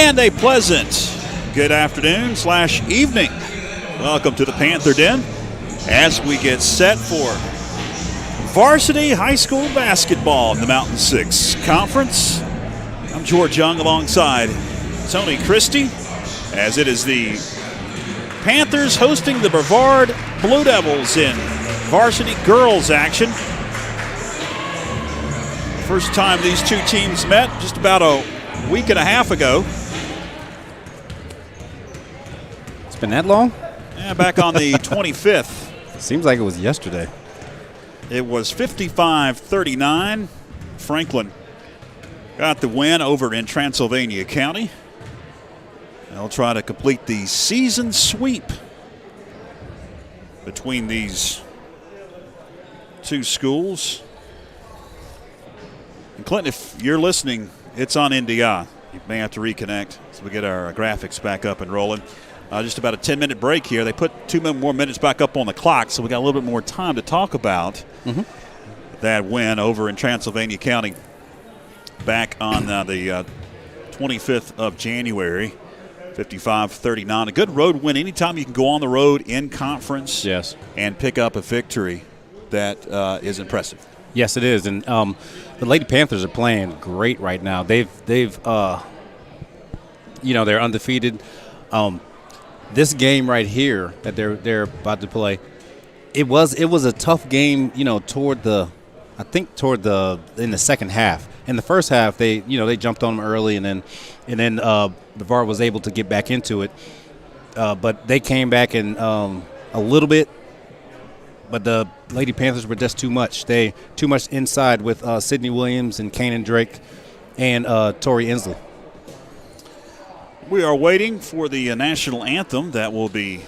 And a pleasant good afternoon / evening. Welcome to the Panther Den as we get set for varsity high school basketball in the Mountain 6 Conference. I'm George Young alongside Tony Christie as it is the Panthers hosting the Brevard Blue Devils in varsity girls action. First time these two teams met just about a week and a half ago. It's been that long? Yeah, back on the 25th. It seems like it was yesterday. It was 55-39. Franklin got the win over in Transylvania County. They'll try to complete the season sweep between these two schools. And Clinton, if you're listening, it's on NDI. You may have to reconnect so we get our graphics back up and rolling. Just about a 10-minute break here. They put 2 more minutes back up on the clock, so we got a little bit more time to talk about that win over in Transylvania County back on the 25th of January, 55-39. A good road win. Anytime you can go on the road in conference and pick up a victory, that is impressive. Yes, it is. And the Lady Panthers are playing great right now. They've they're undefeated. This game right here that they're about to play, it was a tough game, in the second half. In the first half, they jumped on them early, and then Brevard was able to get back into it. But they came back in a little bit. But the Lady Panthers were just too much. Too much inside with Sydney Williams and Kanan Drake and Tori Inslee. We are waiting for the national anthem that will be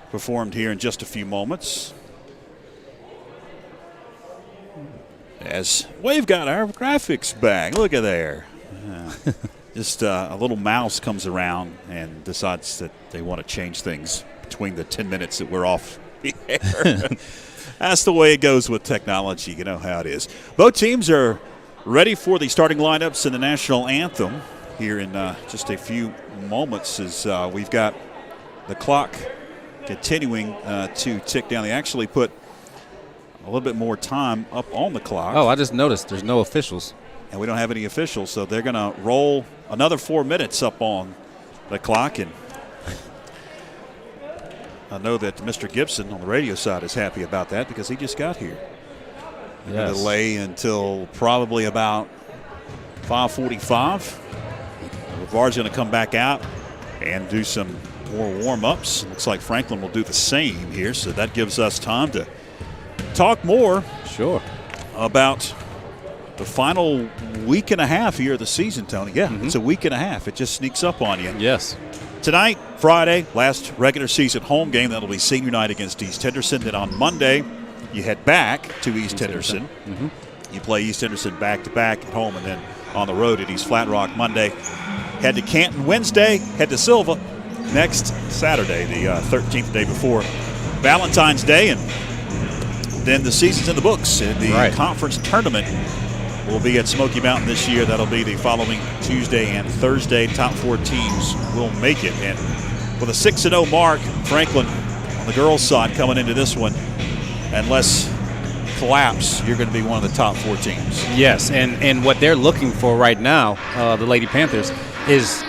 performed here in just a few moments. As we've got our graphics back. Look at there. Just a little mouse comes around and decides that they want to change things between the 10 minutes that we're off the air. That's the way it goes with technology. You know how it is. Both teams are ready for the starting lineups in the national anthem here in just a few moments as we've got the clock continuing to tick down. They actually put a little bit more time up on the clock. Oh, I just noticed there's no officials. And we don't have any officials, so they're going to roll another 4 minutes up on the clock. And I know that Mr. Gibson on the radio side is happy about that because he just got here. Yes. Delay until probably about 5:45. Brevard's going to come back out and do some more warm-ups. Looks like Franklin will do the same here, so that gives us time to talk more about the final week and a half here of the season, Tony. Yeah, It's a week and a half. It just sneaks up on you. Yes. Tonight, Friday, last regular season home game. That'll be senior night against East Henderson. Then on Monday, you head back to East Henderson. You play East Henderson back-to-back at home and then on the road at East Flat Rock Monday. Head to Canton Wednesday, head to Silva next Saturday, the 13th day before Valentine's Day. And then the season's in the books. And the conference tournament will be at Smoky Mountain this year. That'll be the following Tuesday and Thursday. Top 4 teams will make it. And with a 6-0 mark, Franklin on the girls' side coming into this one, unless collapse, you're going to be one of the top 4 teams. Yes, and what they're looking for right now, the Lady Panthers, is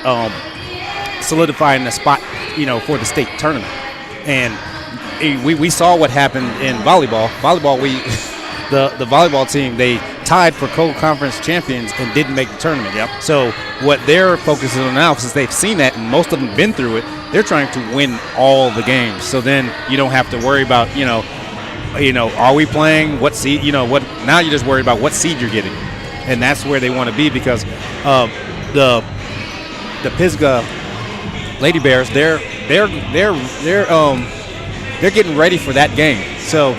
solidifying a spot, for the state tournament. And we saw what happened in volleyball. The volleyball team, they tied for co-conference champions and didn't make the tournament. So what they're focusing on now, since they've seen that and most of them have been through it, they're trying to win all the games. So then you don't have to worry about, are we playing what seed? Now you're just worried about what seed you're getting, and that's where they want to be because the Pisgah Lady Bears, they're getting ready for that game. So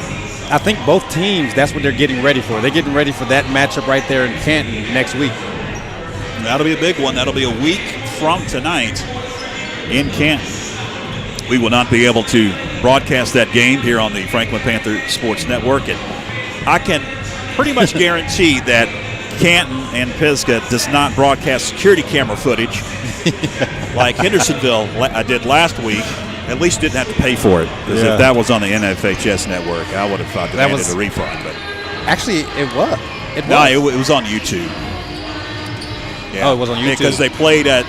I think both teams, that's what they're getting ready for. They're getting ready for that matchup right there in Canton next week. That'll be a big one. That'll be a week from tonight in Canton. We will not be able to broadcast that game here on the Franklin Panther Sports Network. And I can pretty much guarantee that Canton and Pisgah does not broadcast security camera footage like Hendersonville did last week. At least didn't have to pay for it. Because if that was on the NFHS network, I would have demanded a refund. But actually, it was. It was on YouTube. Yeah. Oh, it was on YouTube? Because they played at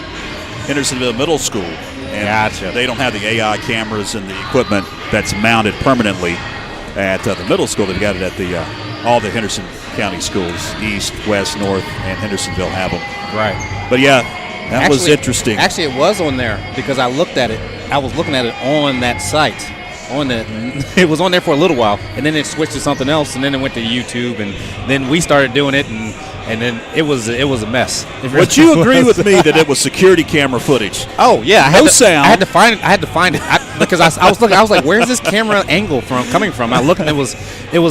Hendersonville Middle School. And Gotcha. They don't have the AI cameras and the equipment that's mounted permanently at the middle school. They've got it at all the Henderson County schools, East, West, North, and Hendersonville have them. Right. But yeah, that was interesting. Actually, it was on there because I looked at it. I was looking at it on that site. It was on there for a little while, and then it switched to something else, and then it went to YouTube, and then we started doing it, and then it was a mess. Would you agree with me that it was security camera footage? Oh yeah, no sound. I had to find it because I was looking. I was like, "Where's this camera angle coming from?" I looked, and it was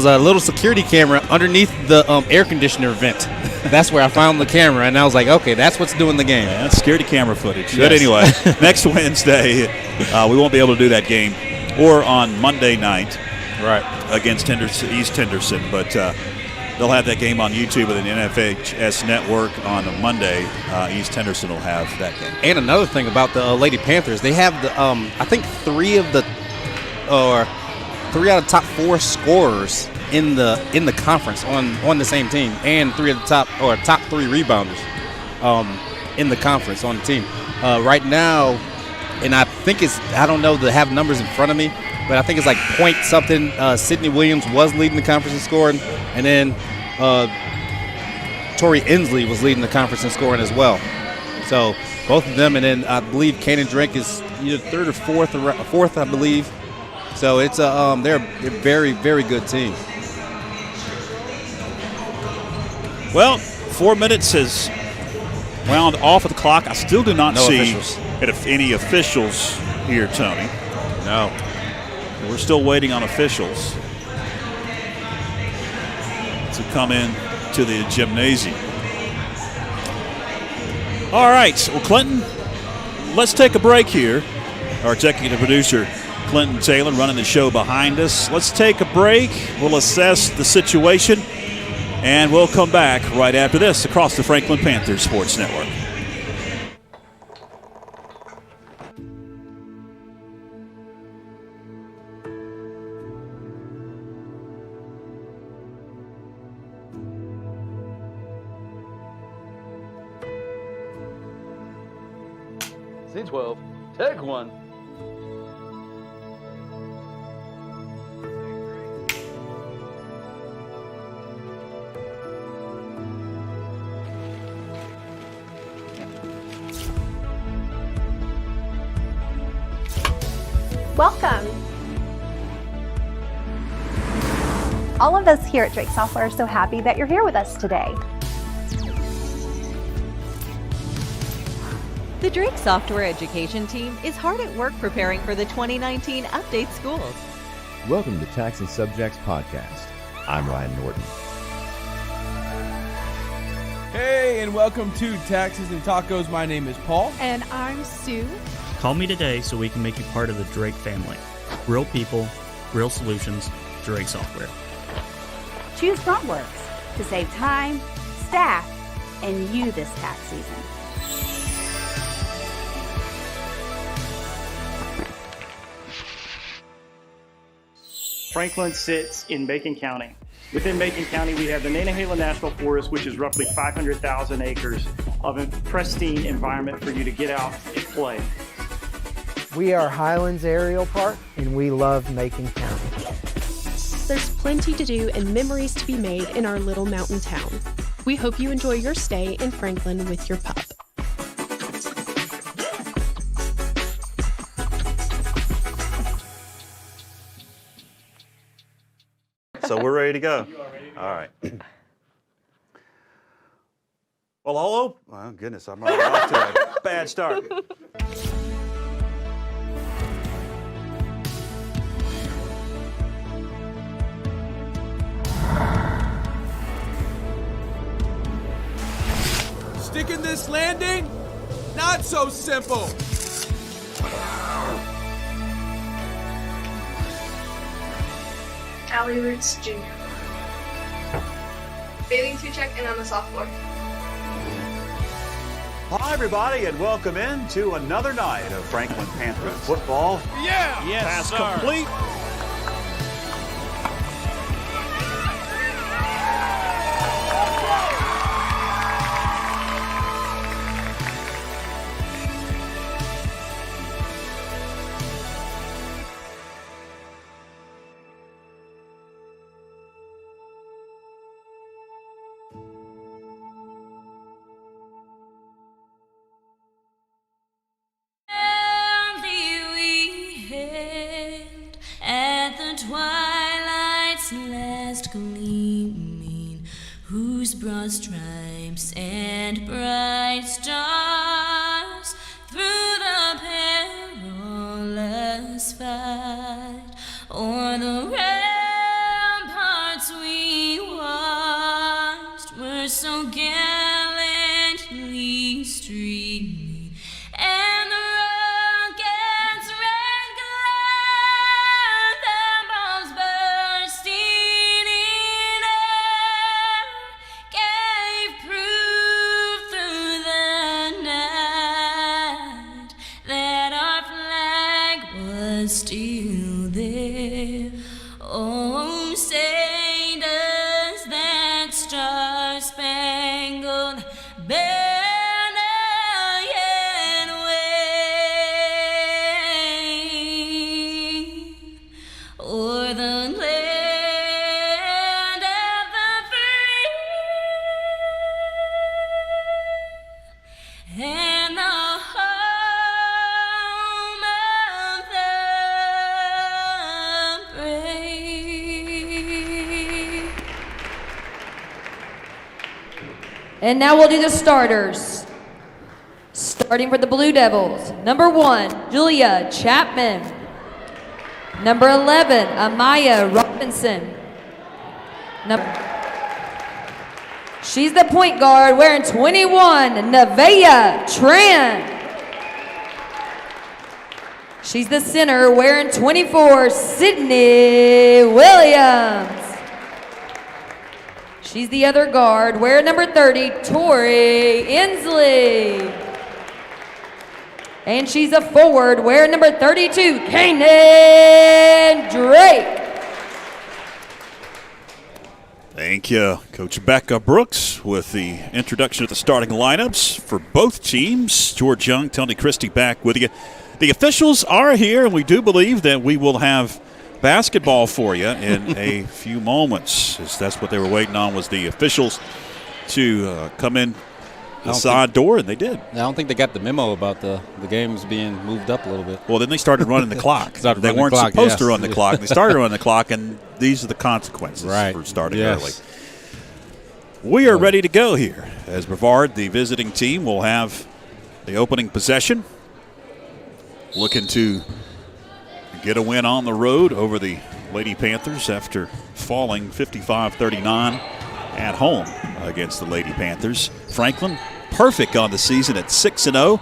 a little security camera underneath the air conditioner vent. That's where I found the camera, and I was like, "Okay, that's what's doing the game." Yeah, that's security camera footage. Yes. But anyway, next Wednesday, we won't be able to do that game, or on Monday night, right, against East Henderson, but. They'll have that game on YouTube with an NFHS network on a Monday. East Henderson will have that game. And another thing about the Lady Panthers, they have the I think three out of the top 4 scorers in the conference on the same team, and three of the top 3 rebounders in the conference on the team right now. And I think I don't know to have numbers in front of me, but I think it's like point something. Sydney Williams was leading the conference in scoring, and then Tori Inslee was leading the conference in scoring as well. So both of them, and then I believe Kanan Drake is either third or fourth, I believe. So it's they're a very, very good team. Well, 4 minutes has wound off of the clock. I still do not see any officials here, Tony. No. We're still waiting on officials to come in to the gymnasium. All right. Well, Clinton, let's take a break here. Our executive producer, Clinton Taylor, running the show behind us. Let's take a break. We'll assess the situation, and we'll come back right after this across the Franklin Panthers Sports Network. C12, take one. Welcome. All of us here at Drake Software are so happy that you're here with us today. The Drake Software Education Team is hard at work preparing for the 2019 Update Schools. Welcome to Tax and Subjects Podcast. I'm Ryan Norton. Hey, and welcome to Taxes and Tacos. My name is Paul. And I'm Sue. Call me today so we can make you part of the Drake family. Real people, real solutions, Drake Software. Choose FrontWorks to save time, staff, and you this tax season. Franklin sits in Macon County. Within Macon County, we have the Nantahala National Forest, which is roughly 500,000 acres of a pristine environment for you to get out and play. We are Highlands Aerial Park, and we love Macon County. There's plenty to do and memories to be made in our little mountain town. We hope you enjoy your stay in Franklin with your pup. So we're ready to go. All right. Well, hello. Oh, goodness, I'm already off to a bad start. Sticking this landing? Not so simple. Allie Roots Jr. Bathing Tuchek, and I'm a sophomore. Hi, everybody, and welcome in to another night of Franklin Panther football. Yeah! Yes, Pass sir. complete. At the twilight's last gleaming, whose broad stripes and bright stars through the perilous fight o'er the ramparts we watched were so gallantly streaming, and the rockets red glare, their bombs bursting in air, gave proof through the night that our flag was still there. Oh, say does that star-spangled banner yet wave o'er the land of the free and the home of the brave. And now we'll do the starters. Starting for the Blue Devils, number 1, Julia Chapman. Number 11, Amaya Robinson. She's the point guard wearing 21, Nevaeh Tran. She's the center wearing 24, Sydney Williams. She's the other guard wearing number 30, Tori Inslee. And she's a forward wearing number 32, Kanan Drake. Thank you, Coach Becca Brooks, with the introduction of the starting lineups for both teams. George Young, Tony Christie back with you. The officials are here, and we do believe that we will have basketball for you in a few moments. As that's what they were waiting on, was the officials to come in the side door, and they did. I don't think they got the memo about the games being moved up a little bit. Well, then they started running the clock. They weren't supposed to run the clock. They started running the clock, and these are the consequences for starting early. We are ready to go here as Brevard, the visiting team, will have the opening possession, looking to get a win on the road over the Lady Panthers after falling 55-39 at home against the Lady Panthers. Franklin, perfect on the season at 6-0.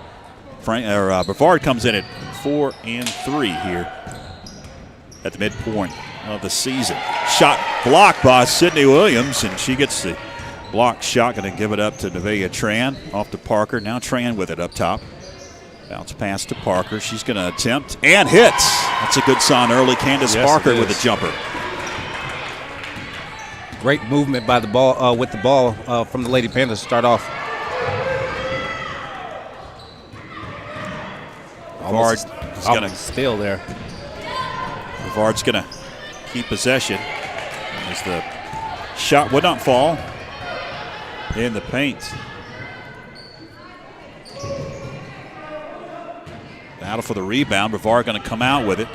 Brevard comes in at 4-3 here at the midpoint of the season. Shot blocked by Sydney Williams, and she gets the blocked shot. Going to give it up to Nevaeh Tran, off to Parker. Now Tran with it up top. Bounce pass to Parker. She's going to attempt and hits. That's a good sign early. Candace Parker with a jumper. Great movement by the ball with the ball from the Lady Panthers to start off. Brevard is going to still there. Brevard's going to keep possession as the shot would not fall in the paint. Battle for the rebound. Brevard going to come out with it.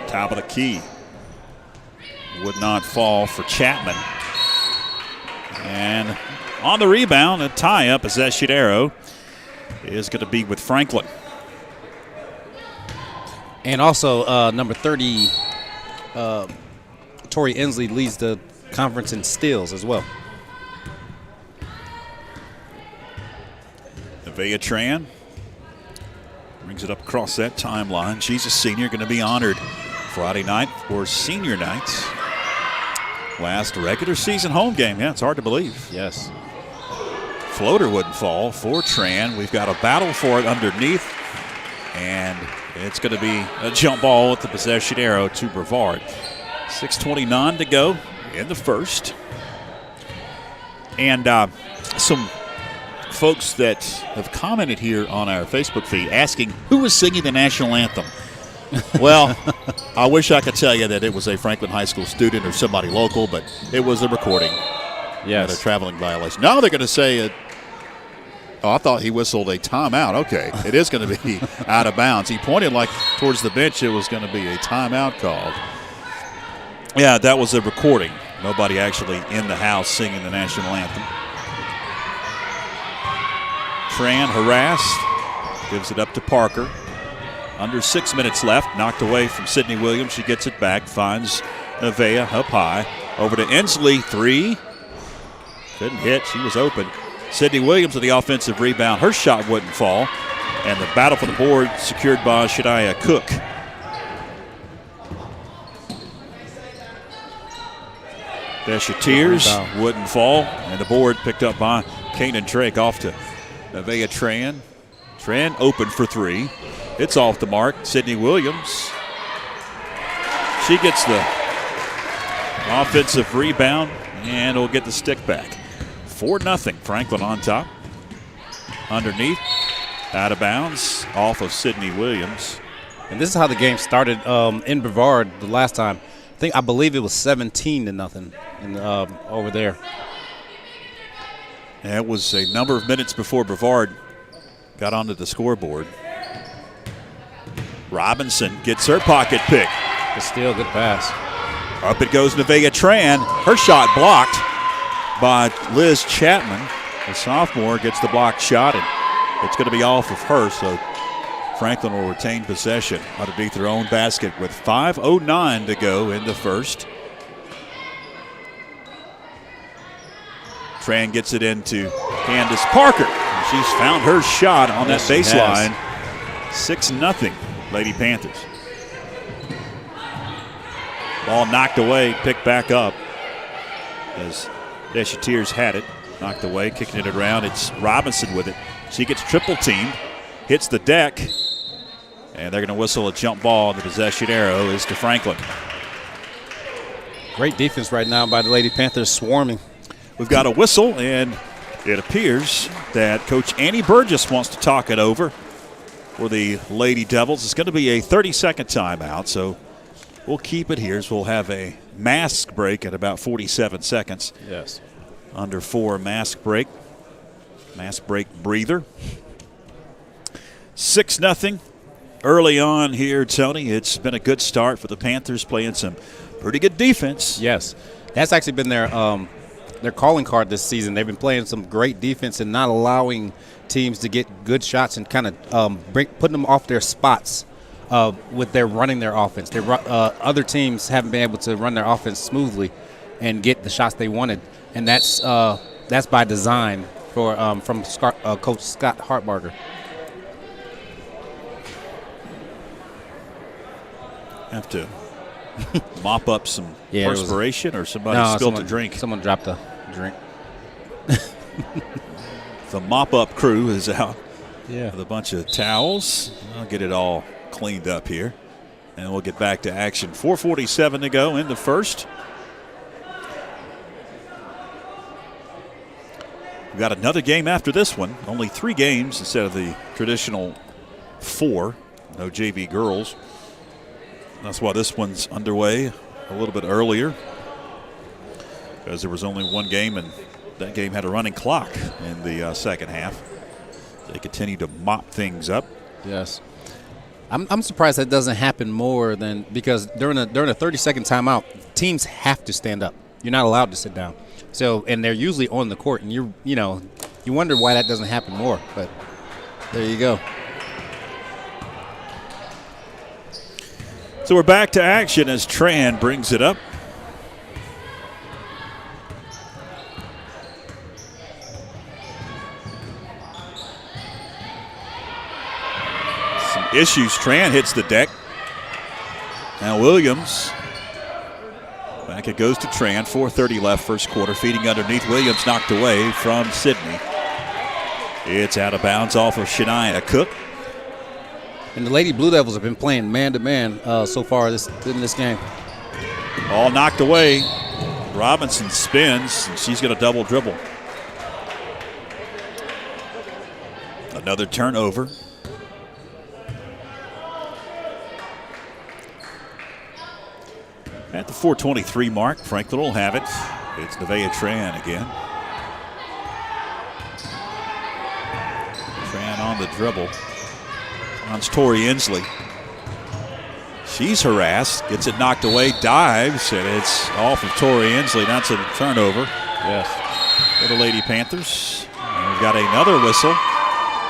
Top of the key. Would not fall for Chapman. And on the rebound, a tie-up as Eshidero is going to be with Franklin. And also number 30, Tori Inslee, leads the conference in steals as well. Nevaeh Tran brings it up across that timeline. She's a senior, going to be honored Friday night for senior nights. Last regular season home game. Yeah, it's hard to believe. Yes. Floater wouldn't fall for Tran. We've got a battle for it underneath. And it's going to be a jump ball with the possession arrow to Brevard. 6:29 to go in the first. And some folks that have commented here on our Facebook feed asking who was singing the national anthem. Well, I wish I could tell you that it was a Franklin High School student or somebody local, but it was a recording. Yes. A traveling violation. Now they're going to say, oh, I thought he whistled a timeout. Okay, it is going to be out of bounds. He pointed like towards the bench it was going to be a timeout called. Yeah, that was a recording. Nobody actually in the house singing the national anthem. Tran harassed, gives it up to Parker. Under 6 minutes left, knocked away from Sydney Williams. She gets it back, finds Nevaeh up high. Over to Inslee, 3. Couldn't hit, she was open. Sydney Williams with the offensive rebound. Her shot wouldn't fall. And the battle for the board secured by Shania Cook. Besheteers wouldn't fall. And the board picked up by Kanan Drake off to Nevaeh Tran. Tran open for 3. It's off the mark. Sydney Williams. She gets the offensive rebound and will get the stick back. 4-0. Franklin on top. Underneath. Out of bounds. Off of Sydney Williams. And this is how the game started in Brevard the last time. I believe it was 17-0 over there. And it was a number of minutes before Brevard got onto the scoreboard. Robinson gets her pocket pick. Good steal, good pass. Up it goes Nevaeh Tran. Her shot blocked by Liz Chapman. The sophomore gets the blocked shot, and it's going to be off of her, so Franklin will retain possession underneath their own basket with 5:09 to go in the first. Tran gets it into Candace Parker. She's found her shot on that baseline. 6-0, Lady Panthers. Ball knocked away, picked back up as Besheteers had it. Knocked away, kicking it around. It's Robinson with it. She gets triple teamed, hits the deck, and they're going to whistle a jump ball. The possession arrow is to Franklin. Great defense right now by the Lady Panthers, swarming. We've got a whistle, and it appears that Coach Annie Burgess wants to talk it over for the Lady Devils. It's going to be a 30-second timeout, so we'll keep it here. So we'll have a mask break at about 47 seconds. Yes. Under 4 mask break. Mask break breather. 6-0 early on here, Tony. It's been a good start for the Panthers, playing some pretty good defense. Yes. That's actually been their calling card this season. They've been playing some great defense and not allowing teams to get good shots and kind of putting them off their spots with their running their offense. Other teams haven't been able to run their offense smoothly and get the shots they wanted, and that's by design from Coach Scott Hartbarger. Have to mop up some perspiration, or somebody spilled a drink. Someone dropped a drink. The mop-up crew is out with a bunch of towels. I'll get it all cleaned up here, and we'll get back to action. 4:47 to go in the first. We've got another game after this one. Only 3 games instead of the traditional 4. No JV girls. That's why this one's underway a little bit earlier, because there was only 1 game, and that game had a running clock in the second half. They continue to mop things up. Yes. I'm surprised that doesn't happen more than, because during a 30-second timeout, teams have to stand up. You're not allowed to sit down. So, and they're usually on the court, and you wonder why that doesn't happen more, but there you go. So we're back to action as Tran brings it up. Some issues. Tran hits the deck. Now Williams. Back it goes to Tran. 4:30 left first quarter. Feeding underneath. Williams knocked away from Sidney. It's out of bounds off of Shania Cook. And the Lady Blue Devils have been playing man-to-man so far in this game. All knocked away. Robinson spins, and she's going to double dribble. Another turnover. At the 4:23 mark, Franklin will have it. It's Nevaeh Tran again. Tran on the dribble. On Tori Inslee. She's harassed, gets it knocked away, dives, and it's off of Tori Inslee. That's a turnover. Yes. For the Lady Panthers. And we've got another whistle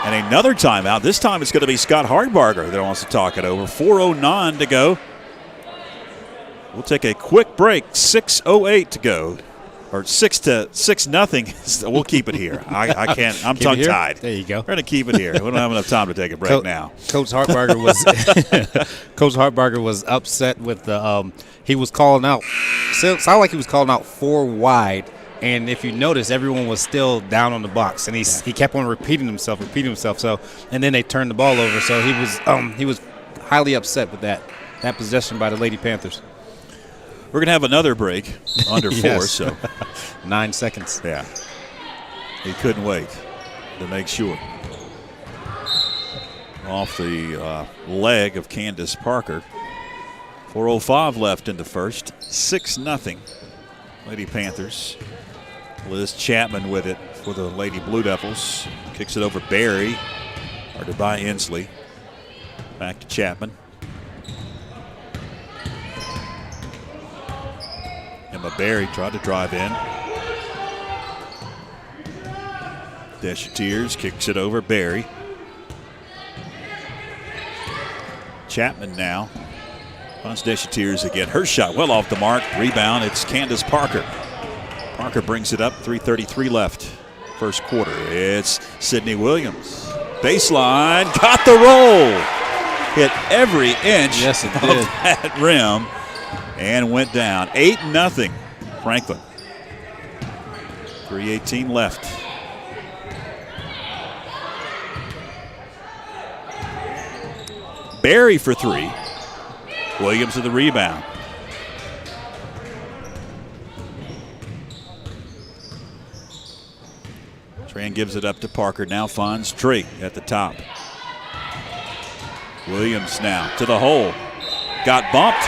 and another timeout. This time it's going to be Scott Hardbarger that wants to talk it over. 4:09 to go. We'll take a quick break. 6:08 to go. Or 6-0. We'll keep it here. I can't. I'm tongue-tied. There you go. We're going to keep it here. We don't have enough time to take a break now. Coach Hartbarger was upset with the. He was calling out. Sounded like he was calling out 4 wide. And if you notice, everyone was still down on the box, and he kept on repeating himself. So, and then they turned the ball over. So he was highly upset with that possession by the Lady Panthers. We're going to have another break under 4, Yes. so 9 seconds. Yeah. He couldn't wait to make sure. Off the leg of Candace Parker. 4:05 left in the first. 6-0. Lady Panthers. Liz Chapman with it for the Lady Blue Devils. Kicks it over Barry. Guarded by Inslee. Back to Chapman. Emma Barry tried to drive in. Deshateers kicks it over Barry. Chapman now. Wants Deshateers again. Her shot well off the mark. Rebound. It's Candace Parker. Parker brings it up. 3:33 left. First quarter. It's Sydney Williams. Baseline. Got the roll. Hit every inch Yes, it of did. that rim. And went down. 8-0 Franklin. 3:18 left. Barry for 3. Williams with the rebound. Tran gives it up to Parker. Now finds Drake at the top. Williams now to the hole. Got bumped.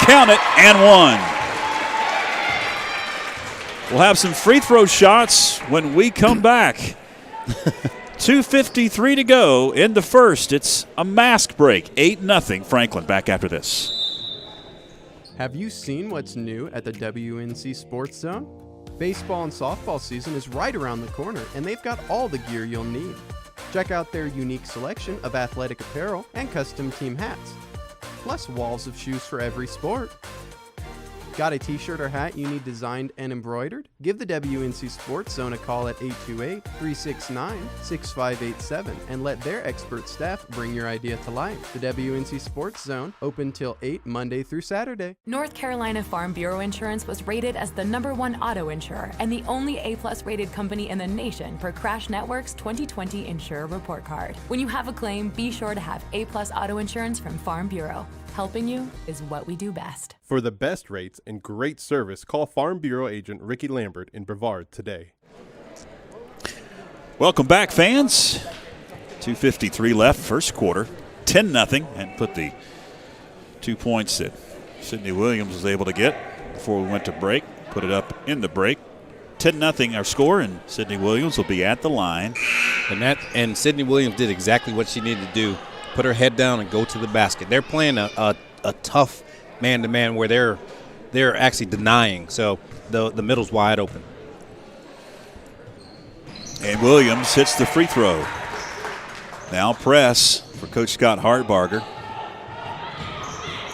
Count it, and one. We'll have some free throw shots when we come back. 2:53 to go in the first. It's a mask break. 8-0 Franklin. Back after this. Have you seen what's new at the WNC Sports Zone? Baseball and softball season is right around the corner, and they've got all the gear you'll need. Check out their unique selection of athletic apparel and custom team hats, plus walls of shoes for every sport. Got a t-shirt or hat you need designed and embroidered? Give the WNC Sports Zone a call at 828-369-6587 and let their expert staff bring your idea to life. The WNC Sports Zone, open till 8 Monday through Saturday. North Carolina Farm Bureau Insurance was rated as the #1 auto insurer and the only A+ rated company in the nation per Crash Network's 2020 Insurer Report Card. When you have a claim, be sure to have A+ auto insurance from Farm Bureau. Helping you is what we do best. For the best rates and great service, call Farm Bureau agent Ricky Lambert in Brevard today. Welcome back, fans. 2:53 left, first quarter. 10-0, and put the 2 points that Sydney Williams was able to get before we went to break. Put it up in the break. 10-0 our score, and Sydney Williams will be at the line. And Sydney Williams did exactly what she needed to do. Put her head down and go to the basket. They're playing a tough man-to-man where they're actually denying. So the middle's wide open. And Williams hits the free throw. Now press for Coach Scott Hardbarger.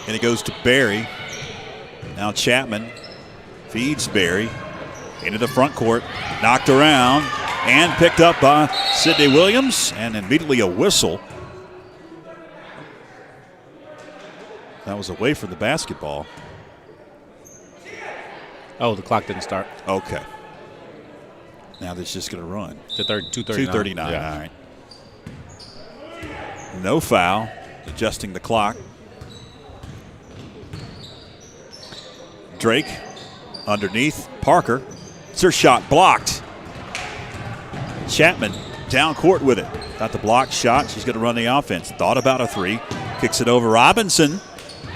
And it goes to Barry. Now Chapman feeds Barry into the front court. Knocked around and picked up by Sydney Williams. And immediately a whistle That was away from the basketball. Oh, the clock didn't start. Okay. Now that's just going to run. To 2:39. 2:39. Yeah. All right. No foul. Adjusting the clock. Drake underneath. Parker. It's her shot blocked. Chapman down court with it. Got the blocked shot. She's going to run the offense. Thought about a three. Kicks it over Robinson.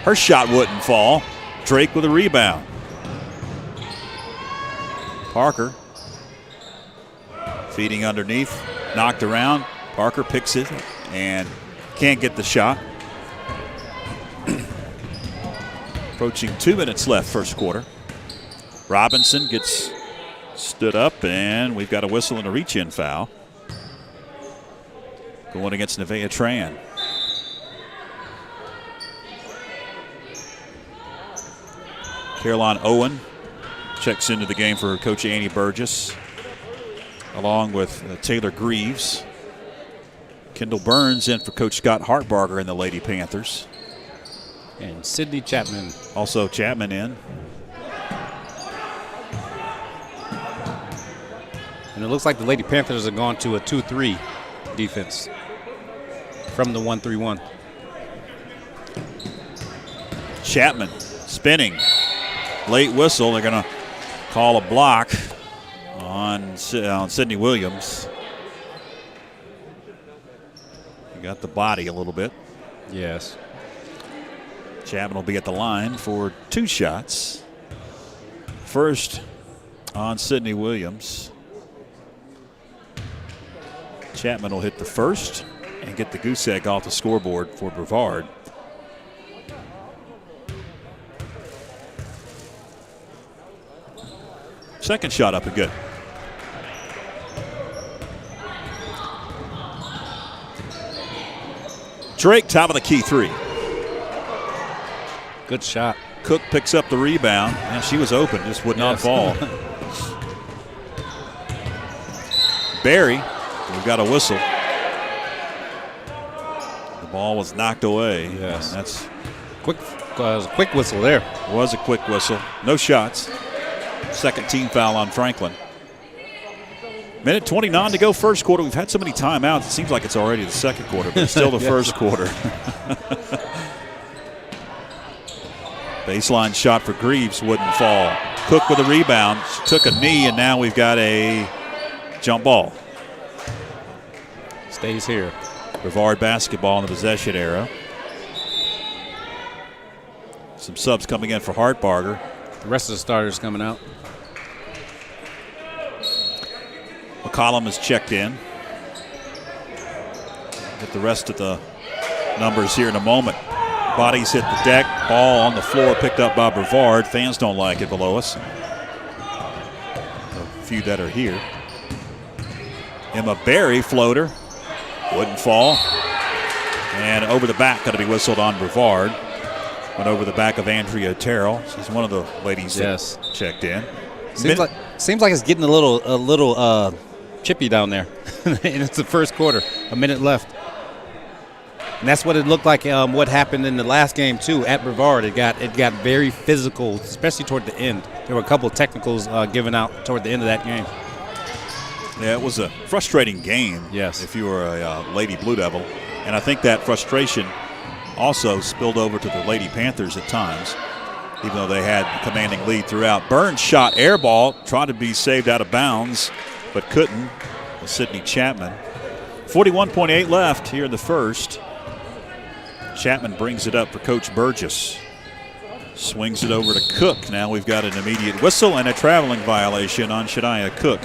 Her shot wouldn't fall. Drake with a rebound. Parker feeding underneath. Knocked around. Parker picks it and can't get the shot. Approaching 2 minutes left first quarter. Robinson gets stood up, and we've got a whistle and a reach-in foul. Going against Nevaeh Tran. Caroline Owen checks into the game for Coach Annie Burgess, along with Taylor Greaves. Kendall Burns in for Coach Scott Hartbarger and the Lady Panthers. And Sydney Chapman. Also Chapman in. And it looks like the Lady Panthers are going to a 2-3 defense from the 1-3-1. Chapman spinning. Late whistle. They're going to call a block on Sydney Williams. He got the body a little bit. Yes. Chapman will be at the line for 2 shots. First on Sydney Williams. Chapman will hit the first and get the goose egg off the scoreboard for Brevard. Second shot up and good. Drake, top of the key three. Good shot. Cook picks up the rebound. And she was open, just would not fall. Barry, we've got a whistle. The ball was knocked away. Yes. That's quick. Was a quick whistle there. Was a quick whistle. No shots. Second team foul on Franklin. Minute 29 to go first quarter. We've had so many timeouts. It seems like it's already the second quarter, but it's still the first quarter. Baseline shot for Greaves wouldn't fall. Cook with a rebound. She took a knee, and now we've got a jump ball. Stays here. Brevard basketball in the possession era. Some subs coming in for Hartbarger. The rest of the starters coming out. McCollum is checked in. Get the rest of the numbers here in a moment. Bodies hit the deck. Ball on the floor picked up by Brevard. Fans don't like it below us. A few that are here. Emma Berry, floater. Wouldn't fall. And over the back, got to be whistled on Brevard. Went over the back of Andrea Terrell. She's one of the ladies that checked in. Seems like it's getting a little chippy down there. And it's the first quarter. A minute left. And that's what it looked like. What happened in the last game too at Brevard? It got very physical, especially toward the end. There were a couple of technicals given out toward the end of that game. Yeah, it was a frustrating game. Yes. If you were a Lady Blue Devil, and I think that frustration also spilled over to the Lady Panthers at times, even though they had a commanding lead throughout. Burns shot air ball, tried to be saved out of bounds, but couldn't. With Sydney Chapman. 41.8 left here in the first. Chapman brings it up for Coach Burgess. Swings it over to Cook. Now we've got an immediate whistle and a traveling violation on Shania Cook.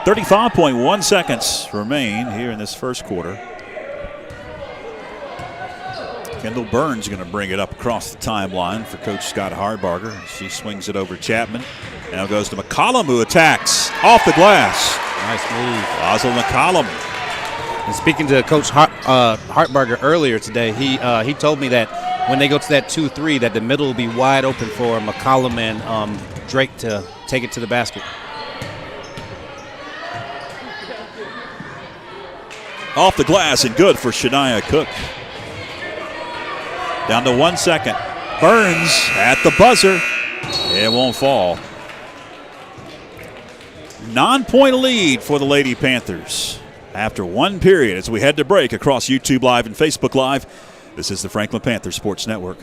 35.1 seconds remain here in this first quarter. Kendall Burns going to bring it up across the timeline for Coach Scott Hartbarger. She swings it over Chapman. Now goes to McCollum, who attacks off the glass. Nice move. Rosal McCollum. And speaking to Coach Hartbarger earlier today, he told me that when they go to that 2-3, that the middle will be wide open for McCollum and Drake to take it to the basket. Off the glass and good for Shania Cook. Down to 1 second. Burns at the buzzer. It won't fall. 9-point lead for the Lady Panthers after 1 period as we head to break across YouTube Live and Facebook Live. This is the Franklin Panther Sports Network.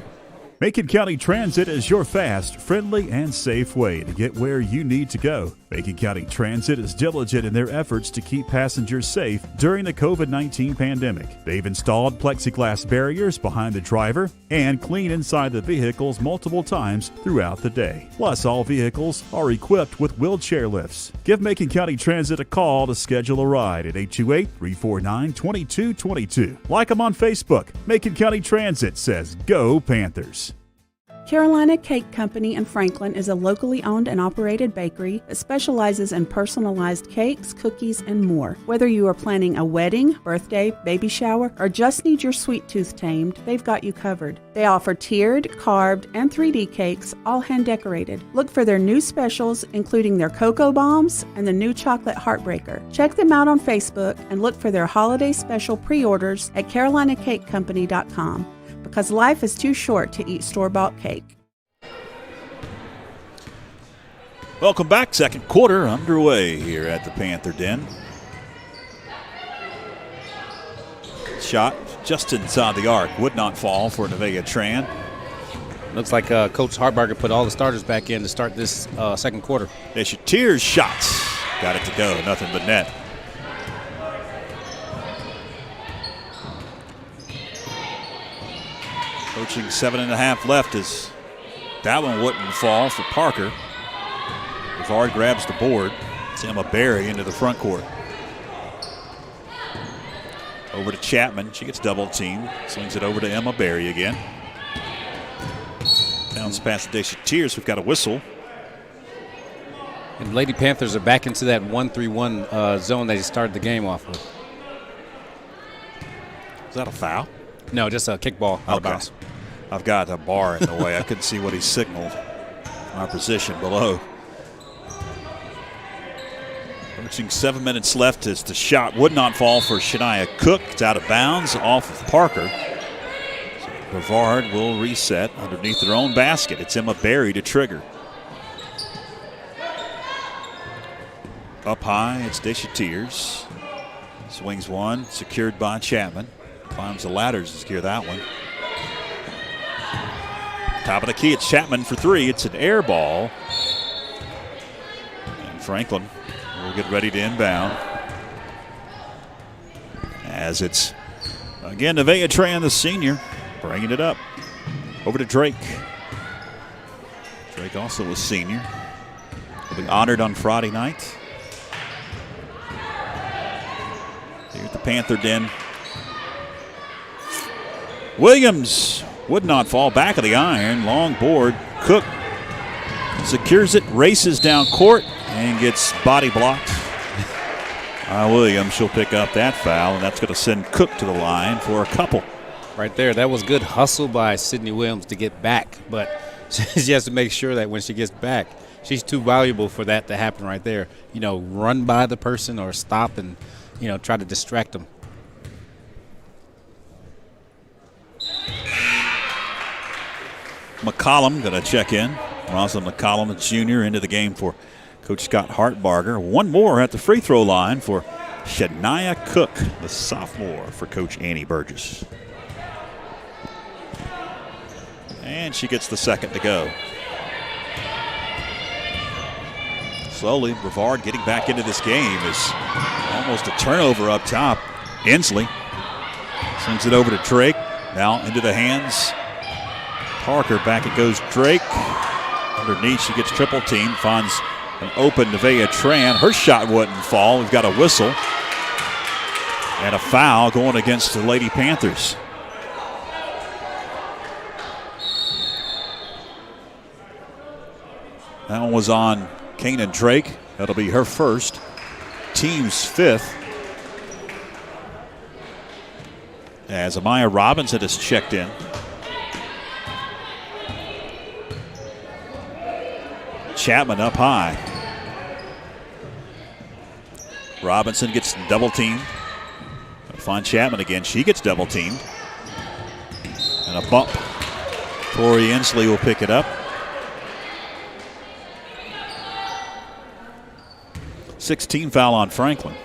Macon County Transit is your fast, friendly, and safe way to get where you need to go. Macon County Transit is diligent in their efforts to keep passengers safe during the COVID-19 pandemic. They've installed plexiglass barriers behind the driver and clean inside the vehicles multiple times throughout the day. Plus, all vehicles are equipped with wheelchair lifts. Give Macon County Transit a call to schedule a ride at 828-349-2222. Like them on Facebook. Macon County Transit says, Go Panthers. Carolina Cake Company in Franklin is a locally owned and operated bakery that specializes in personalized cakes, cookies, and more. Whether you are planning a wedding, birthday, baby shower, or just need your sweet tooth tamed, they've got you covered. They offer tiered, carved, and 3D cakes, all hand decorated. Look for their new specials, including their Cocoa Bombs and the new Chocolate Heartbreaker. Check them out on Facebook and look for their holiday special pre-orders at CarolinaCakeCompany.com. Because life is too short to eat store-bought cake. Welcome back. Second quarter underway here at the Panther Den. Shot just inside the arc. Would not fall for Nevaeh Tran. Looks like Coach Hartbarger put all the starters back in to start this second quarter. Tears shots. Got it to go. Nothing but net. Approaching 7.5 left as that one wouldn't fall for Parker. Brevard grabs the board. It's Emma Berry into the front court. Over to Chapman. She gets double teamed. Swings it over to Emma Berry again. Bounce past Dacia Tears. We've got a whistle. And Lady Panthers are back into that 1-3-1 zone that he started the game off with. Is that a foul? No, just a kickball out of bounds. I've got a bar in the way. I couldn't see what he signaled. My position below. Approaching 7 minutes left as the shot would not fall for Shania Cook. It's out of bounds off of Parker. So Brevard will reset underneath their own basket. It's Emma Berry to trigger. Up high, it's Dacia Tears. Swings one, secured by Chapman. Climbs the ladders to secure that one. Top of the key, it's Chapman for three. It's an air ball. And Franklin will get ready to inbound. As it's, again, Nevaeh Tran, the senior, bringing it up. Over to Drake. Drake also a senior. Will be honored on Friday night. Here at the Panther Den. Williams would not fall. Back of the iron. Long board. Cook secures it, races down court, and gets body blocked. Williams, she'll pick up that foul, and that's going to send Cook to the line for a couple. Right there. That was good hustle by Sydney Williams to get back, but she has to make sure that when she gets back, she's too valuable for that to happen right there. You know, run by the person or stop and, you know, try to distract them. McCollum going to check in. Rosalind McCollum, junior, into the game for Coach Scott Hartbarger. One more at the free throw line for Shania Cook, the sophomore, for Coach Annie Burgess. And she gets the second to go. Slowly, Brevard getting back into this game is almost a turnover up top. Inslee sends it over to Drake. Now into the hands. Parker, back it goes Drake. Underneath, she gets triple teamed, finds an open Nevaeh Tran. Her shot wouldn't fall. We've got a whistle and a foul going against the Lady Panthers. That one was on Kanan Drake. That'll be her first, team's fifth. As Amaya Robinson has checked in. Chapman up high. Robinson gets double teamed. find Chapman again. She gets double teamed. And a bump. Tori Inslee will pick it up. 16 foul on Franklin.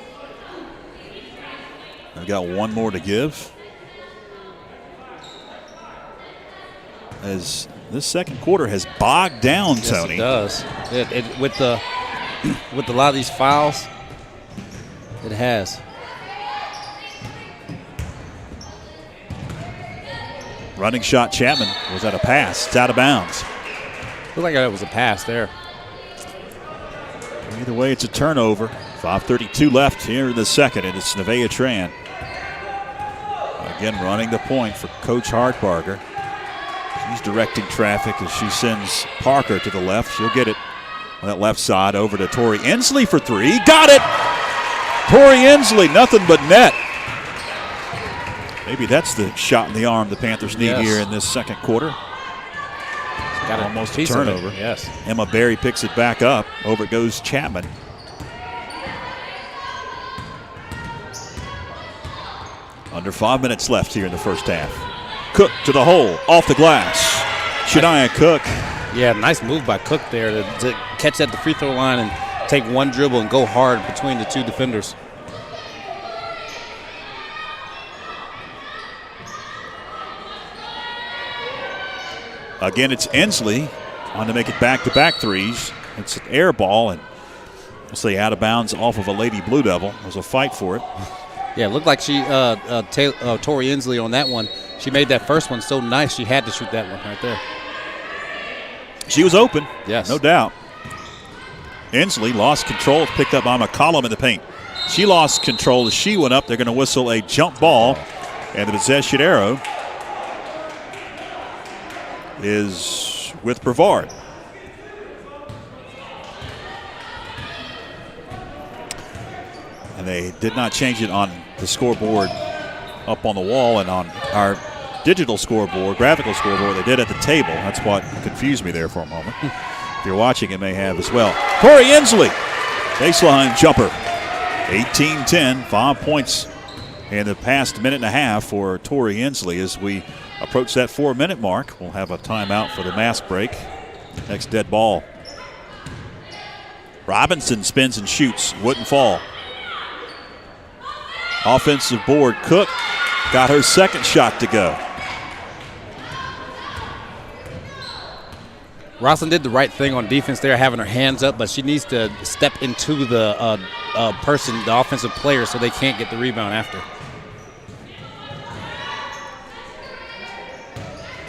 They've got one more to give. As this second quarter has bogged down, yes, Tony. It does. With a lot of these fouls, it has. Running shot, Chapman. Was that a pass? It's out of bounds. Looked like it was a pass there. Either way, it's a turnover. 5:32 left here in the second, and it's Nevaeh Tran. Again, running the point for Coach Hartbarger. She's directing traffic as she sends Parker to the left. She'll get it on that left side over to Tori Inslee for three. Got it! Tori Inslee, nothing but net. Maybe that's the shot in the arm the Panthers need here in this second quarter. Got almost a turnover. Yes. Emma Berry picks it back up. Over it goes Chapman. Under 5 minutes left here in the first half. Cook to the hole, off the glass. Shania Cook. Yeah, nice move by Cook there to catch at the free throw line and take one dribble and go hard between the two defenders. Again, it's Inslee on to make it back-to-back threes. It's an air ball, and we'll say out of bounds off of a Lady Blue Devil. There was a fight for it. Yeah, it looked like she, Tori Inslee on that one. She made that first one so nice, she had to shoot that one right there. She was open. Yes. No doubt. Inslee lost control, picked up by McCollum in the paint. She lost control as she went up. They're going to whistle a jump ball, and the possession arrow is with Brevard. And they did not change it on the scoreboard up on the wall, and on our digital scoreboard, graphical scoreboard, they did at the table. That's what confused me there for a moment. If you're watching, it may have as well. Tori Inslee, baseline jumper. 18-10, 5 points in the past minute and a half for Tori Inslee. As we approach that 4-minute mark, we'll have a timeout for the mask break. Next dead ball. Robinson spins and shoots, wouldn't fall. Offensive board, Cook got her second shot to go. Rosslyn did the right thing on defense there, having her hands up, but she needs to step into the the offensive player, so they can't get the rebound after.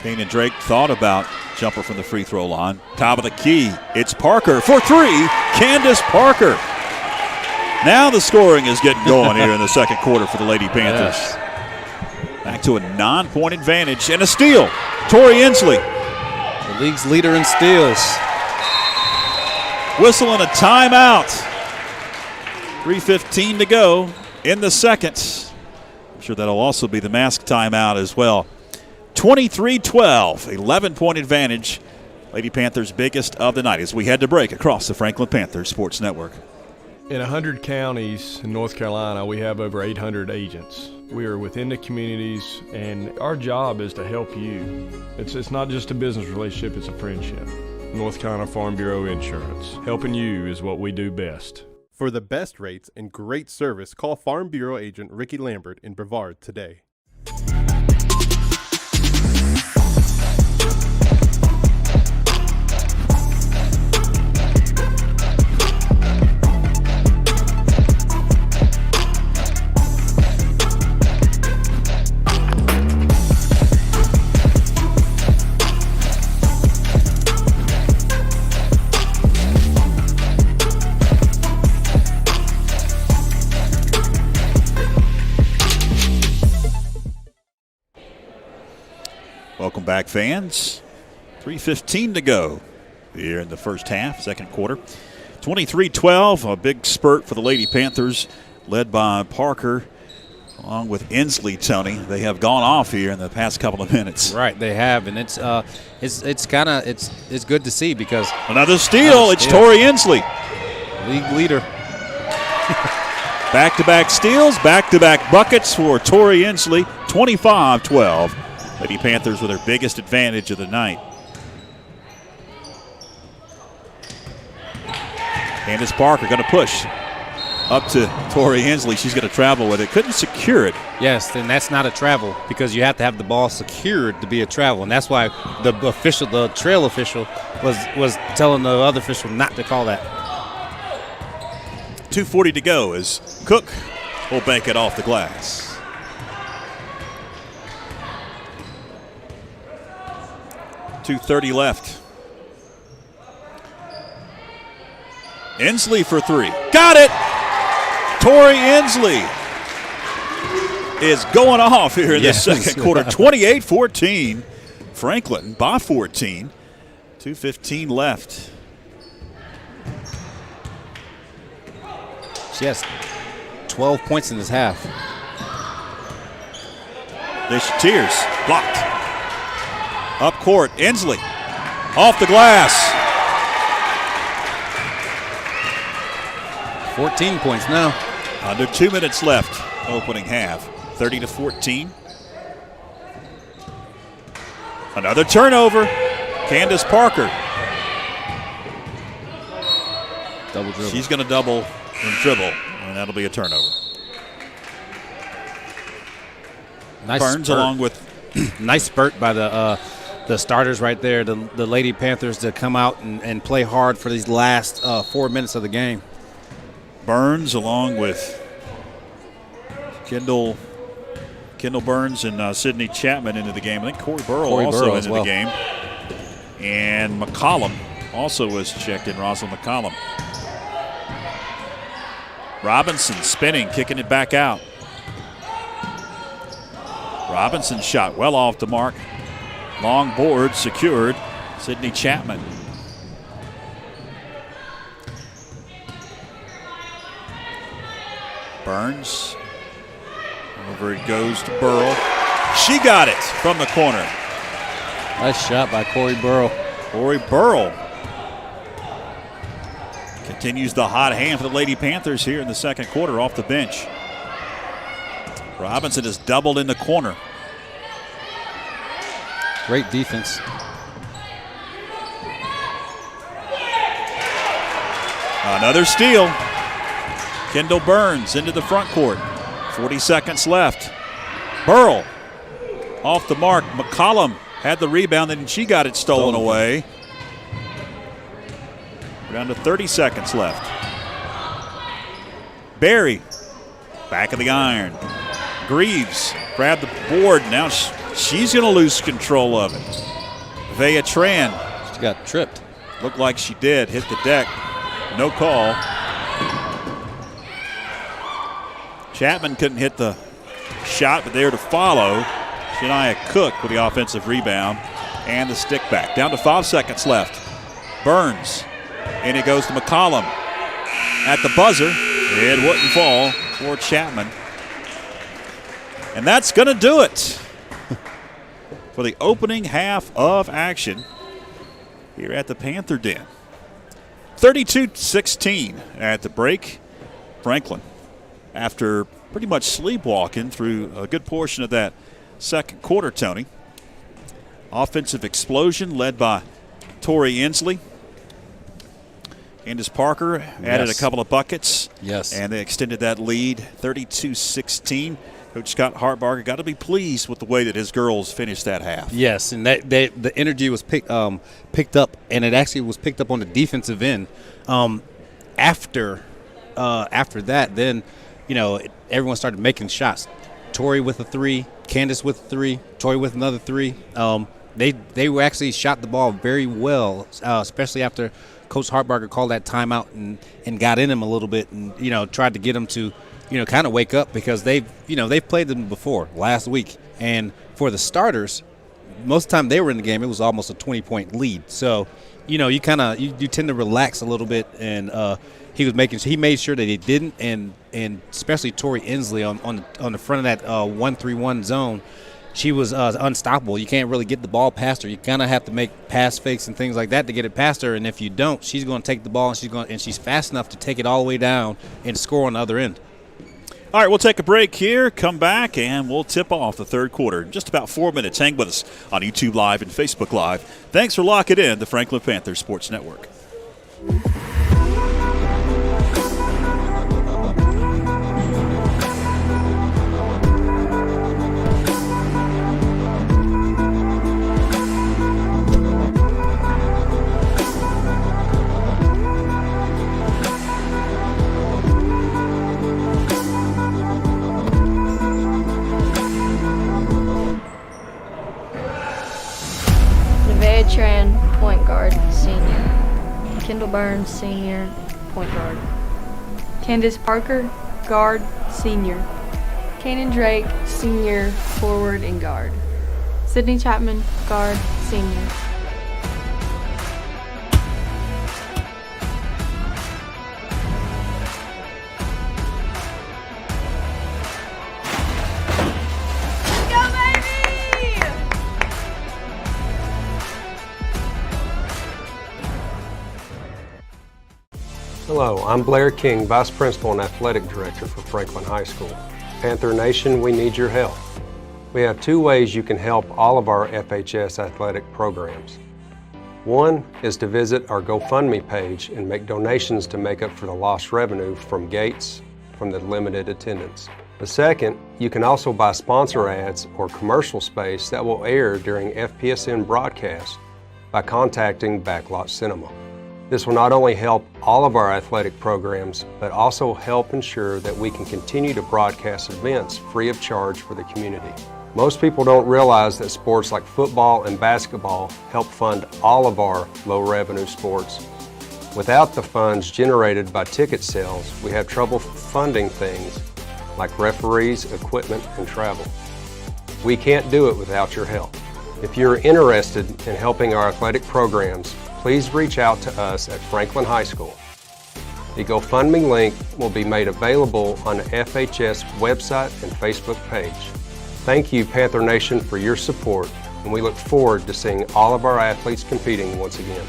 Kane and Drake thought about jumper from the free throw line. Top of the key, it's Parker for three. Candace Parker. Now the scoring is getting going here in the second quarter for the Lady Panthers. Yes. Back to a 9-point advantage and a steal. Tori Inslee. The league's leader in steals. Whistle and a timeout. 3:15 to go in the second. I'm sure that'll also be the mask timeout as well. 23-12, 11-point advantage. Lady Panthers' biggest of the night as we head to break across the Franklin Panthers Sports Network. In 100 counties in North Carolina, we have over 800 agents. We are within the communities, and our job is to help you. It's not just a business relationship, it's a friendship. North Carolina Farm Bureau Insurance. Helping you is what we do best. For the best rates and great service, call Farm Bureau agent Ricky Lambert in Brevard today. Welcome back, fans. 3:15 to go here in the first half, second quarter. 23-12, a big spurt for the Lady Panthers, led by Parker, along with Inslee, Tony. They have gone off here in the past couple of minutes. Right, they have, and it's good to see because another steal. It's Tori Inslee, league leader. Back-to-back steals, back-to-back buckets for Tori Inslee, 25-12. Lady Panthers with their biggest advantage of the night. Candace Parker going to push up to Tori Inslee. She's going to travel with it. Couldn't secure it. Yes, and that's not a travel because you have to have the ball secured to be a travel, and that's why the trail official, was telling the other official not to call that. 2:40 to go as Cook will bank it off the glass. .230 left. Inslee for three. Got it! Tori Inslee is going off here in the second quarter. 28-14. Franklin by 14. 2:15 left. She has 12 points in this half. Tears blocked. Up court, Inslee off the glass. 14 points now. Under 2 minutes left, opening half. 30-14. Another turnover. Candace Parker. Double dribble. She's going to double and dribble, and that'll be a turnover. Nice Burns spurt. along with nice spurt by the starters right there, the Lady Panthers, to come out and play hard for these last 4 minutes of the game. Burns along with Kendall Burns and Sydney Chapman into the game. I think Corey Burrell also into the game. And McCollum also was checked in, Rosalind McCollum. Robinson spinning, kicking it back out. Robinson's shot well off the mark. Long board secured. Sydney Chapman. Burns. Over it goes to Burrell. She got it from the corner. Nice shot by Corey Burrell. Corey Burrell continues the hot hand for the Lady Panthers here in the second quarter off the bench. Robinson is doubled in the corner. Great defense. Another steal. Kendall Burns into the front court. 40 seconds left. Burrell off the mark. McCollum had the rebound and she got it stolen away. We're down to 30 seconds left. Barry back of the iron. Greaves grabbed the board. Now she's going to lose control of it. Vea Tran. She got tripped. Looked like she did. Hit the deck. No call. Chapman couldn't hit the shot, but there to follow. Shania Cook with the offensive rebound and the stick back. Down to 5 seconds left. Burns. And it goes to McCollum. At the buzzer, it wouldn't fall for Chapman. And that's going to do it for the opening half of action here at the Panther Den. 32-16 at the break. Franklin, after pretty much sleepwalking through a good portion of that second quarter, Tony. Offensive explosion led by Tori Inslee. Candace Parker added a couple of buckets. Yes. And they extended that lead 32-16. Coach Scott Hartbarger got to be pleased with the way that his girls finished that half. Yes, and the energy was picked up, and it actually was picked up on the defensive end. After that, then, everyone started making shots. Tori with a three, Candace with a three, Tori with another three. They were actually shot the ball very well, especially after Coach Hartbarger called that timeout and got in him a little bit and, tried to get him to, kind of wake up because they've played them before last week. And for the starters, most of the time they were in the game, it was almost a 20-point lead. So, you tend to relax a little bit, and he made sure that he didn't, and especially Tori Inslee on the front of that 1-3-1 zone. She was unstoppable. You can't really get the ball past her. You kind of have to make pass fakes and things like that to get it past her. And if you don't, she's going to take the ball and she's fast enough to take it all the way down and score on the other end. All right, we'll take a break here, come back, and we'll tip off the third quarter in just about 4 minutes. Hang with us on YouTube Live and Facebook Live. Thanks for locking in the Franklin Panthers Sports Network. Tran, point guard, senior. Kendall Burns, senior, point guard. Candace Parker, guard, senior. Kanan Drake, senior, forward and guard. Sydney Chapman, guard, senior. Hello, I'm Blair King, Vice Principal and Athletic Director for Franklin High School. Panther Nation, we need your help. We have 2 ways you can help all of our FHS athletic programs. One is to visit our GoFundMe page and make donations to make up for the lost revenue from gates from the limited attendance. The second, you can also buy sponsor ads or commercial space that will air during FPSN broadcasts by contacting Backlot Cinema. This will not only help all of our athletic programs, but also help ensure that we can continue to broadcast events free of charge for the community. Most people don't realize that sports like football and basketball help fund all of our low-revenue sports. Without the funds generated by ticket sales, we have trouble funding things like referees, equipment, and travel. We can't do it without your help. If you're interested in helping our athletic programs, please reach out to us at Franklin High School. The GoFundMe link will be made available on the FHS website and Facebook page. Thank you, Panther Nation, for your support, and we look forward to seeing all of our athletes competing once again.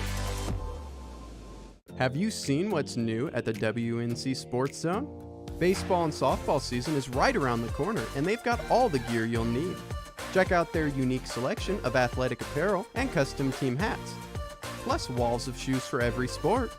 Have you seen what's new at the WNC Sports Zone? Baseball and softball season is right around the corner, and they've got all the gear you'll need. Check out their unique selection of athletic apparel and custom team hats, plus walls of shoes for every sport.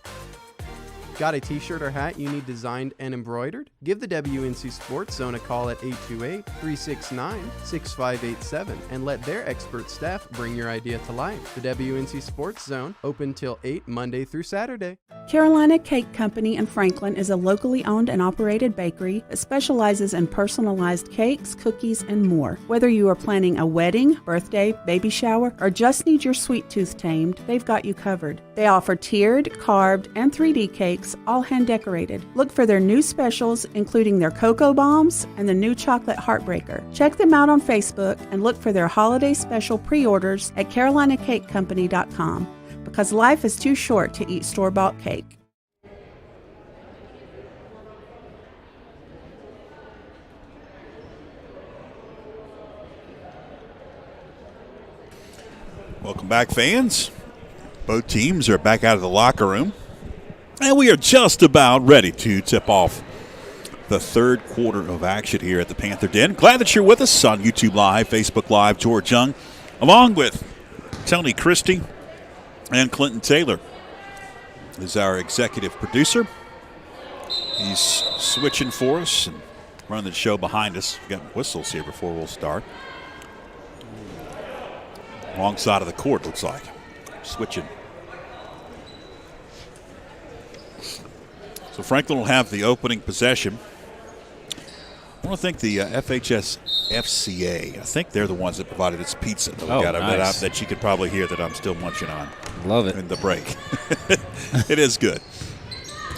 Got a t-shirt or hat you need designed and embroidered? Give the WNC Sports Zone a call at 828-369-6587 and let their expert staff bring your idea to life. The WNC Sports Zone, open till 8 Monday through Saturday. Carolina Cake Company in Franklin is a locally owned and operated bakery that specializes in personalized cakes, cookies, and more. Whether you are planning a wedding, birthday, baby shower, or just need your sweet tooth tamed, they've got you covered. They offer tiered, carved, and 3D cakes, all hand decorated. Look for their new specials, including their Cocoa Bombs and the new Chocolate Heartbreaker. Check them out on Facebook and look for their holiday special pre-orders at carolinacakcompany.com, because life is too short to eat store-bought cake. Welcome back, fans. Both teams are back out of the locker room, and we are just about ready to tip off the third quarter of action here at the Panther Den. Glad that you're with us on YouTube Live, Facebook Live. George Young, along with Tony Christie and Clinton Taylor, is our executive producer. He's switching for us and running the show behind us. We've got whistles here before we'll start. Wrong side of the court, looks like. Switching. So Franklin will have the opening possession. I want to thank the FHS FCA. I think they're the ones that provided this pizza that we got nice. that you could probably hear that I'm still munching on. Love it. In the break. It is good.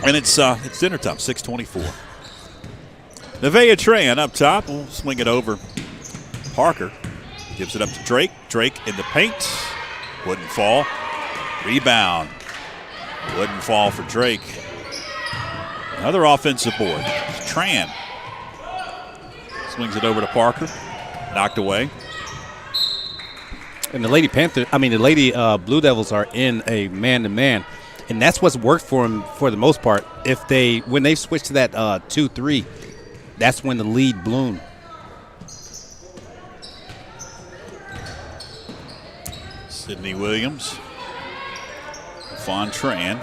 And it's dinner time, 6:24. Nevaeh Tran up top. We'll swing it over. Parker gives it up to Drake. Drake in the paint. Wouldn't fall. Rebound. Wouldn't fall for Drake. Another offensive board. Tran swings it over to Parker. Knocked away. And the Lady Blue Devils are in a man-to-man. And that's what's worked for them for the most part. When they switch to that 2-3, that's when the lead bloomed. Sydney Williams, Fontran.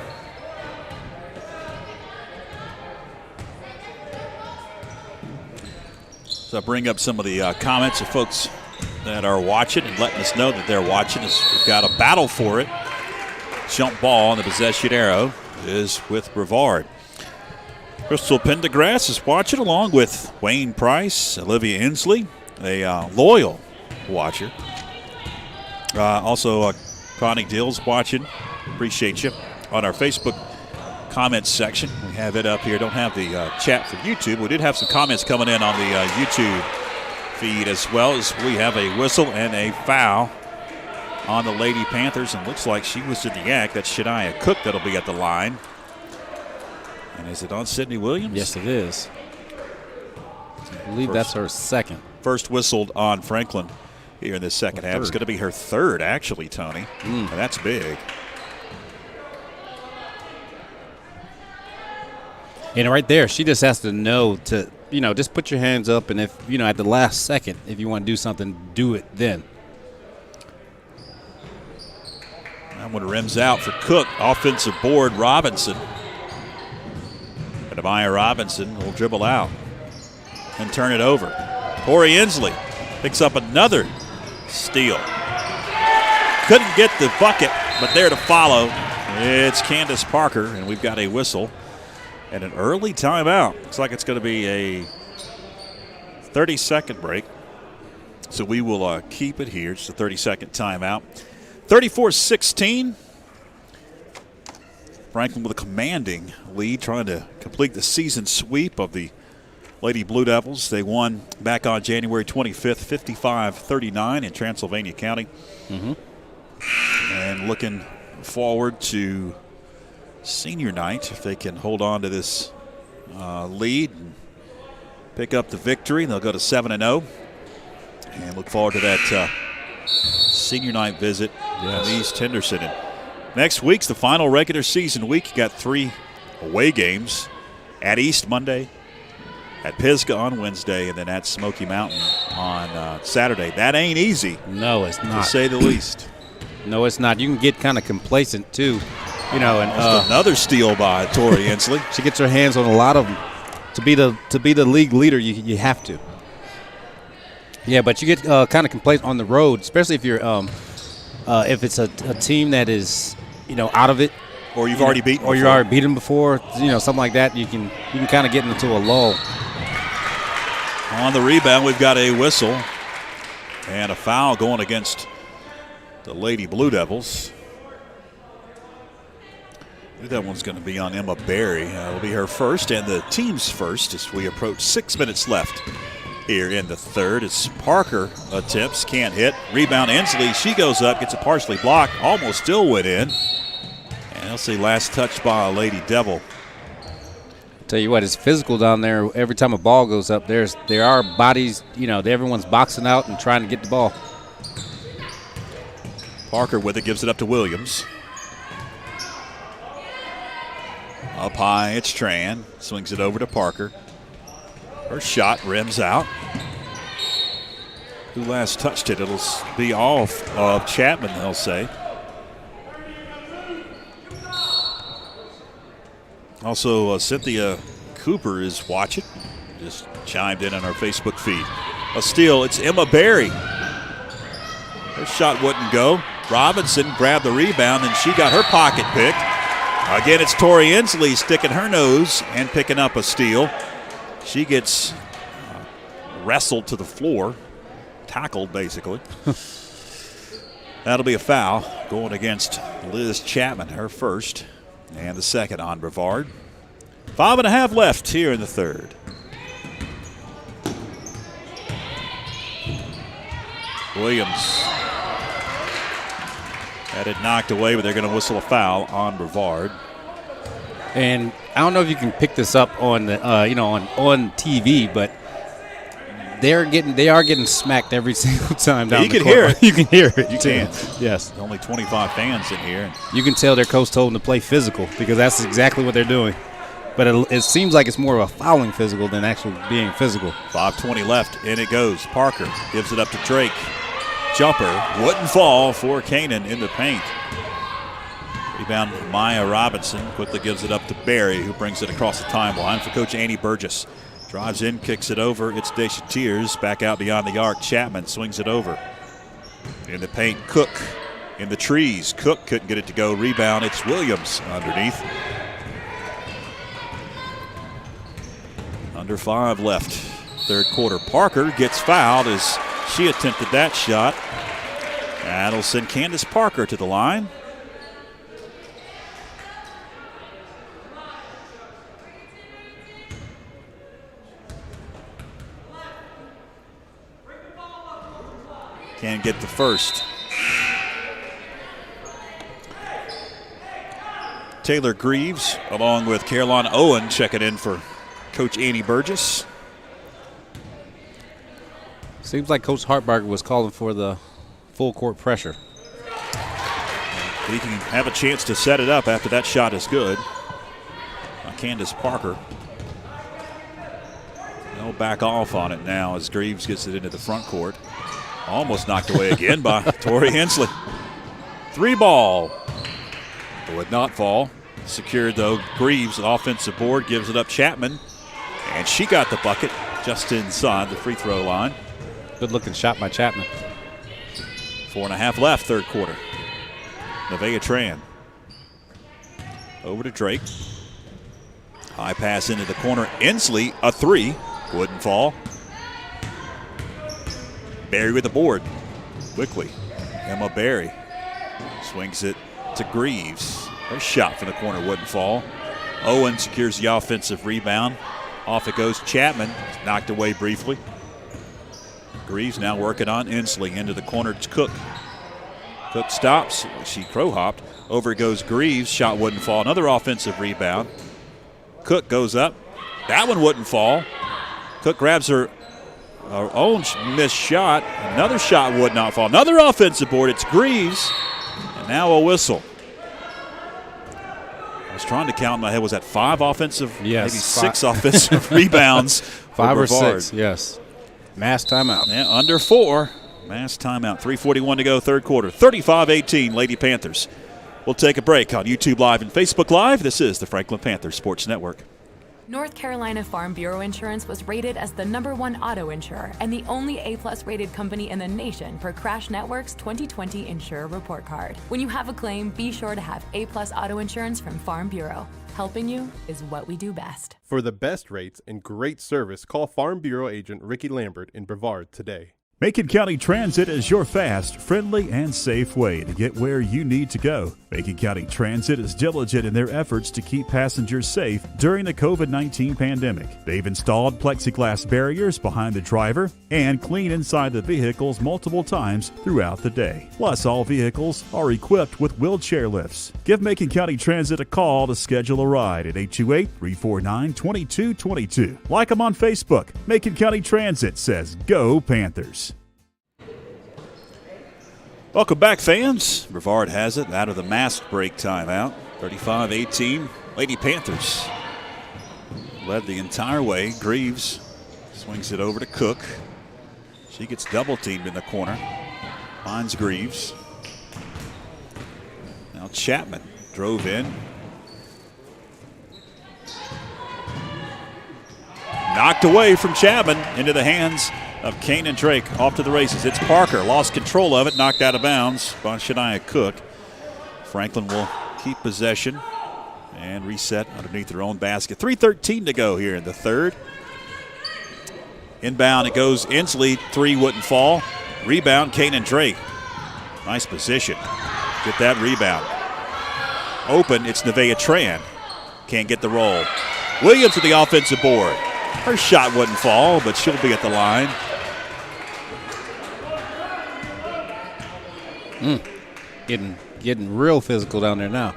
So I bring up some of the comments of folks that are watching and letting us know that they're watching. We've got a battle for it. Jump ball, and the possession arrow is with Brevard. Crystal Pendergrass is watching along with Wayne Price, Olivia Inslee, a loyal watcher. Also, Connie Dill's watching. Appreciate you. On our Facebook comments section, we have it up here. Don't have the chat for YouTube. We did have some comments coming in on the YouTube feed, as well as we have a whistle and a foul on the Lady Panthers, and looks like she was in the act. That's Shania Cook that'll be at the line. And is it on Sydney Williams? Yes, it is. I believe that's her second. First whistled on Franklin here in the second half. It's going to be her third, actually, Tony. And that's big. And right there, she just has to know to, just put your hands up, and if, at the last second, if you want to do something, do it then. That one rims out for Cook. Offensive board, Robinson. And Amaya Robinson will dribble out and turn it over. Tori Inslee picks up another steal. Couldn't get the bucket, but there to follow. It's Candace Parker, and we've got a whistle and an early timeout. Looks like it's going to be a 30-second break. So we will keep it here. Just a 30-second timeout. 34-16. Franklin with a commanding lead, trying to complete the season sweep of the Lady Blue Devils. They won back on January 25th, 55-39 in Transylvania County. And looking forward to senior night, if they can hold on to this lead and pick up the victory, they'll go to 7-0. And look forward to that senior night visit in East Henderson. And next week's the final regular season week. You got 3 away games at East Monday, at Pisgah on Wednesday, and then at Smoky Mountain on Saturday. That ain't easy. No, it's not. To say the least. No, it's not. You can get kind of complacent, too. And another steal by Tori Inslee. She gets her hands on a lot of them. To be the league leader, you have to. Yeah, but you get kind of complacent on the road, especially if you're if it's a team that is out of it, or you've already beaten, or you already beat them before, something like that. You can kind of get into a lull. On the rebound, we've got a whistle and a foul going against the Lady Blue Devils. I think that one's going to be on Emma Berry. It'll be her first and the team's first as we approach 6 minutes left here in the third. As Parker attempts, can't hit. Rebound Inslee, she goes up, gets it partially blocked, almost still went in. And I'll see last touch by a Lady Devil. Tell you what, it's physical down there. Every time a ball goes up, there are bodies, everyone's boxing out and trying to get the ball. Parker with it, gives it up to Williams. Up high, it's Tran. Swings it over to Parker. Her shot rims out. Who last touched it? It'll be off of Chapman, they'll say. Also, Cynthia Cooper is watching. Just chimed in on our Facebook feed. A steal, it's Emma Berry. Her shot wouldn't go. Robinson grabbed the rebound, and she got her pocket picked. Again, it's Tori Inslee sticking her nose and picking up a steal. She gets wrestled to the floor, tackled basically. That'll be a foul going against Liz Chapman, her first, and the second on Brevard. 5.5 left here in the third. Williams had it knocked away, but they're going to whistle a foul on Brevard. And I don't know if you can pick this up on the on TV, but they are getting smacked every single time down the court. You can hear it. You can hear it. You too. can. Yes. There's only 25 fans in here. You can tell their coach told them to play physical because that's exactly what they're doing. but it seems like it's more of a fouling physical than actually being physical. 5:20 left, in it goes. Parker gives it up to Drake. Jumper wouldn't fall for Canaan in the paint. Rebound, Maya Robinson quickly gives it up to Barry, who brings it across the timeline for Coach Annie Burgess. Drives in, kicks it over. It's Deschatiers back out beyond the arc. Chapman swings it over. In the paint, Cook in the trees. Cook couldn't get it to go. Rebound, it's Williams underneath. Under 5 left, third quarter. Parker gets fouled as she attempted that shot. That'll send Candace Parker to the line. Can't get the first. Taylor Greaves along with Caroline Owen checking in for Coach Annie Burgess. Seems like Coach Hartbarger was calling for the full court pressure. He can have a chance to set it up after that shot is good. Candace Parker. They'll back off on it now as Greaves gets it into the front court. Almost knocked away again by Tori Hensley. 3 ball. It would not fall. Secured though. Greaves, an offensive board, gives it up Chapman. And she got the bucket just inside the free throw line. Good looking shot by Chapman. 4.5 left, third quarter. Nevaeh Tran. Over to Drake. High pass into the corner. Inslee, a 3. Wouldn't fall. Barry with the board. Quickly. Emma Barry swings it to Greaves. Her shot from the corner wouldn't fall. Owen secures the offensive rebound. Off it goes Chapman. Knocked away briefly. Greaves now working on Inslee. Into the corner to Cook. Cook stops. She crow hopped. Over goes Greaves. Shot wouldn't fall. Another offensive rebound. Cook goes up. That one wouldn't fall. Cook grabs her own missed shot. Another shot would not fall. Another offensive board. It's Greaves. And now a whistle. I was trying to count in my head. Was that 5 offensive? Yes. Maybe 6 offensive rebounds. 5 or Brevard. 6, yes. Mass timeout. Yeah, under 4. Mass timeout. 3:41 to go, third quarter. 35-18, Lady Panthers. We'll take a break on YouTube Live and Facebook Live. This is the Franklin Panthers Sports Network. North Carolina Farm Bureau Insurance was rated as the #1 auto insurer and the only A+ rated company in the nation per Crash Network's 2020 Insurer Report Card. When you have a claim, be sure to have A+ auto insurance from Farm Bureau. Helping you is what we do best. For the best rates and great service, call Farm Bureau agent Ricky Lambert in Brevard today. Macon County Transit is your fast, friendly, and safe way to get where you need to go. Macon County Transit is diligent in their efforts to keep passengers safe during the COVID-19 pandemic. They've installed plexiglass barriers behind the driver and clean inside the vehicles multiple times throughout the day. Plus, all vehicles are equipped with wheelchair lifts. Give Macon County Transit a call to schedule a ride at 828-349-2222. Like them on Facebook. Macon County Transit says, Go Panthers. Welcome back, fans. Brevard has it out of the mask break timeout. 35-18. Lady Panthers led the entire way. Greaves swings it over to Cook. She gets double teamed in the corner. Finds Greaves. Now Chapman drove in. Knocked away from Chapman into the hands of Kane and Drake. Off to the races. It's Parker. Lost control of it. Knocked out of bounds by Shania Cook. Franklin will keep possession and reset underneath their own basket. 3:13 to go here in the third. Inbound, it goes Inslee. 3 wouldn't fall. Rebound, Kane and Drake. Nice position. Get that rebound. Open, it's Nevaeh Tran. Can't get the roll. Williams with the offensive board. Her shot wouldn't fall, but she'll be at the line. Getting real physical down there now.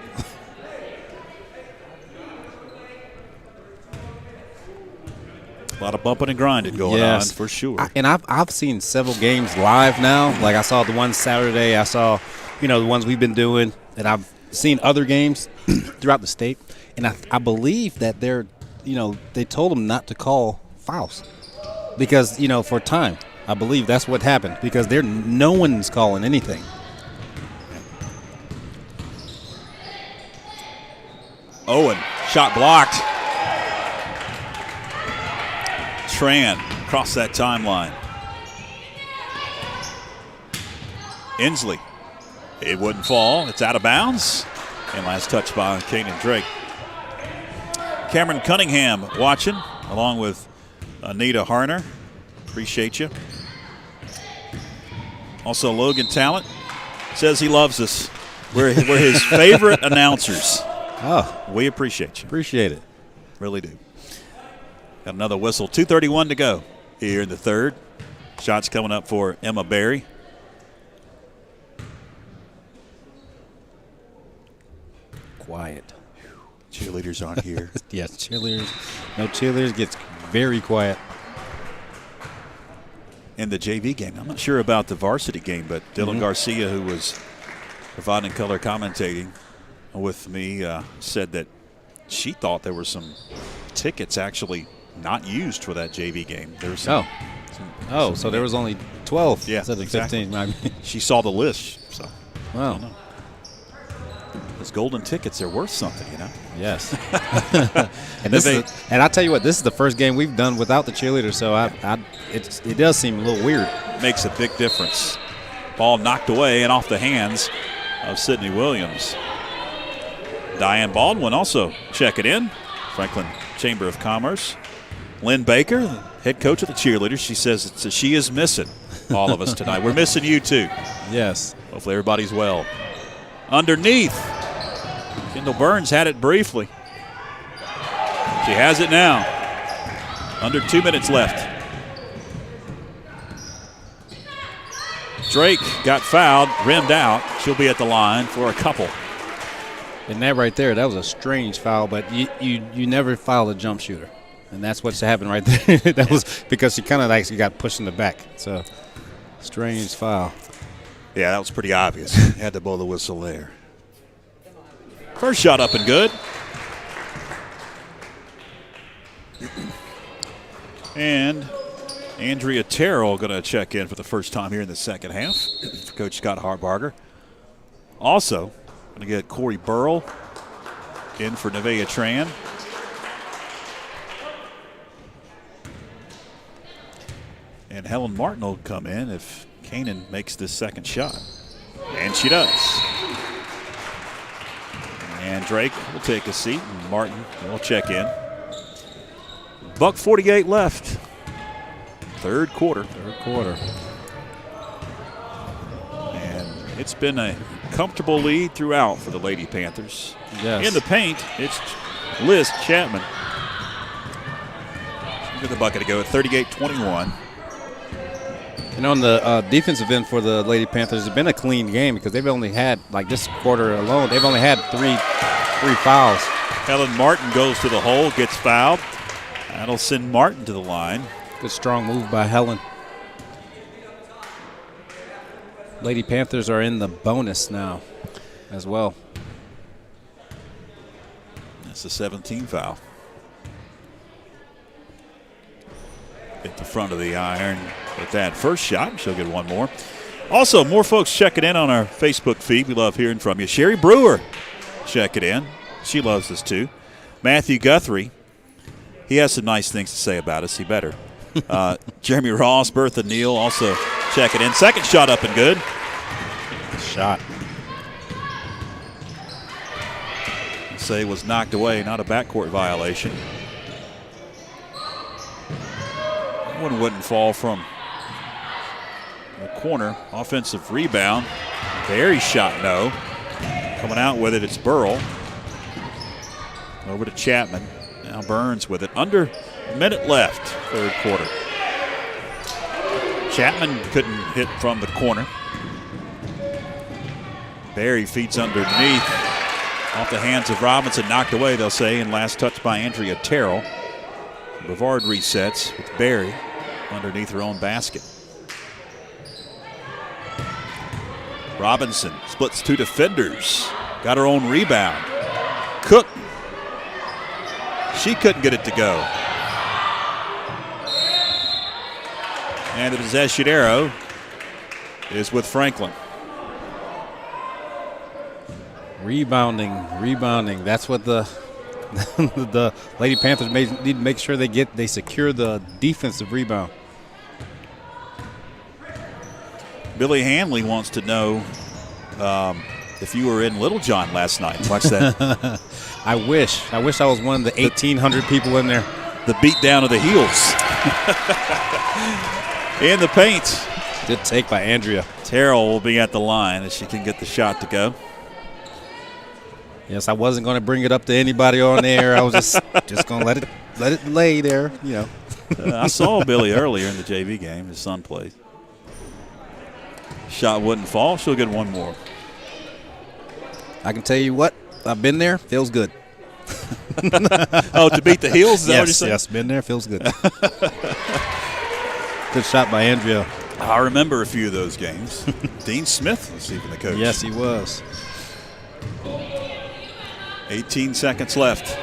A lot of bumping and grinding going on for sure. I've seen several games live now. Like I saw the one Saturday. I saw, the ones we've been doing, and I've seen other games throughout the state. And I believe that they told them not to call fouls because, for time. I believe that's what happened because no one's calling anything. Owen, shot blocked. Tran across that timeline. Inslee. It wouldn't fall. It's out of bounds. And last touch by Kanan Drake. Cameron Cunningham watching along with Anita Harner. Appreciate you. Also, Logan Talent says he loves us. We're his favorite announcers. Oh, we appreciate you. Appreciate it. Really do. Got another whistle. 2:31 to go here in the third. Shots coming up for Emma Berry. Quiet. Cheerleaders aren't here. Yes, cheerleaders. No cheerleaders. Gets very quiet. In the JV game. I'm not sure about the varsity game, but Dylan Garcia, who was providing color commentating with me, said that she thought there were some tickets actually not used for that JV game. There was some, so there was only 12 instead of exactly. 15. She saw the list, so wow. I don't know. Those golden tickets are worth something, Yes. And I tell you what, this is the first game we've done without the cheerleaders, so it does seem a little weird. Makes a big difference. Ball knocked away and off the hands of Sydney Williams. Diane Baldwin also checking in. Franklin Chamber of Commerce. Lynn Baker, head coach of the cheerleaders, she says she is missing all of us tonight. We're missing you too. Yes. Hopefully everybody's well. Underneath, Kendall Burns had it briefly. She has it now. Under 2 minutes left. Drake got fouled, rimmed out. She'll be at the line for a couple. And that right there, that was a strange foul, but you never foul a jump shooter. And that's what's happened right there. That was because she kind of actually got pushed in the back. So, strange foul. Yeah, that was pretty obvious. Had to blow the whistle there. First shot up and good. And Andrea Terrell going to check in for the first time here in the second half for Coach Scott Harbarger. Also, going to get Corey Burrell in for Nevaeh Tran. And Helen Martin will come in if Kanan makes this second shot. And she does. And Drake will take a seat, and Martin will check in. $1:48 left. Third quarter. And it's been a comfortable lead throughout for the Lady Panthers. Yes. In the paint, it's Liz Chapman. She's got the bucket to go at 38-21. And on the defensive end for the Lady Panthers, it's been a clean game because they've only had, like this quarter alone, they've only had three fouls. Helen Martin goes to the hole, gets fouled. That'll send Martin to the line. Good strong move by Helen. Lady Panthers are in the bonus now as well. That's the 17th foul. At the front of the iron with that first shot. She'll get one more. Also, more folks checking in on our Facebook feed. We love hearing from you. Sherry Brewer checking in. She loves us too. Matthew Guthrie. He has some nice things to say about us. He better. Jeremy Ross, Bertha Neal also checking in. Second shot up and good. Shot. Say was knocked away, not a backcourt violation. One wouldn't fall from the corner. Offensive rebound. Berry shot no. Coming out with it, it's Burrell. Over to Chapman. Now Burns with it. Under a minute left, third quarter. Chapman couldn't hit from the corner. Berry feeds underneath. Off the hands of Robinson, knocked away, they'll say, and last touch by Andrea Terrell. Brevard resets with Berry underneath her own basket. Robinson splits two defenders. Got her own rebound. Cook She couldn't get it to go. And the possession arrow is with Franklin. Rebounding. That's what the the Lady Panthers need to make sure they secure the defensive rebound. Billy Hanley wants to know if you were in Littlejohn last night. Watch that. I wish I was one of the 1,800 people in there. The beat down of the heels. In the paint. Good take by Andrea. Terrell will be at the line as she can get the shot to go. Yes, I wasn't going to bring it up to anybody on air. I was just going to let it lay there, you know. I saw Billy earlier in the JV game. His son played. Shot wouldn't fall. She'll get one more. I can tell you what, I've been there. Feels good. Oh, to beat the heels? Is that what you're saying? Yes, been there. Feels good. Good shot by Andrea. I remember a few of those games. Dean Smith was even the coach. Yes, he was. 18 seconds left.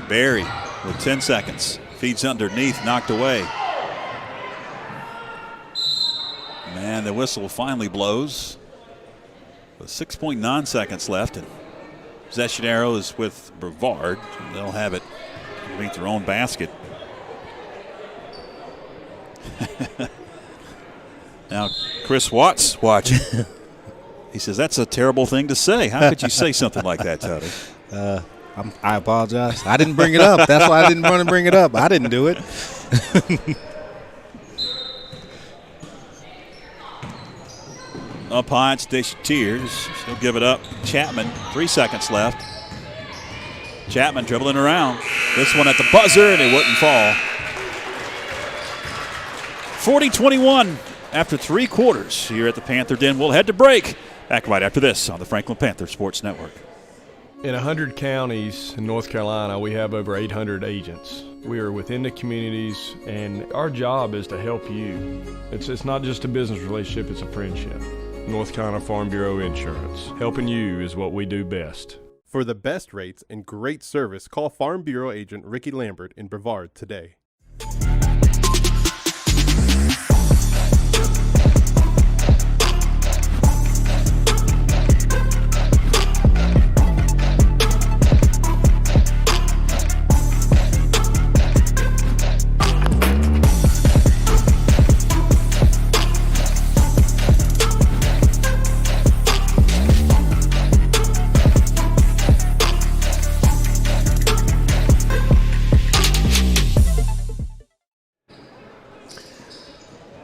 Barry with 10 seconds. Feeds underneath, knocked away. Man, the whistle finally blows. With 6.9 seconds left. And possession arrow is with Brevard. They'll have it underneath their own basket. Now, Chris Watts watching. He says, that's a terrible thing to say. How could you say something like that, Tony? I apologize. I didn't bring it up. That's why I didn't want to bring it up. I didn't do it. Up high, it's Tears. She'll give it up. Chapman, 3 seconds left. Chapman dribbling around. This one at the buzzer, and it wouldn't fall. 40-21 after 3 quarters here at the Panther Den. We'll head to break. Back right after this on the Franklin Panther Sports Network. In 100 counties in North Carolina, we have over 800 agents. We are within the communities, and our job is to help you. It's not just a business relationship, it's a friendship. North Carolina Farm Bureau Insurance. Helping you is what we do best. For the best rates and great service, call Farm Bureau agent Ricky Lambert in Brevard today.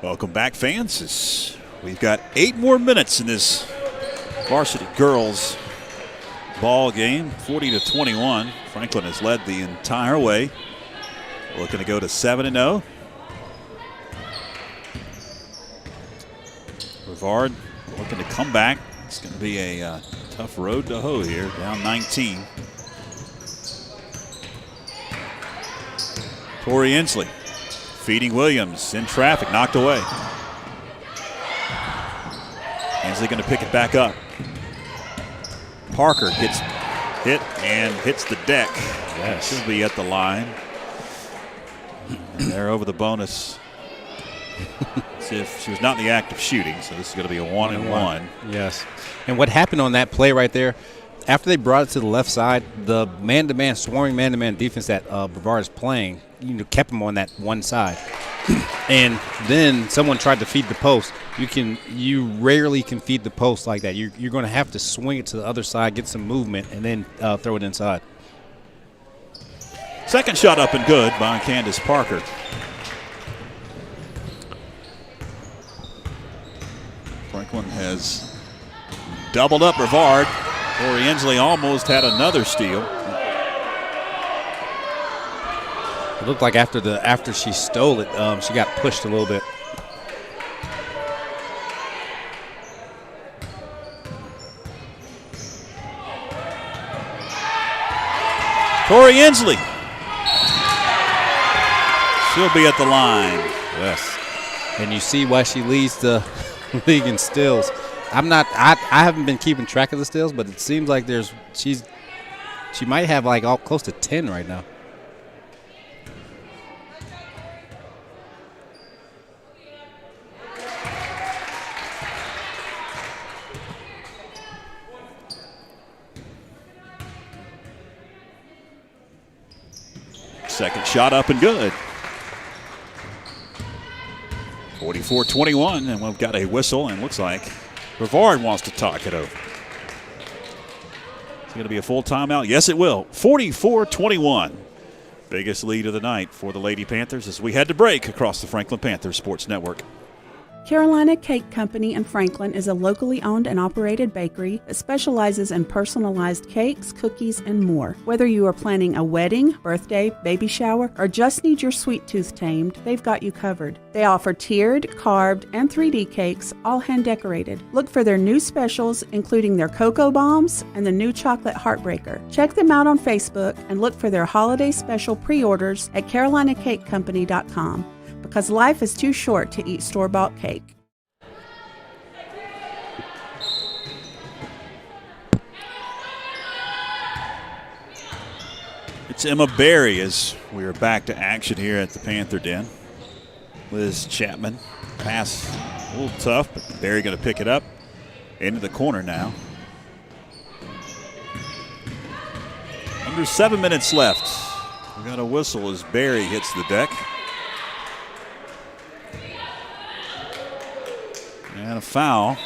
Welcome back, fans. We've got 8 more minutes in this varsity girls ball game, 40-21. Franklin has led the entire way. Looking to go to 7-0. Brevard looking to come back. It's going to be a tough road to hoe here, down 19. Tori Inslee feeding Williams in traffic, knocked away. Inslee going to pick it back up. Parker gets hit and hits the deck. Yes. She'll be at the line. And they're over the bonus. See if she was not in the act of shooting, so this is going to be a 1-and-1. Yes. And what happened on that play right there, after they brought it to the left side, the man-to-man, swarming man-to-man defense that Brevard is playing, kept them on that one side. And then someone tried to feed the post. You rarely can feed the post like that. You're going to have to swing it to the other side, get some movement, and then throw it inside. Second shot up and good by Candace Parker. Franklin has doubled up Brevard. Tori Inslee almost had another steal. It looked like after she stole it, she got pushed a little bit. Tori Inslee. She'll be at the line. Yes. And you see why she leads the league in steals. I haven't been keeping track of the steals, but it seems like she's She might have like all close to 10 right now. Second shot up and good. 44-21, and we've got a whistle, and looks like Brevard wants to talk it over. It's going to be a full timeout. Yes, it will. 44-21. Biggest lead of the night for the Lady Panthers as we head to break across the Franklin Panthers Sports Network. Carolina Cake Company in Franklin is a locally owned and operated bakery that specializes in personalized cakes, cookies, and more. Whether you are planning a wedding, birthday, baby shower, or just need your sweet tooth tamed, they've got you covered. They offer tiered, carved, and 3D cakes, all hand decorated. Look for their new specials, including their cocoa bombs and the new chocolate heartbreaker. Check them out on Facebook and look for their holiday special pre-orders at CarolinaCakeCompany.com. Because life is too short to eat store-bought cake. It's Emma Berry as we are back to action here at the Panther Den. Liz Chapman, pass a little tough, but Berry going to pick it up into the corner now. Under 7 minutes left. We got a whistle as Berry hits the deck. And a foul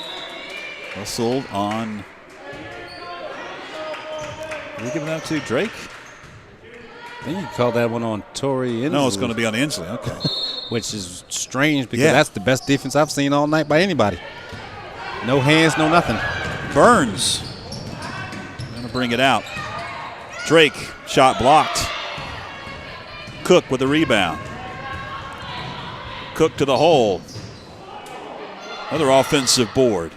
whistled on. Are we giving that to Drake? I think you call that one on Tori Inslee. No, it's going to be on Inslee. Okay. Which is strange because that's the best defense I've seen all night by anybody. No hands, no nothing. Burns going to bring it out. Drake, shot blocked. Cook with a rebound. Cook to the hole. Another offensive board.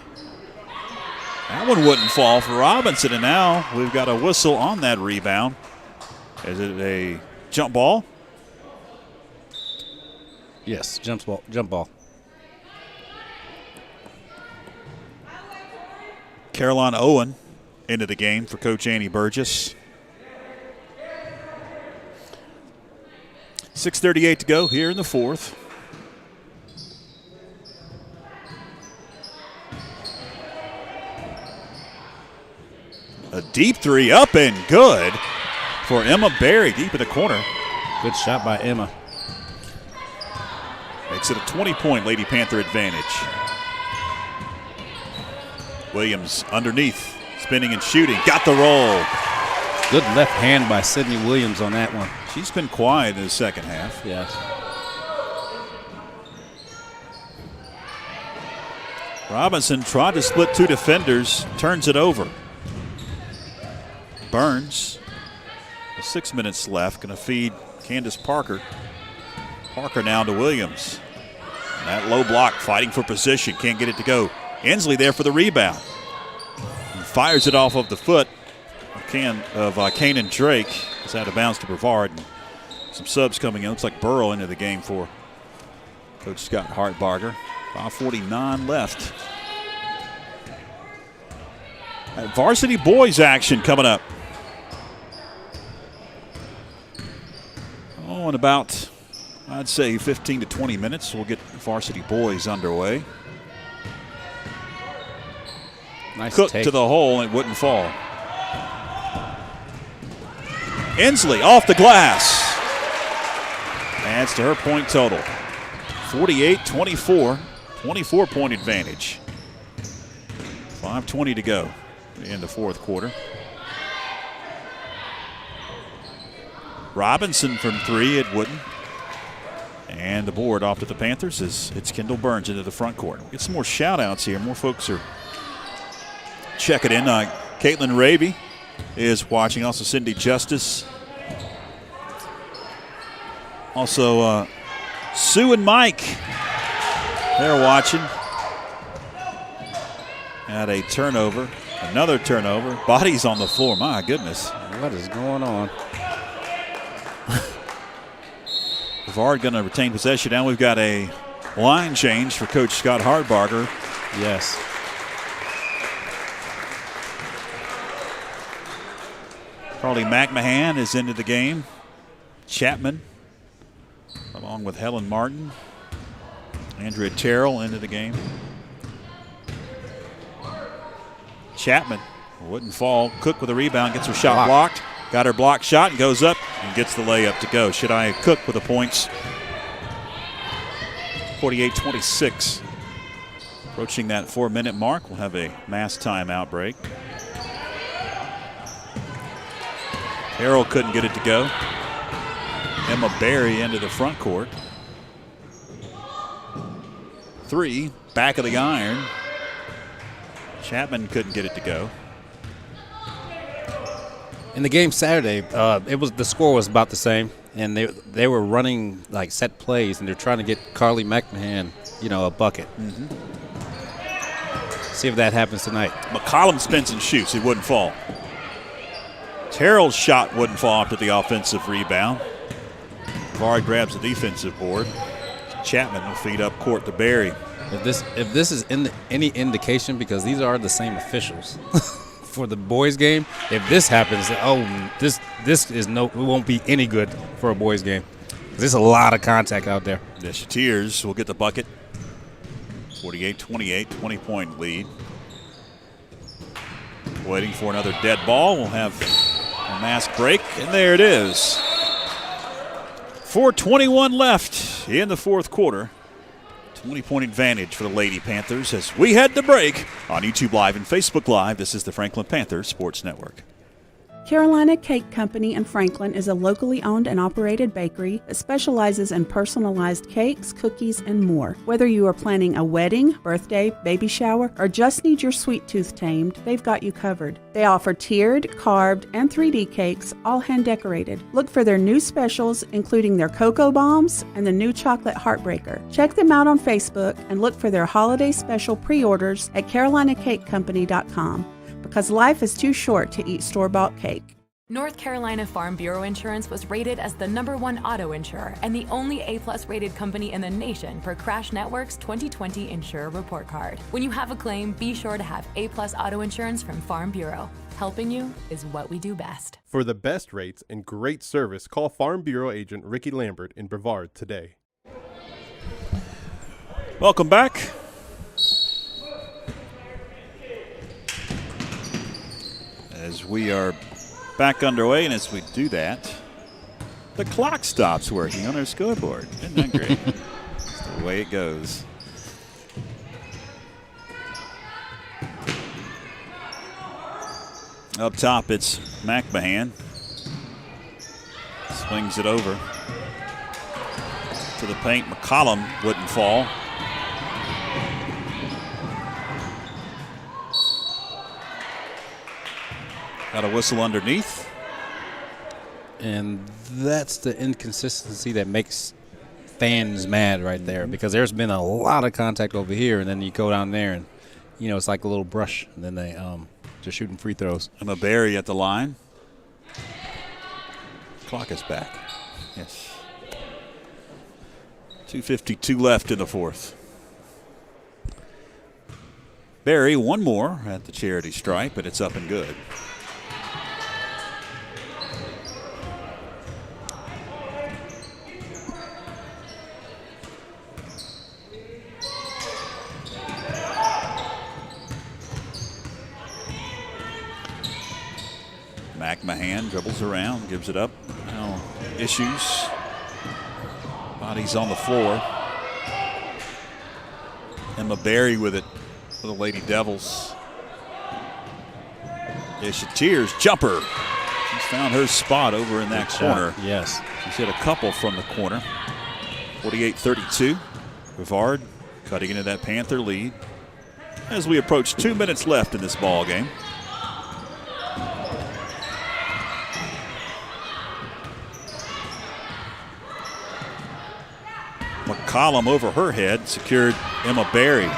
That one wouldn't fall for Robinson, and now we've got a whistle on that rebound. Is it a jump ball? Yes, jump ball. Caroline Owen into the game for Coach Annie Burgess. 6:38 to go here in the fourth. A deep three up and good for Emma Berry, deep in the corner. Good shot by Emma. Makes it a 20-point Lady Panther advantage. Williams underneath, spinning and shooting. Got the roll. Good left hand by Sydney Williams on that one. She's been quiet in the second half. Yes. Robinson tried to split two defenders, turns it over. Burns, 6 minutes left, going to feed Candace Parker. Parker now to Williams. That low block, fighting for position, can't get it to go. Inslee there for the rebound. He fires it off of the foot of Kanan Drake. It's out of bounds to Brevard. And some subs coming in. Looks like Burrow into the game for Coach Scott Hartbarger. 5:49 left. Varsity boys action coming up. In about, I'd say, 15 to 20 minutes, we'll get varsity boys underway. Nice Cook take. to the hole, and it wouldn't fall. Inslee off the glass. Adds to her point total. 48-24, 24-point advantage. 5:20 to go in the fourth quarter. Robinson from three, it wouldn't. And the board off to the Panthers as it's Kendall Burns into the front court. Get some more shout outs here. More folks are checking in. Caitlin Raby is watching. Also Cindy Justice. Also Sue and Mike. They're watching. Had a turnover. Another turnover. Bodies on the floor. My goodness. What is going on? Brevard going to retain possession. Now we've got a line change for Coach Scott Hartbarger. Yes. Carly McMahon is into the game. Chapman, along with Helen Martin. Andrea Terrell into the game. Chapman wouldn't fall. Cook with a rebound, gets her shot blocked. Got her block shot and goes up and gets the layup to go. Shadiah Cook with the points. 48-26. Approaching that 4-minute mark, we'll have a mass timeout break. Terrell couldn't get it to go. Emma Berry into the front court. 3, back of the iron. Chapman couldn't get it to go. In the game Saturday, the score was about the same, and they were running like set plays, and they're trying to get Carly McMahon, a bucket. Mm-hmm. See if that happens tonight. McCollum spins and shoots. It wouldn't fall. Terrell's shot wouldn't fall after the offensive rebound. Brevard grabs the defensive board. Chapman will feed up court to Berry. If this is any indication, because these are the same officials for the boys' game, if this happens, it won't be any good for a boys' game. There's a lot of contact out there. The Shateers will get the bucket. 48-28, 20-point lead. Waiting for another dead ball. We'll have a mass break, and there it is. 4:21 left in the fourth quarter. 20-point advantage for the Lady Panthers as we head to break on YouTube Live and Facebook Live. This is the Franklin Panther Sports Network. Carolina Cake Company in Franklin is a locally owned and operated bakery that specializes in personalized cakes, cookies, and more. Whether you are planning a wedding, birthday, baby shower, or just need your sweet tooth tamed, they've got you covered. They offer tiered, carved, and 3D cakes, all hand-decorated. Look for their new specials, including their Cocoa Bombs and the new Chocolate Heartbreaker. Check them out on Facebook and look for their holiday special pre-orders at CarolinaCakeCompany.com. Because life is too short to eat store-bought cake. North Carolina Farm Bureau Insurance was rated as the #1 auto insurer and the only A+ rated company in the nation per Crash Network's 2020 Insurer Report Card. When you have a claim, be sure to have A+ auto insurance from Farm Bureau. Helping you is what we do best. For the best rates and great service, call Farm Bureau agent Ricky Lambert in Brevard today. Welcome back. As we are back underway, and as we do that, the clock stops working on our scoreboard. Isn't that great? That's the way it goes. Up top, it's McMahon. Swings it over to the paint. McCollum wouldn't fall. Got a whistle underneath. And that's the inconsistency that makes fans mad right there, because there's been a lot of contact over here, and then you go down there and, it's like a little brush, and then they just shooting free throws. Emma Berry at the line. Clock is back. Yes. 2:52 left in the fourth. Berry, one more at the charity stripe, but it's up and good. McMahon dribbles around, gives it up. Now issues. Body's on the floor. Emma Berry with it for the Lady Devils. Shateers jumper. She's found her spot over in that corner. Yes. She's hit a couple from the corner. 48-32. Brevard cutting into that Panther lead as we approach 2 minutes left in this ball game. McCollum over her head secured Emma Berry.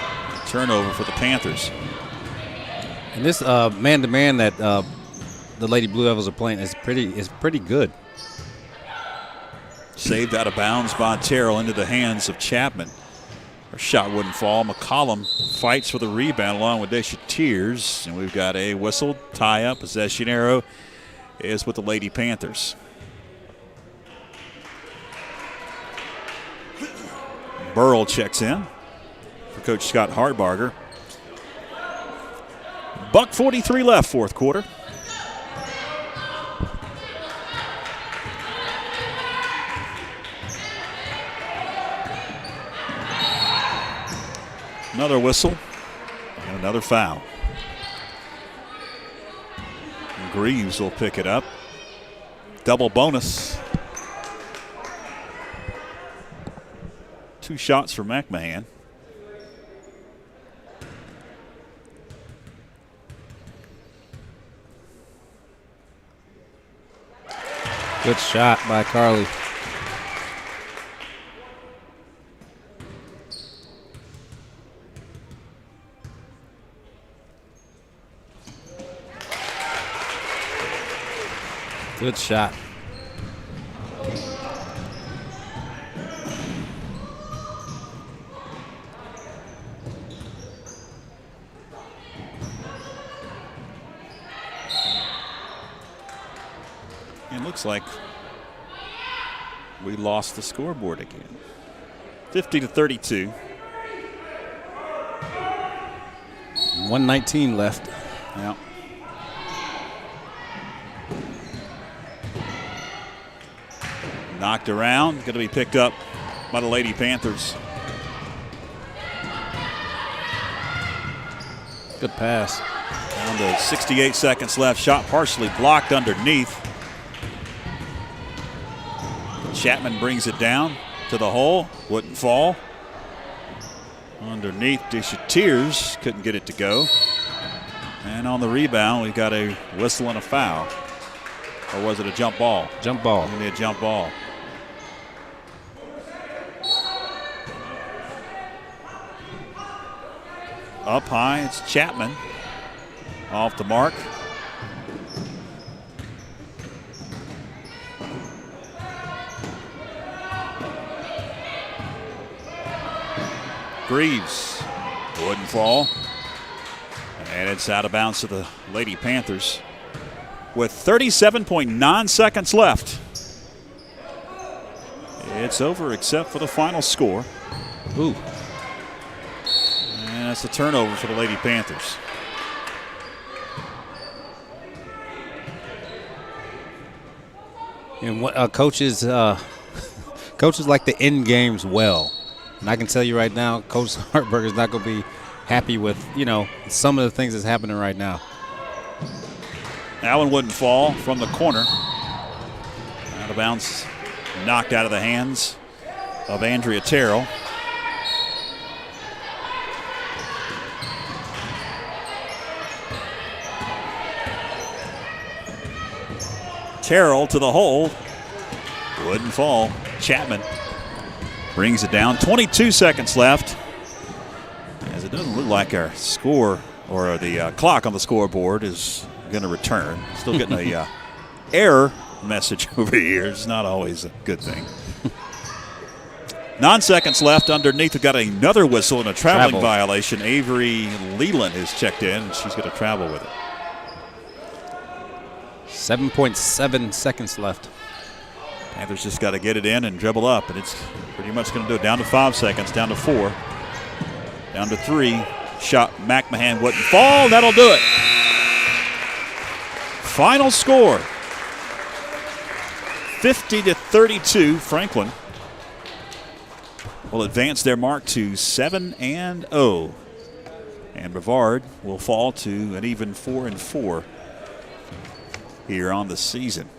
Turnover for the Panthers. And this man-to-man that the Lady Blue Devils are playing is pretty good. Saved out of bounds by Terrell into the hands of Chapman. Her shot wouldn't fall. McCollum fights for the rebound along with Shateers. And we've got a whistle, tie-up, possession arrow is with the Lady Panthers. Burrell checks in for Coach Scott Hardbarger. $1:43 left, fourth quarter. Another whistle and another foul. And Greaves will pick it up. Double bonus. 2 shots for McMahon. Good shot by Carly. Good shot. It looks like we lost the scoreboard again. 50-32. 1:19 left. Yeah. Knocked around, going to be picked up by the Lady Panthers. Good pass. Down to 68 seconds left. Shot partially blocked underneath. Chapman brings it down to the hole. Wouldn't fall. Underneath, Deschatiers couldn't get it to go. And on the rebound, we've got a whistle and a foul. Or was it a jump ball? Jump ball. Maybe a jump ball. Up high, it's Chapman. Off the mark. Greaves wouldn't fall. And it's out of bounds to the Lady Panthers with 37.9 seconds left. It's over except for the final score. Ooh. And that's a turnover for the Lady Panthers. And what coaches like to end games well. And I can tell you right now, Coach Hartberg is not going to be happy with, some of the things that's happening right now. Allen wouldn't fall from the corner. Out of bounds, knocked out of the hands of Andrea Terrell. Terrell to the hole. Wouldn't fall. Chapman brings it down. 22 seconds left. As it doesn't look like our score or the clock on the scoreboard is going to return. Still getting a error message over here. It's not always a good thing. 9 seconds left underneath. We've got another whistle and a traveling violation. Avery Leland has checked in, and she's going to travel with it. 7.7 seconds left. Panthers just got to get it in and dribble up, and it's pretty much going to do it. Down to 5 seconds, down to 4, down to 3. Shot McMahon wouldn't fall. That'll do it. Final score, 50-32. Franklin will advance their mark to 7-0, and Brevard will fall to an even 4-4 here on the season.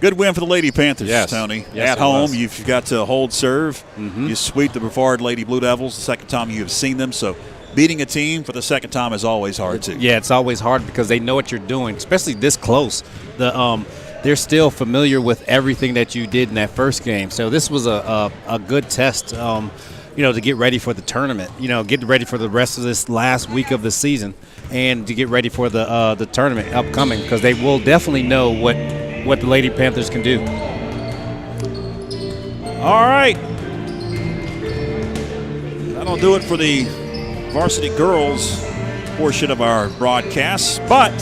Good win for the Lady Panthers, yes. Tony. Yes, at home, was. you've got to hold serve. Mm-hmm. You sweep the Brevard Lady Blue Devils the second time you have seen them. So beating a team for the second time is always hard, too. Yeah, it's always hard because they know what you're doing, especially this close. They're still familiar with everything that you did in that first game. So this was a good test, to get ready for the tournament, get ready for the rest of this last week of the season and to get ready for the tournament upcoming, because they will definitely know what the Lady Panthers can do. All right. That'll do it for the Varsity Girls portion of our broadcast. But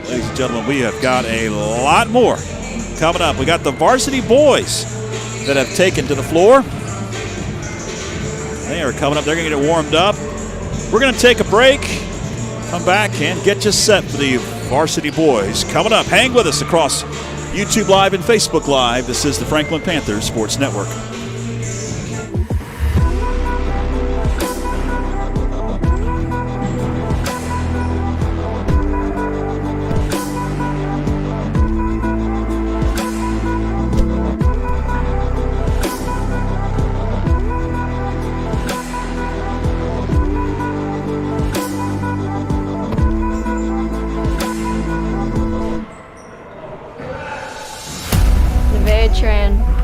Ladies and gentlemen, we have got a lot more coming up. We got the varsity boys that have taken to the floor. They are coming up. They're going to get warmed up. We're going to take a break, come back, and get you set for the varsity boys. Coming up, hang with us across YouTube Live and Facebook Live. This is the Franklin Panthers Sports Network.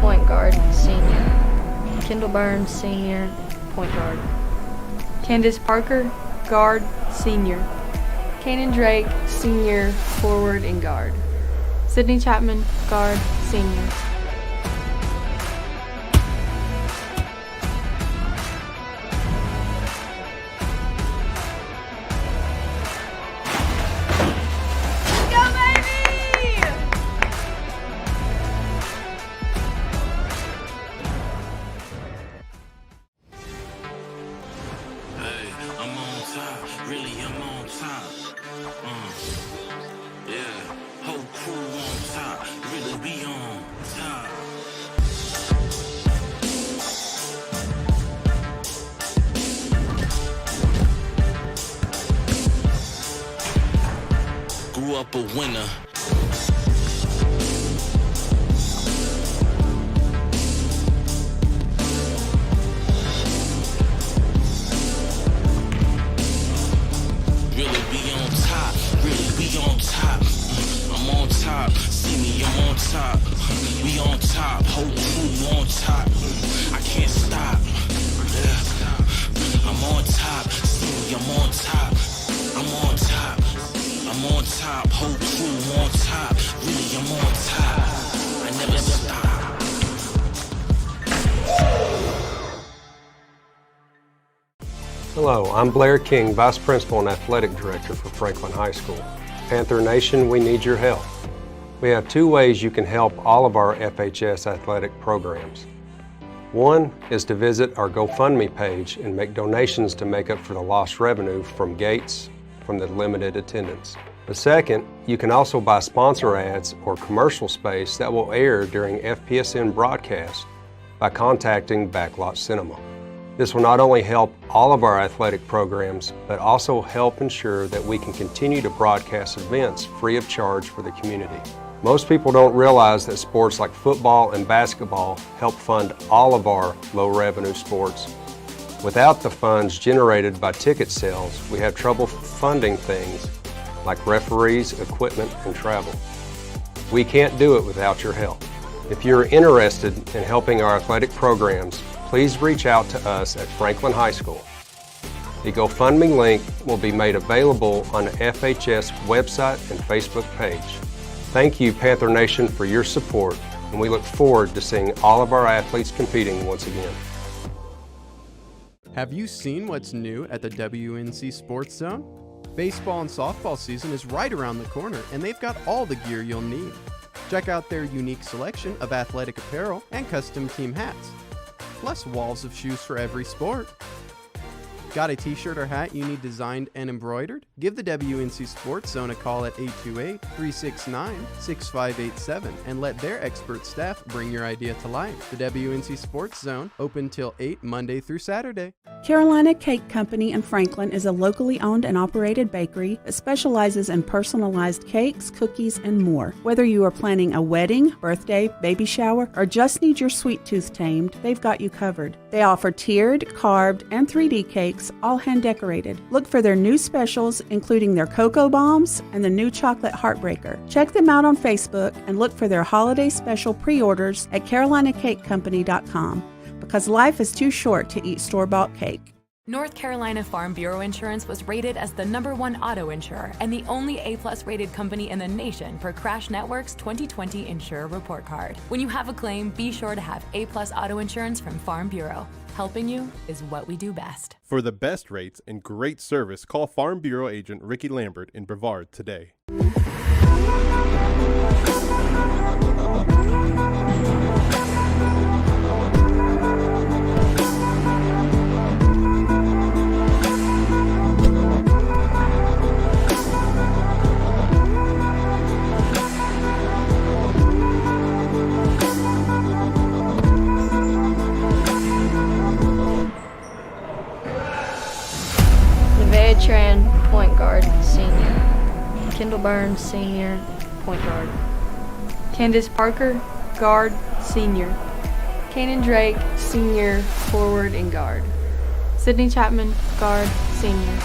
Point guard, senior. Kendall Burns, senior, point guard. Candace Parker, guard, senior. Kanan Drake, senior, forward and guard. Sydney Chapman, guard, senior. Up a winner. Really be on top, really be on top. I'm on top, see me, I'm on top. We on top, whole crew on top. I can't stop. I'm on top, see me, I'm on top. I'm on top. I'm on top, whole crew on top. Really, I'm on top. I never stop. Hello, I'm Blair King, Vice Principal and Athletic Director for Franklin High School. Panther Nation, we need your help. We have two ways you can help all of our FHS athletic programs. One is to visit our GoFundMe page and make donations to make up for the lost revenue from gates from the limited attendance. The second, you can also buy sponsor ads or commercial space that will air during FPSN broadcasts by contacting Backlot Cinema. This will not only help all of our athletic programs, but also help ensure that we can continue to broadcast events free of charge for the community. Most people don't realize that sports like football and basketball help fund all of our low-revenue sports. Without the funds generated by ticket sales, we have trouble funding things like referees, equipment, and travel. We can't do it without your help. If you're interested in helping our athletic programs, please reach out to us at Franklin High School. The GoFundMe link will be made available on the FHS website and Facebook page. Thank you, Panther Nation, for your support, and we look forward to seeing all of our athletes competing once again. Have you seen what's new at the WNC Sports Zone? Baseball and softball season is right around the corner, and they've got all the gear you'll need. Check out their unique selection of athletic apparel and custom team hats, plus walls of shoes for every sport. Got a t-shirt or hat you need designed and embroidered? Give the WNC Sports Zone a call at 828-369-6587 and let their expert staff bring your idea to life. The WNC Sports Zone, open till 8 Monday through Saturday. Carolina Cake Company in Franklin is a locally owned and operated bakery that specializes in personalized cakes, cookies, and more. Whether you are planning a wedding, birthday, baby shower, or just need your sweet tooth tamed, they've got you covered. They offer tiered, carved, and 3D cakes, all hand decorated. Look for their new specials, including their Cocoa Bombs and the new Chocolate Heartbreaker. Check them out on Facebook and look for their holiday special pre-orders at CarolinaCakeCompany.com, because life is too short to eat store-bought cake. North Carolina Farm Bureau Insurance was rated as the #1 auto insurer and the only A+ rated company in the nation per Crash Network's 2020 Insurer Report Card. When you have a claim, be sure to have A+ auto insurance from Farm Bureau. Helping you is what we do best. For the best rates and great service, call Farm Bureau agent Ricky Lambert in Brevard today. Kendall Burns, senior, point guard. Candace Parker, guard, senior. Kanan Drake, senior, forward and guard. Sydney Chapman, guard, senior.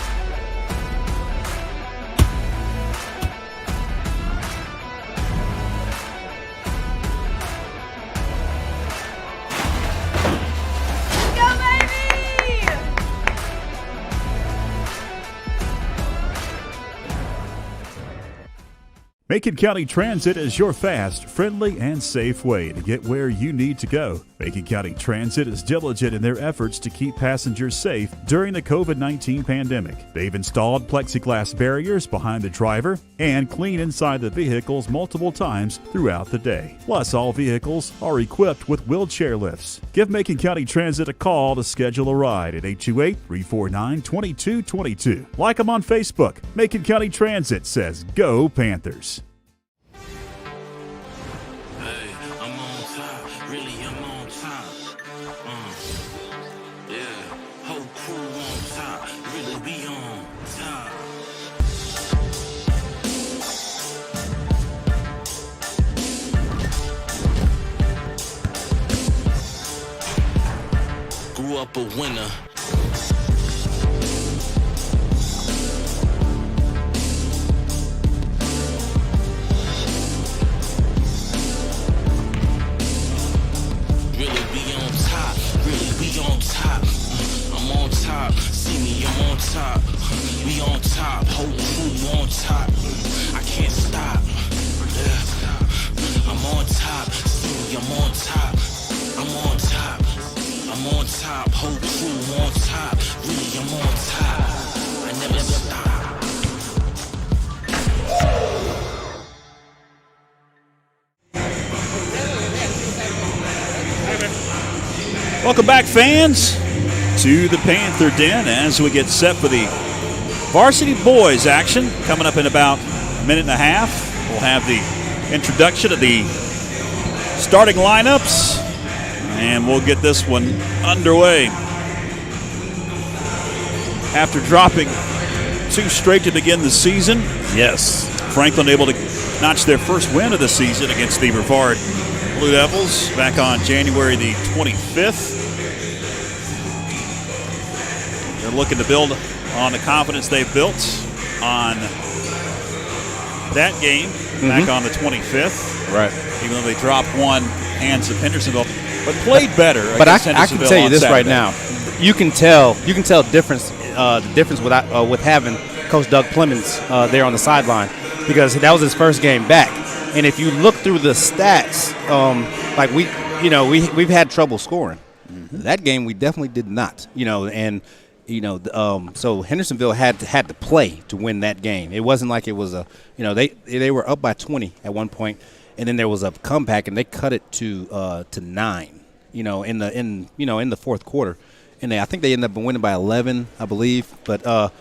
Macon County Transit is your fast, friendly, and safe way to get where you need to go. Macon County Transit is diligent in their efforts to keep passengers safe during the COVID-19 pandemic. They've installed plexiglass barriers behind the driver and clean inside the vehicles multiple times throughout the day. Plus, all vehicles are equipped with wheelchair lifts. Give Macon County Transit a call to schedule a ride at 828-349-2222. Like them on Facebook. Macon County Transit says, "Go Panthers." Grew up a winner. Really be on top, really be on top. I'm on top, see me, I'm on top. We on top, whole crew on top. I can't stop. I'm on top, see me, I'm on top. I'm on top. I'm on top, whole crew on top. Really, I'm on top. I never stop. Welcome back, fans, to the Panther Den as we get set for the varsity boys action coming up in about a minute and a half. We'll have the introduction of the starting lineups, and we'll get this one underway. After dropping 2 straight to begin the season, yes, Franklin able to notch their first win of the season against the Brevard Blue Devils back on January the 25th. They're looking to build on the confidence they've built on that game back on the 25th. Right. Even though they dropped one hands of Hendersonville, but played better. But I against can tell you this right now. You can tell difference. The difference with having Coach Doug Clemens there on the sideline, because that was his first game back. And if you look through the stats, like we've had trouble scoring. That game we definitely did not. So Hendersonville had to play to win that game. It wasn't like it was they were up by 20 at one point, and then there was a comeback and they cut it to 9. In the fourth quarter, and I think they ended up winning by 11, I believe. But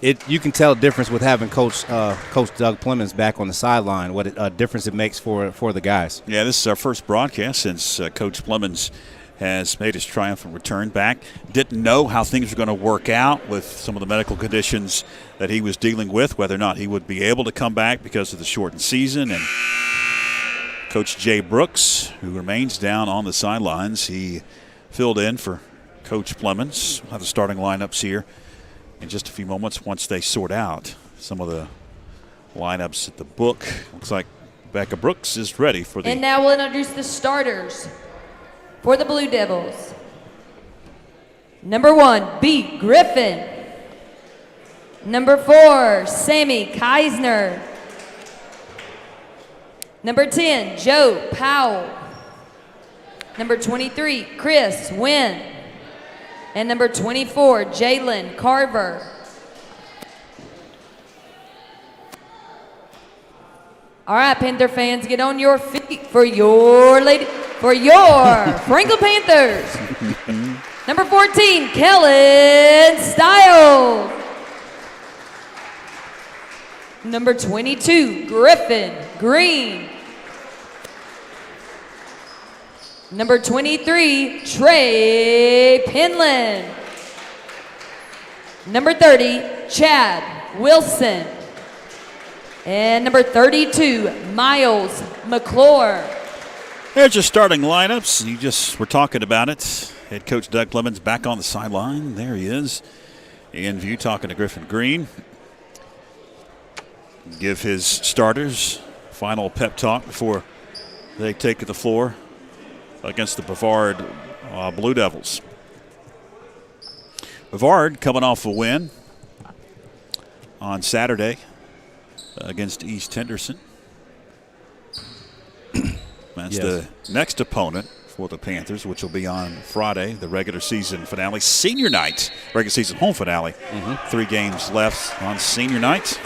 you can tell a difference with having Coach Doug Clemens back on the sideline. What a difference it makes for the guys. Yeah, this is our first broadcast since Coach Clemens has made his triumphant return back. Didn't know how things were going to work out with some of the medical conditions that he was dealing with, whether or not he would be able to come back because of the shortened season. And Coach Jay Brooks, who remains down on the sidelines, he filled in for Coach Clemens. We'll have the starting lineups here in just a few moments once they sort out some of the lineups at the book. Looks like Becca Brooks is ready for the... And now we'll introduce the starters for the Blue Devils. Number 1, B. Griffin. Number 4, Sammy Keisner. Number 10, Joe Powell. Number 23, Chris Wynn. And number 24, Jalen Carver. All right, Panther fans, get on your feet for your Franklin Panthers. Number 14, Kellen Stiles. Number 22, Griffin Green. Number 23, Trey Penland. Number 30, Chad Wilson. And number 32, Miles McClure. There's your starting lineups. You just were talking about it. Head coach Doug Clemens back on the sideline. There he is. In view, talking to Griffin Green. Give his starters final pep talk before they take to the floor against the Brevard Blue Devils. Brevard coming off a win on Saturday against East Henderson. That's the next opponent for the Panthers, which will be on Friday, the regular season finale. Senior night, regular season home finale. 3 games left on senior night.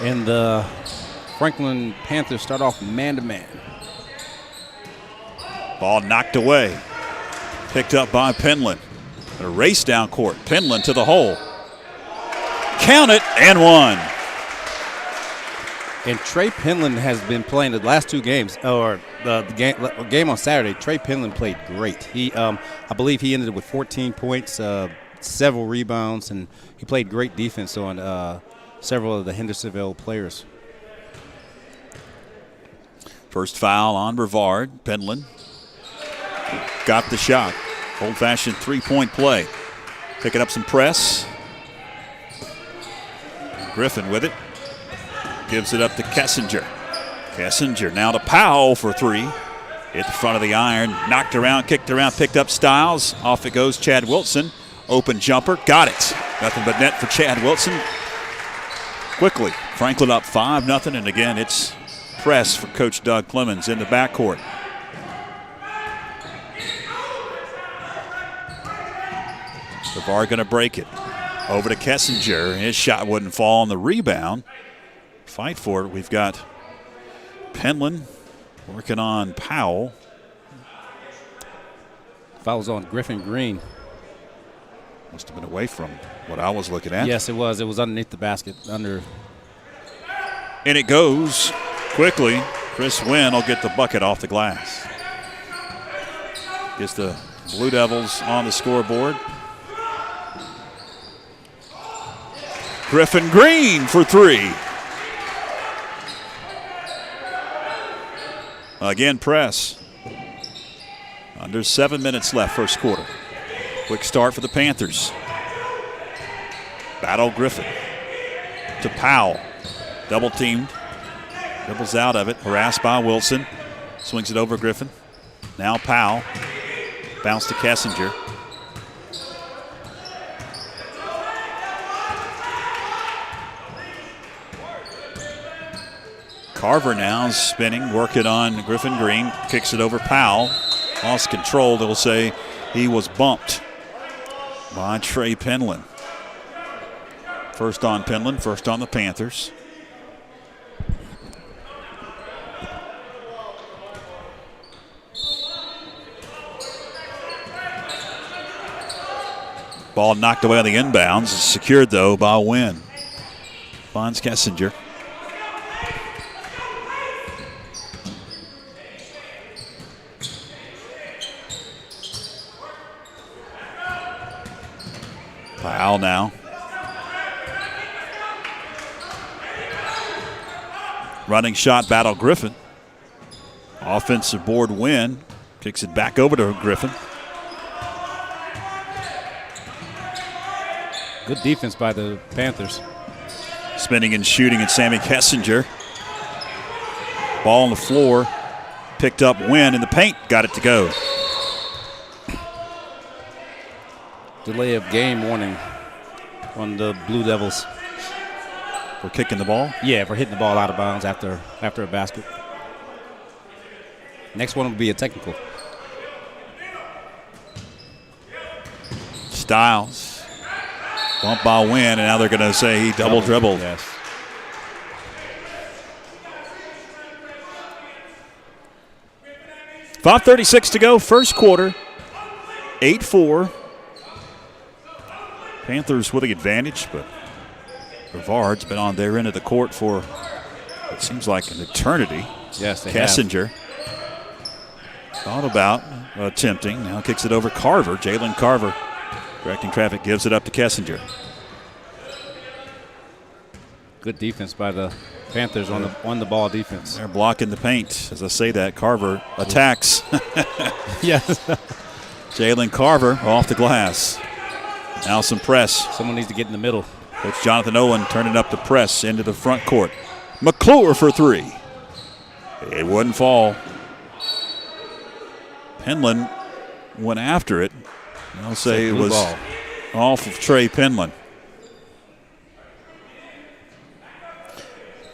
And the Franklin Panthers start off man-to-man. Ball knocked away. Picked up by Penland. A race down court. Penland to the hole. Count it, and one. And Trey Penland has been playing the last 2 games, or the game on Saturday. Trey Penland played great. He, I believe he ended with 14 points, several rebounds, and he played great defense on several of the Hendersonville players. First foul on Brevard. Penland got the shot. Old-fashioned three-point play. Picking up some press. Griffin with it. Gives it up to Kessinger. Kessinger now to Powell for 3. Hit the front of the iron. Knocked around, kicked around, picked up Stiles. Off it goes Chad Wilson. Open jumper. Got it. Nothing but net for Chad Wilson. Quickly. Franklin up 5-0. And again, it's press for Coach Doug Clemens in the backcourt. Brevard going to break it. Over to Kessinger. His shot wouldn't fall on the rebound. Fight for it. We've got Penland working on Powell. Foul's on Griffin Green. Must have been away from what I was looking at. Yes, it was. It was underneath the basket. And it goes quickly. Chris Wynn will get the bucket off the glass. Gets the Blue Devils on the scoreboard. Griffin Green for 3. Again, press. Under 7 minutes left, first quarter. Quick start for the Panthers. Battle Griffin to Powell. Double teamed. Dribbles out of it. Harassed by Wilson. Swings it over Griffin. Now Powell. Bounce to Kessinger. Carver now is spinning, working on Griffin Green. Kicks it over Powell. Lost control. They'll say he was bumped by Trey Penland. First on Penland, first on the Panthers. Ball knocked away on the inbounds. Secured, though, by Wynn. Finds Kessinger. Powell now. Running shot battle Griffin. Offensive board Wynn. Kicks it back over to Griffin. Good defense by the Panthers. Spinning and shooting at Sammy Kessinger. Ball on the floor. Picked up Wynn in the paint. Got it to go. Delay of game warning on the Blue Devils. For kicking the ball? Yeah, for hitting the ball out of bounds after a basket. Next one will be a technical. Stiles. Bump by Wynn, and now they're going to say he double dribbled. Yes. .536 to go, first quarter. 8-4. Panthers with the advantage, but Brevard's been on their end of the court for it seems like an eternity. Yes, they Kessinger thought about attempting. Now kicks it over Carver. Jalen Carver directing traffic, gives it up to Kessinger. Good defense by the Panthers on the ball defense. They're blocking the paint. As I say that, Carver attacks. Yes. Jalen Carver off the glass. Now some press. Someone needs to get in the middle. Coach Jonathan Owen turning up the press into the front court. McClure for three. It wouldn't fall. Penland went after it. I'll say it was off of Trey Penland.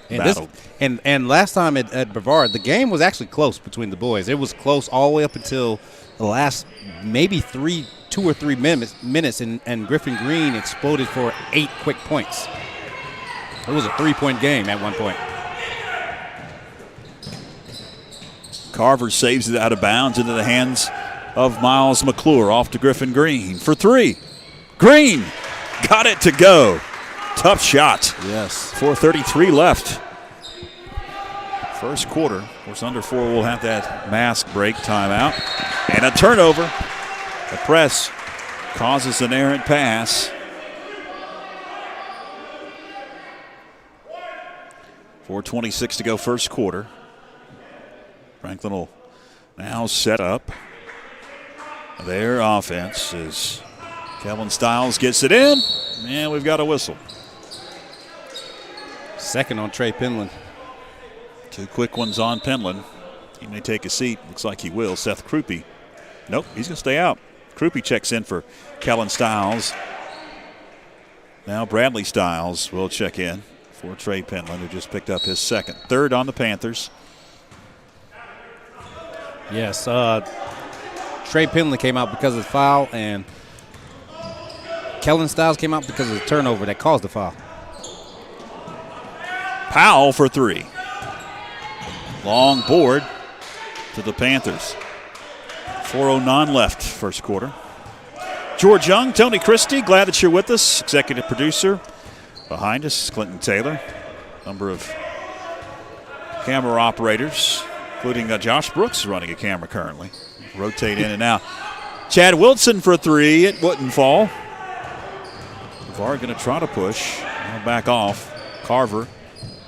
And last time at Brevard, the game was actually close between the boys. It was close all the way up until the last maybe 2 or 3 minutes, and Griffin Green exploded for 8 quick points. It was a 3-point game at one point. Carver saves it out of bounds into the hands of Miles McClure. Off to Griffin Green for three. Green got it to go. Tough shot. Yes. 4:33 left. First quarter. Of course, under 4 we'll have that mask break timeout. And a turnover. The press causes an errant pass. 4:26 to go first quarter. Franklin will now set up their offense as Kevin Stiles gets it in, and we've got a whistle. Second on Trey Penland. 2 quick ones on Penland. He may take a seat. Looks like he will. Seth Krupe. Nope, he's going to stay out. Krupe checks in for Kellen Stiles. Now Bradley Stiles will check in for Trey Penland, who just picked up his second. Third on the Panthers. Yes, Trey Penland came out because of the foul, and Kellen Stiles came out because of the turnover that caused the foul. Powell for three. Long board to the Panthers. 4:09 left first quarter. George Young, Tony Christie, glad that you're with us. Executive producer behind us, Clinton Taylor. Number of camera operators, including Josh Brooks running a camera currently. Rotate in and out. Chad Wilson for three. It wouldn't fall. Brevard going to try to push. Now back off. Carver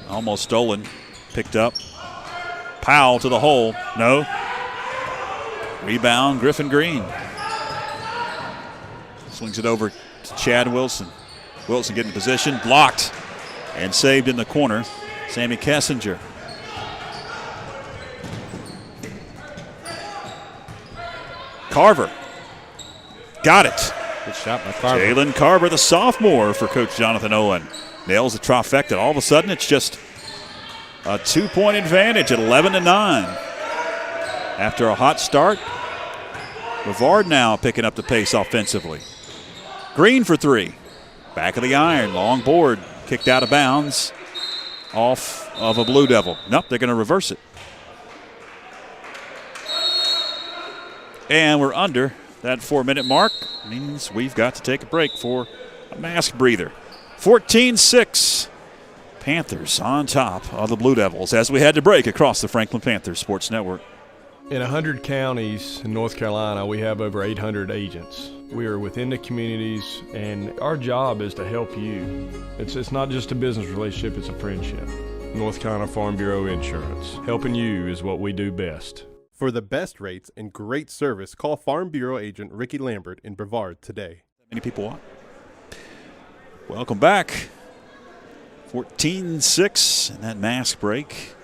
almost stolen. Picked up. Powell to the hole. No. Rebound, Griffin Green. Swings it over to Chad Wilson. Wilson getting position. Blocked and saved in the corner. Sammy Kessinger. Carver. Got it. Good shot by Carver. Jalen Carver, the sophomore for Coach Jonathan Owen. Nails the trifecta. All of a sudden, it's just a 2-point advantage at 11-9. After a hot start, Brevard now picking up the pace offensively. Green for three. Back of the iron. Long board. Kicked out of bounds. Off of a Blue Devil. Nope, they're going to reverse it. And we're under that 4-minute mark. Means we've got to take a break for a mask breather. 14-6. Panthers on top of the Blue Devils as we had to break across the Franklin Panthers Sports Network. In 100 counties in North Carolina, we have over 800 agents. We are within the communities, and our job is to help you. It's not just a business relationship, it's a friendship. North Carolina Farm Bureau Insurance. Helping you is what we do best. For the best rates and great service, call Farm Bureau agent Ricky Lambert in Brevard today. Many people want. Welcome back. 14-6 in that mask break.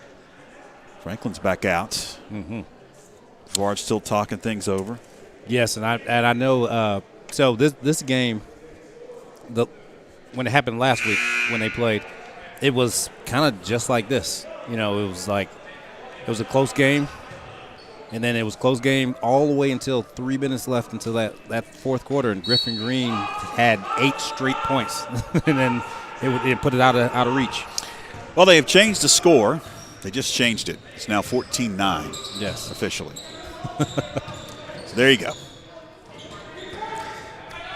Franklin's back out. Brevard's still talking things over. Yes, and I know. So this game, when it happened last week when they played, it was kind of just like this. You know, it was a close game, and then it was a close game all the way until 3 minutes left until that fourth quarter, and Griffin Green had 8 straight points, and then it put it out of reach. Well, they have changed the score. They just changed it. It's now 14-9. Yes, officially. So there you go.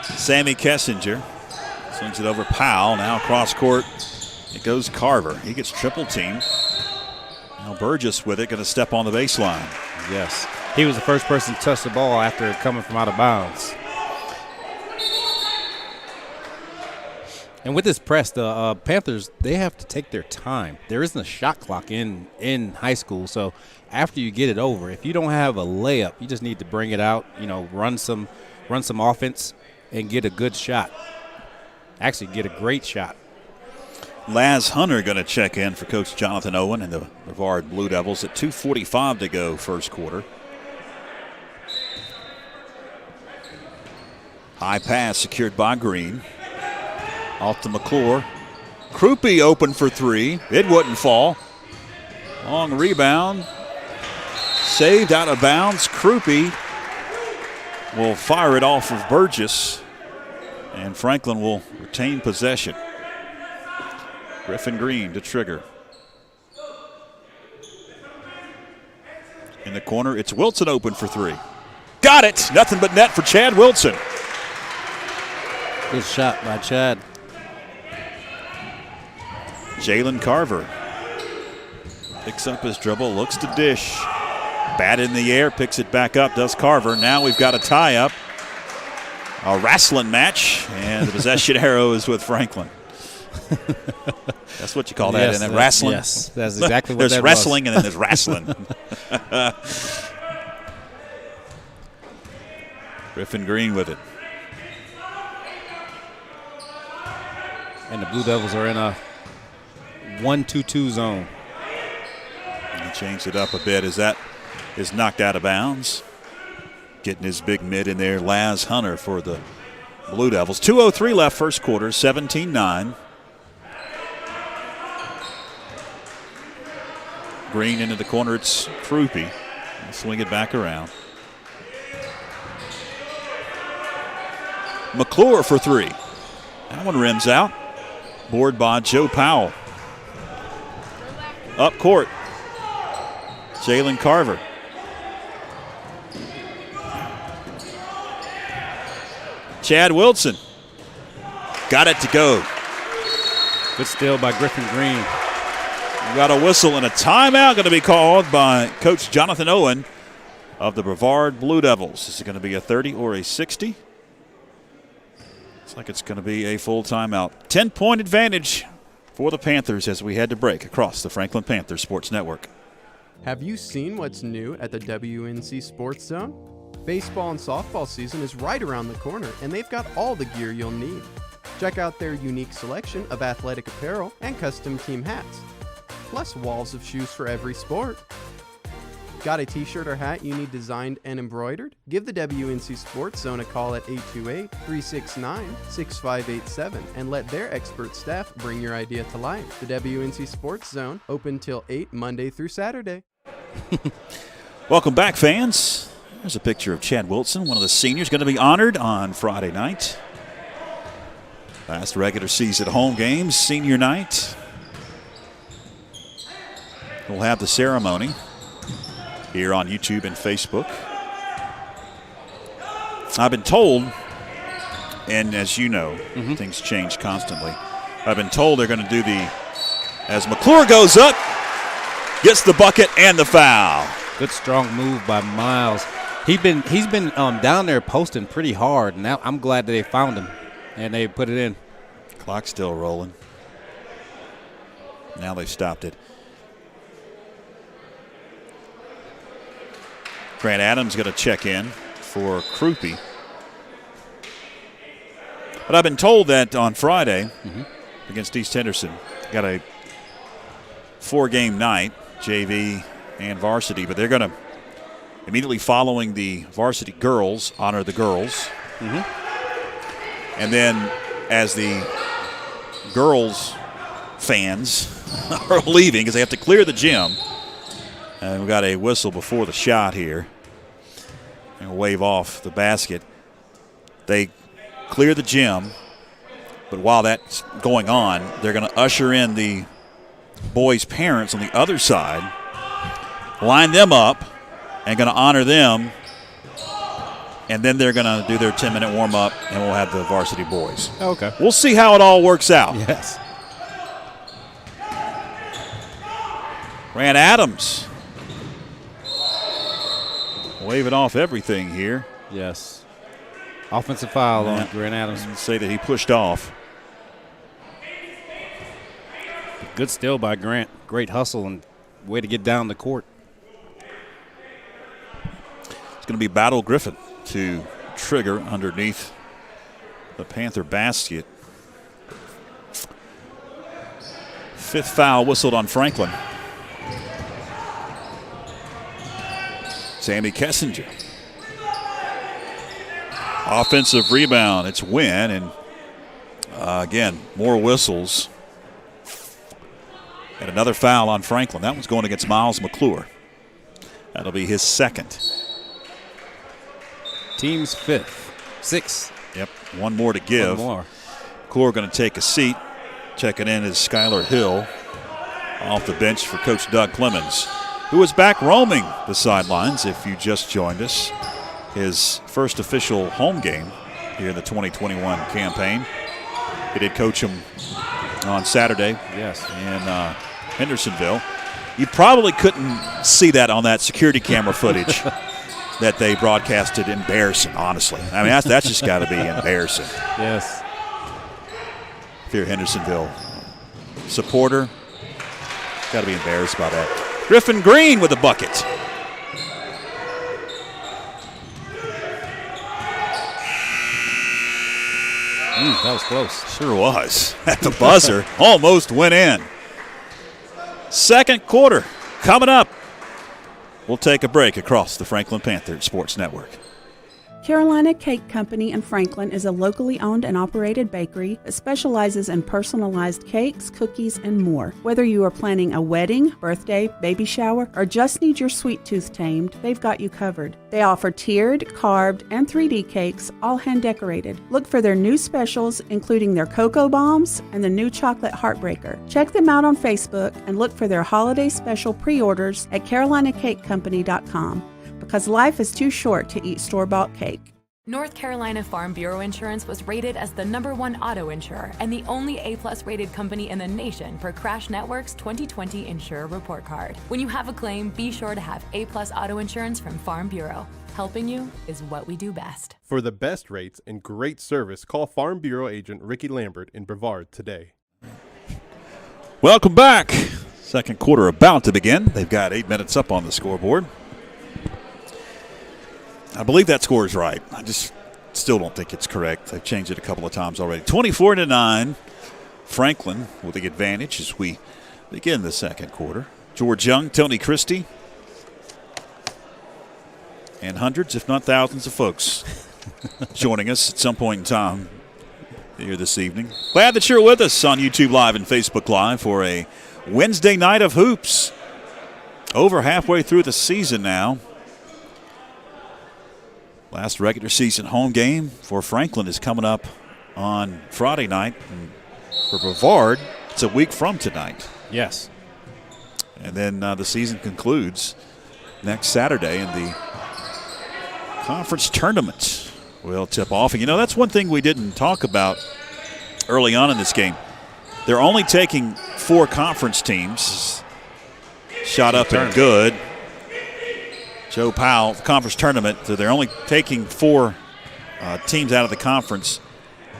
Sammy Kessinger swings it over Powell. Now cross court. It goes Carver. He gets triple teamed. Now Burgess with it, going to step on the baseline. Yes. He was the first person to touch the ball after coming from out of bounds. And with this press, the Panthers, they have to take their time. There isn't a shot clock in high school, so after you get it over, if you don't have a layup, you just need to bring it out, run some offense and get a good shot. Actually, get a great shot. Laz Hunter going to check in for Coach Jonathan Owen and the Brevard Blue Devils at 2:45 to go first quarter. High pass secured by Green. Off to McClure. Krupe open for three. It wouldn't fall. Long rebound. Saved out of bounds. Krupe will fire it off of Burgess. And Franklin will retain possession. Griffin Green to trigger. In the corner, it's Wilson open for three. Got it! Nothing but net for Chad Wilson. Good shot by Chad. Jalen Carver picks up his dribble, looks to dish. Bat in the air, picks it back up, does Carver. Now we've got a tie-up. A wrestling match, and the possession arrow is with Franklin. That's what you call that, yes, isn't it? Wrestling? Yes, that's exactly what there's that wrestling was. and then there's wrestling. Griffin Green with it. And the Blue Devils are in a 1-2-2 zone. He changed it up a bit as that is knocked out of bounds. Getting his big mid in there, Laz Hunter for the Blue Devils. 2:03 left first quarter, 17-9. Green into the corner, it's Krupe. He'll swing it back around. McClure for three. That one rims out. Board by Joe Powell. Up court. Jalen Carver. Chad Wilson. Got it to go. Good steal by Griffin Green. We got a whistle and a timeout going to be called by Coach Jonathan Owen of the Brevard Blue Devils. Is it going to be a 30 or a 60? Looks like it's going to be a full timeout. 10-point advantage for the Panthers as we head to break across the Franklin Panthers Sports Network. Have you seen what's new at the WNC Sports Zone? Baseball and softball season is right around the corner, and they've got all the gear you'll need. Check out their unique selection of athletic apparel and custom team hats, plus walls of shoes for every sport. Got a t-shirt or hat you need designed and embroidered? Give the WNC Sports Zone a call at 828-369-6587 and let their expert staff bring your idea to life. The WNC Sports Zone, open till 8 Monday through Saturday. Welcome back, fans. There's a picture of Chad Wilson, one of the seniors, going to be honored on Friday night. Last regular season home games, senior night. We'll have the ceremony here on YouTube and Facebook. I've been told, and as you know, things change constantly. I've been told they're going to do as McClure goes up, gets the bucket and the foul. Good strong move by Miles. He's been down there posting pretty hard. Now I'm glad that they found him and they put it in. Clock's still rolling. Now they've stopped it. Grant Adams going to check in for Krupe. But I've been told that on Friday against East Henderson, got a 4-game night, JV and varsity, but they're going to, immediately following the varsity girls, honor the girls. And then as the girls fans are leaving, because they have to clear the gym, and we've got a whistle before the shot here, and wave off the basket. They clear the gym, but while that's going on, they're going to usher in the boys' parents on the other side, line them up, and going to honor them, and then they're going to do their 10-minute warm-up, and we'll have the varsity boys. Okay. We'll see how it all works out. Yes. Grant Adams waving off everything here. Yes. Offensive foul on Grant Adams. Say that he pushed off. Good steal by Grant. Great hustle and way to get down the court. It's going to be Battle Griffin to trigger underneath the Panther basket. Fifth foul whistled on Franklin. Sammy Kessinger. Offensive rebound. It's Wynn, and again, more whistles. And another foul on Franklin. That one's going against Miles McClure. That'll be his second. Team's fifth. 6. Yep, one more to give. One more. McClure going to take a seat. Checking in is Skylar Hill off the bench for Coach Doug Clemens, who is back roaming the sidelines if you just joined us. His first official home game here in the 2021 campaign. He did coach him on Saturday in Hendersonville. You probably couldn't see that on that security camera footage that they broadcasted. Embarrassing, honestly. I mean, that's just got to be embarrassing. Yes. If you're a Hendersonville supporter, got to be embarrassed by that. Griffin Green with a bucket. That was close. Sure was. At the buzzer, almost went in. Second quarter coming up. We'll take a break across the Franklin Panther Sports Network. Carolina Cake Company in Franklin is a locally owned and operated bakery that specializes in personalized cakes, cookies, and more. Whether you are planning a wedding, birthday, baby shower, or just need your sweet tooth tamed, they've got you covered. They offer tiered, carved, and 3D cakes, all hand decorated. Look for their new specials, including their cocoa bombs and the new chocolate heartbreaker. Check them out on Facebook and look for their holiday special pre-orders at carolinacakcompany.com. Because life is too short to eat store-bought cake. North Carolina Farm Bureau Insurance was rated as the #1 auto insurer and the only A+ rated company in the nation per Crash Network's 2020 Insurer Report Card. When you have a claim, be sure to have A+ auto insurance from Farm Bureau. Helping you is what we do best. For the best rates and great service, call Farm Bureau agent Ricky Lambert in Brevard today. Welcome back. Second quarter about to begin. They've got 8 minutes up on the scoreboard. I believe that score is right. I just still don't think it's correct. They've changed it a couple of times already. 24-9. Franklin with the advantage as we begin the second quarter. George Young, Tony Christie, and hundreds, if not thousands, of folks joining us at some point in time here this evening. Glad that you're with us on YouTube Live and Facebook Live for a Wednesday night of hoops. Over halfway through the season now. Last regular season home game for Franklin is coming up on Friday night. And for Brevard, it's a week from tonight. Yes. And then the season concludes next Saturday, and the conference tournament will tip off. And, you know, that's one thing we didn't talk about early on in this game. They're only taking 4 conference teams. Shot up and good. Joe Powell, conference tournament, so they're only taking 4 teams out of the conference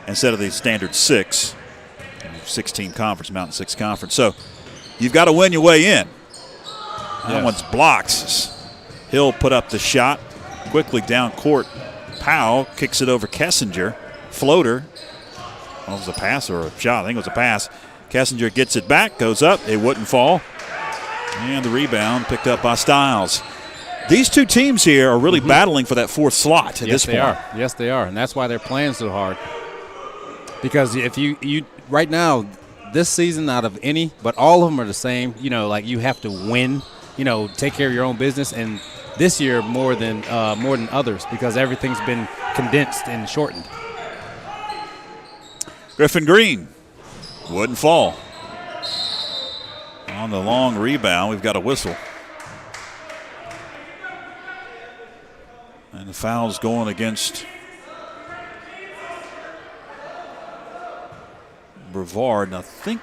instead of the standard 6. 16 conference, Mountain 6 conference. So you've got to win your way in. That one's blocked. Hill put up the shot quickly down court. Powell kicks it over Kessinger. Floater. Well, it was a pass or a shot. I think it was a pass. Kessinger gets it back, goes up. It wouldn't fall. And the rebound picked up by Stiles. These two teams here are really battling for that 4th slot at this point. Yes, they are. And that's why they're playing so hard. Because if you right now, this season out of any, but all of them are the same, you know, like you have to win, you know, take care of your own business. And this year more than others because everything's been condensed and shortened. Griffin Green wouldn't fall. On the long rebound, we've got a whistle. And the foul's going against Brevard. And I think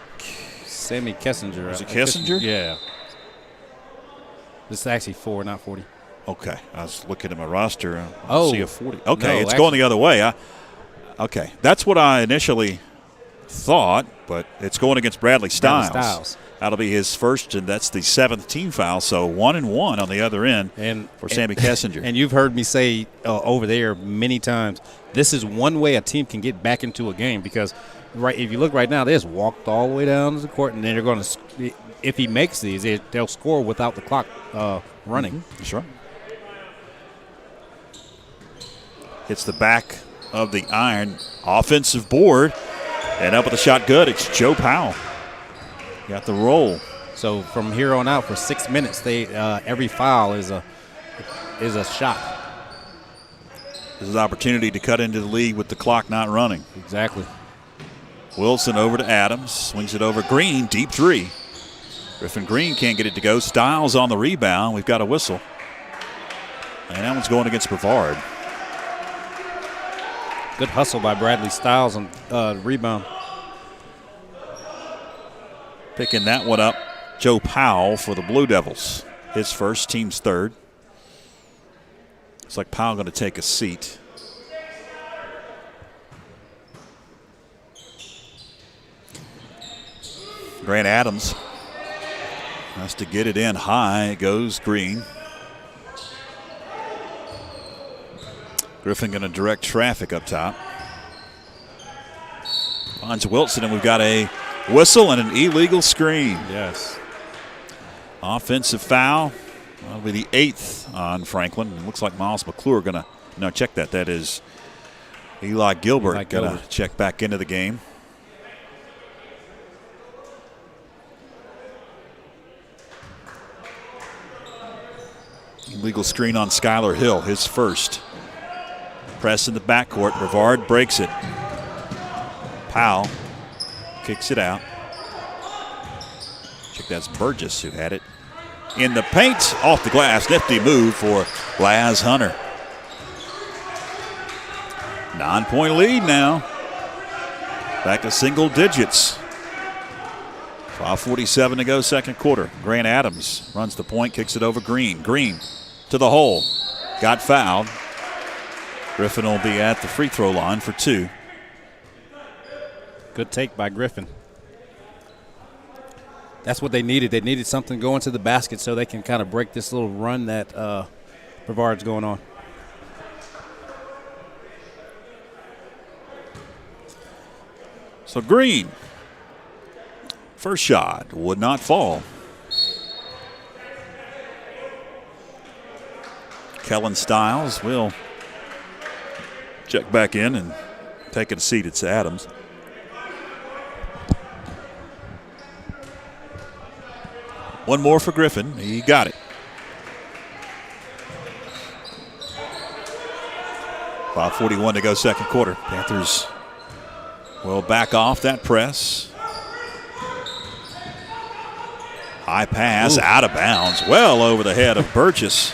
Sammy Kessinger. Was it Kessinger? Yeah. This is actually 4, not 40. Okay. I was looking at my roster. I see a 40. Okay, no, it's going the other way. Okay. That's what I initially thought, but it's going against Bradley Stiles. Bradley Stiles. That'll be his first, and that's the 7th team foul. So 1-1 on the other end for Sammy Kessinger. And you've heard me say over there many times, this is one way a team can get back into a game because, if you look right now, they just walked all the way down to the court, and then they're going to, if he makes these, they'll score without the clock running. Mm-hmm. That's right. Hits the back of the iron, offensive board, and up with the shot good. It's Joe Powell. Got the roll. So from here on out, for 6 minutes, every foul is a shot. This is an opportunity to cut into the lead with the clock not running. Exactly. Wilson over to Adams, swings it over Green, deep three. Griffin Green can't get it to go. Stiles on the rebound. We've got a whistle. And that one's going against Brevard. Good hustle by Bradley Stiles on rebound. Picking that one up, Joe Powell for the Blue Devils. His first, team's third. Looks like Powell going to take a seat. Grant Adams has to get it in high. It goes Green. Griffin going to direct traffic up top. Finds Wilson, and we've got a whistle and an illegal screen. Yes. Offensive foul. That'll be the 8th on Franklin. It looks like Miles McClure going to, no, check that. That is Eli Gilbert going to check back into the game. Illegal screen on Skylar Hill, his first. Press in the backcourt. Brevard breaks it. Powell kicks it out. Check, that's Burgess who had it. In the paint, off the glass. Nifty move for Laz Hunter. 9-point lead now. Back to single digits. 5:47 to go, second quarter. Grant Adams runs the point, kicks it over Green. Green to the hole. Got fouled. Griffin will be at the free throw line for 2. Good take by Griffin. That's what they needed. They needed something going to the basket so they can kind of break this little run that Brevard's going on. So Green, first shot would not fall. Kellen Stiles will check back in and take a seat. It's Adams. One more for Griffin. He got it. 5:41 to go, second quarter. Panthers will back off that press. High pass, out of bounds, well over the head of Burgess.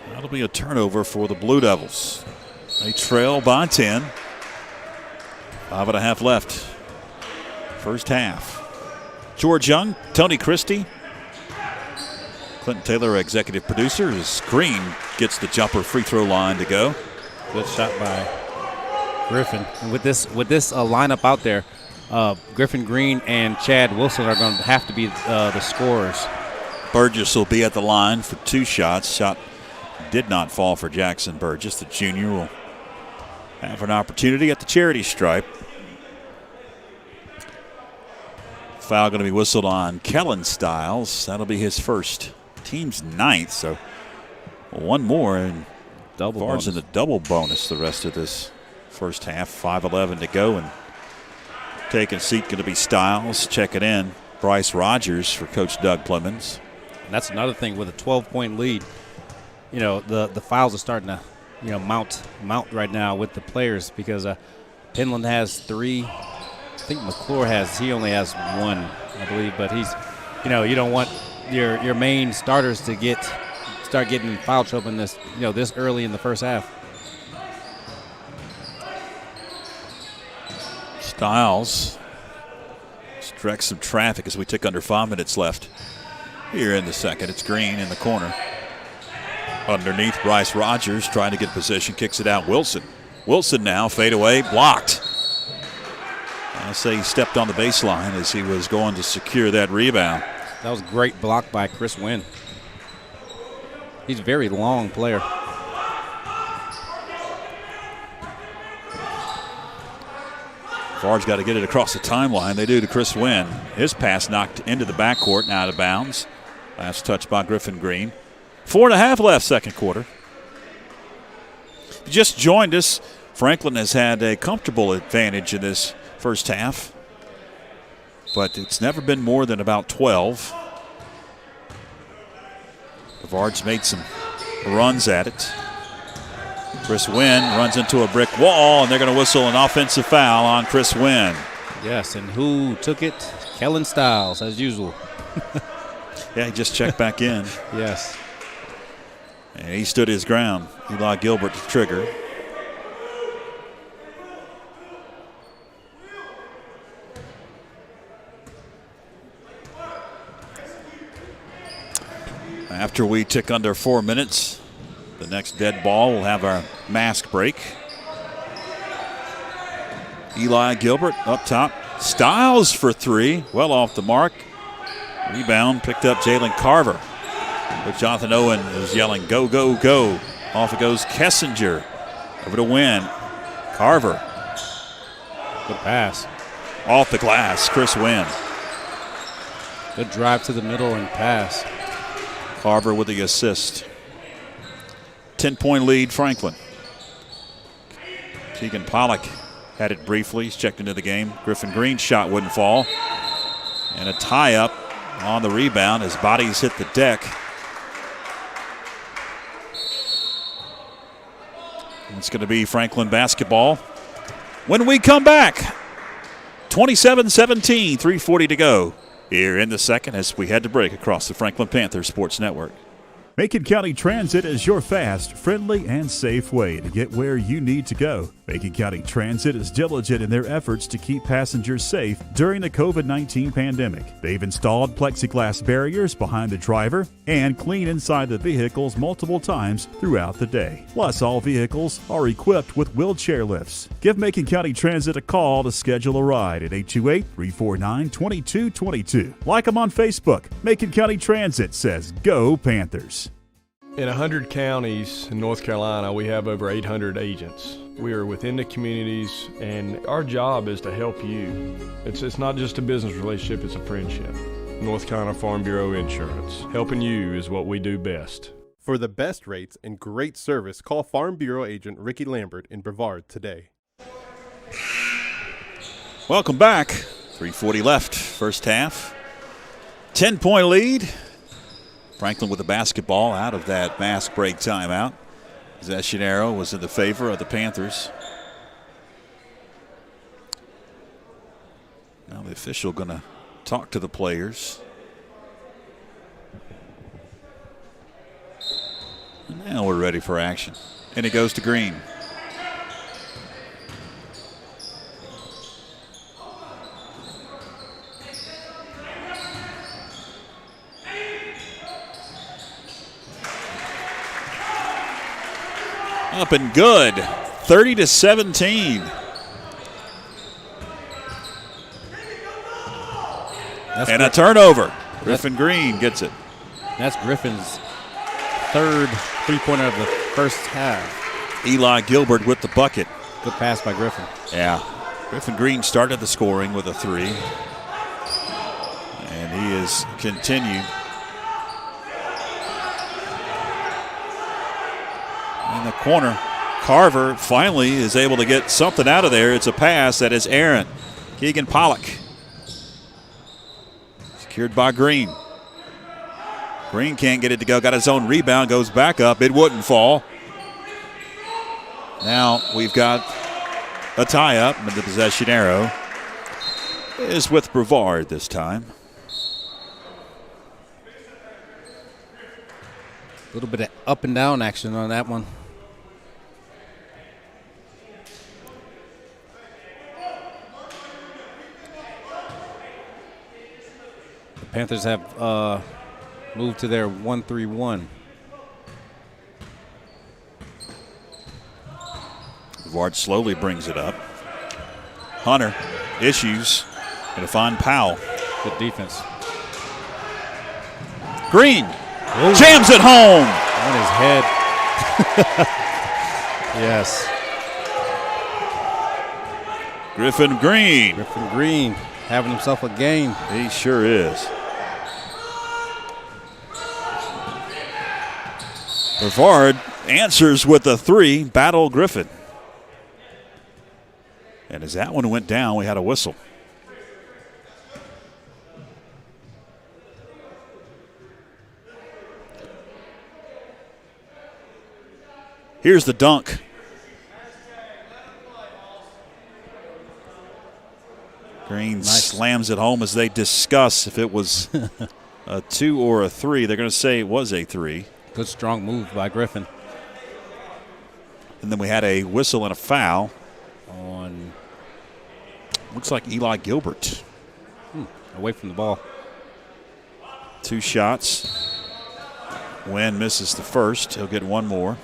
That'll be a turnover for the Blue Devils. They trail by 10. 5.5 left. First half. George Young, Tony Christie, Clinton Taylor, executive producer. As Green gets the jumper, free throw line to go. Good shot by Griffin. And with this lineup out there, Griffin Green and Chad Wilson are going to have to be the scorers. Burgess will be at the line for 2 shots. Shot did not fall for Jackson Burgess. The junior will have an opportunity at the charity stripe. Foul going to be whistled on Kellen Stiles. That'll be his first. Team's 9th, so one more, and Brevard's in the double bonus the rest of this first half. 5:11 to go, and taking a seat going to be Stiles. Check it in. Bryce Rogers for Coach Doug Clemens. And that's another thing with a 12-point lead. You know, the fouls are starting to, mount right now with the players because Penland has 3. I think McClure he only has 1, I believe. But he's, you don't want your main starters to start getting in foul trouble in this, this early in the first half. Stiles directs some traffic as we tick under 5 minutes left here in the second. It's Green in the corner. Underneath, Bryce Rogers trying to get position, kicks it out. Wilson now, fade away, blocked. I'll say he stepped on the baseline as he was going to secure that rebound. That was a great block by Chris Wynn. He's a very long player. Brevard's got to get it across the timeline. They do to Chris Wynn. His pass knocked into the backcourt and out of bounds. Last touch by Griffin Green. 4.5 left, second quarter. If you just joined us, Franklin has had a comfortable advantage in this first half, but it's never been more than about 12. Brevard's made some runs at it. Chris Wynn runs into a brick wall, and they're going to whistle an offensive foul on Chris Wynn. Yes, and who took it? Kellen Stiles, as usual. Yeah, he just checked back in. Yes. And he stood his ground. Eli Gilbert to trigger. After we tick under 4 minutes, the next dead ball will have our mask break. Eli Gilbert up top. Stiles for three. Well off the mark. Rebound picked up Jalen Carver. But Jonathan Owen is yelling, go, go, go. Off it goes Kessinger. Over to Wynn. Carver. Good pass. Off the glass, Chris Wynn. Good drive to the middle and pass. Carver with the assist. 10-point lead, Franklin. Keegan Pollock had it briefly. He's checked into the game. Griffin Green's shot wouldn't fall. And a tie-up on the rebound as bodies hit the deck. It's going to be Franklin basketball when we come back. 27-17, 3:40 to go here in the second as we head to break across the Franklin Panther Sports Network. Macon County Transit is your fast, friendly, and safe way to get where you need to go. Macon County Transit is diligent in their efforts to keep passengers safe during the COVID-19 pandemic. They've installed plexiglass barriers behind the driver and clean inside the vehicles multiple times throughout the day. Plus, all vehicles are equipped with wheelchair lifts. Give Macon County Transit a call to schedule a ride at 828-349-2222. Like them on Facebook. Macon County Transit says, Go Panthers. In 100 counties in North Carolina, we have over 800 agents. We are within the communities, and our job is to help you. It's not just a business relationship, it's a friendship. North Carolina Farm Bureau Insurance. Helping you is what we do best. For the best rates and great service, call Farm Bureau agent Ricky Lambert in Brevard today. Welcome back. 3:40 left, first half. 10-point lead. Franklin with the basketball out of that mask break timeout. Zeshinero was in the favor of the Panthers. Now the official going to talk to the players. And now we're ready for action. And it goes to Green. Up and good, 30-17. And a turnover. Griffin Green gets it. That's Griffin's third three-pointer of the first half. Eli Gilbert with the bucket. Good pass by Griffin. Yeah. Griffin Green started the scoring with a three. And he has continued. In the corner, Carver finally is able to get something out of there. It's a pass that is errant. Keegan Pollock. Secured by Green. Green can't get it to go. Got his own rebound, goes back up. It wouldn't fall. Now we've got a tie-up, and the possession arrow is with Brevard this time. A little bit of up and down action on that one. The Panthers have moved to their 1-3-1. Brevard slowly brings it up. Hunter issues. Going to find Powell. Good defense. Green jams it home. On his head. Yes. Griffin Green. Griffin Green having himself a game. He sure is. Brevard answers with a 3. Battle Griffin. And as that one went down, we had a whistle. Here's the dunk. Green slams it home as they discuss if it was a 2 or a 3. They're going to say it was a 3. Good strong move by Griffin. And then we had a whistle and a foul on, looks like Eli Gilbert. Away from the ball. 2 shots. Wynn misses the first. He'll get one more.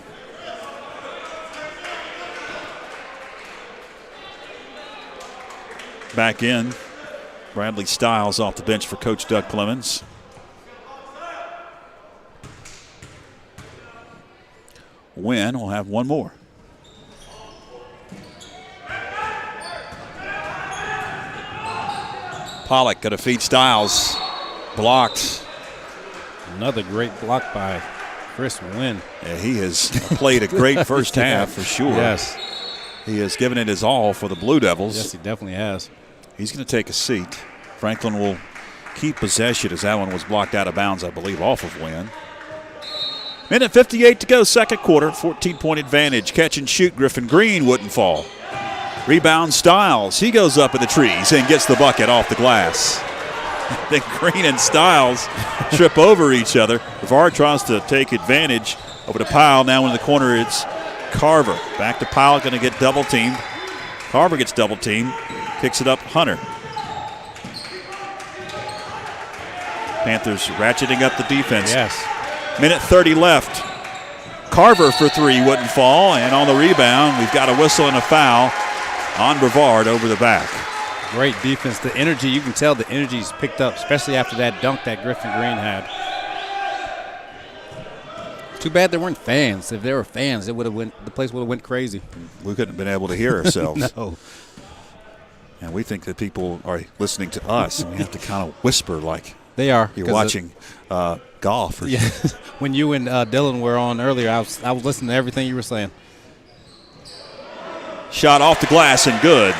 Back in, Bradley Stiles off the bench for Coach Doug Clemens. Wynn will have one more. Pollock going to feed Stiles. Blocked. Another great block by Chris Wynn. Yeah, he has played a great first half for sure. Yes. He has given it his all for the Blue Devils. Yes, he definitely has. He's going to take a seat. Franklin will keep possession as that one was blocked out of bounds, I believe, off of Wynn. Minute 58 to go, second quarter. 14-point advantage. Catch and shoot. Griffin Green wouldn't fall. Rebound Stiles. He goes up in the trees and gets the bucket off the glass. Then Green and Stiles trip over each other. Brevard tries to take advantage over to Powell. Now in the corner it's Carver. Back to Powell, going to get double teamed. Carver gets double teamed. Kicks it up Hunter. Panthers ratcheting up the defense. Yes. Minute 30 left. Carver for 3 wouldn't fall. And on the rebound, we've got a whistle and a foul on Brevard over the back. Great defense. The energy, you can tell the energy's picked up, especially after that dunk that Griffin Green had. Too bad there weren't fans. If there were fans, the place would have went crazy. We couldn't have been able to hear ourselves. No. And we think that people are listening to us, and we have to kind of whisper like they are. You're watching golf. Or yeah. When you and Dylan were on earlier, I was listening to everything you were saying. Shot off the glass and good.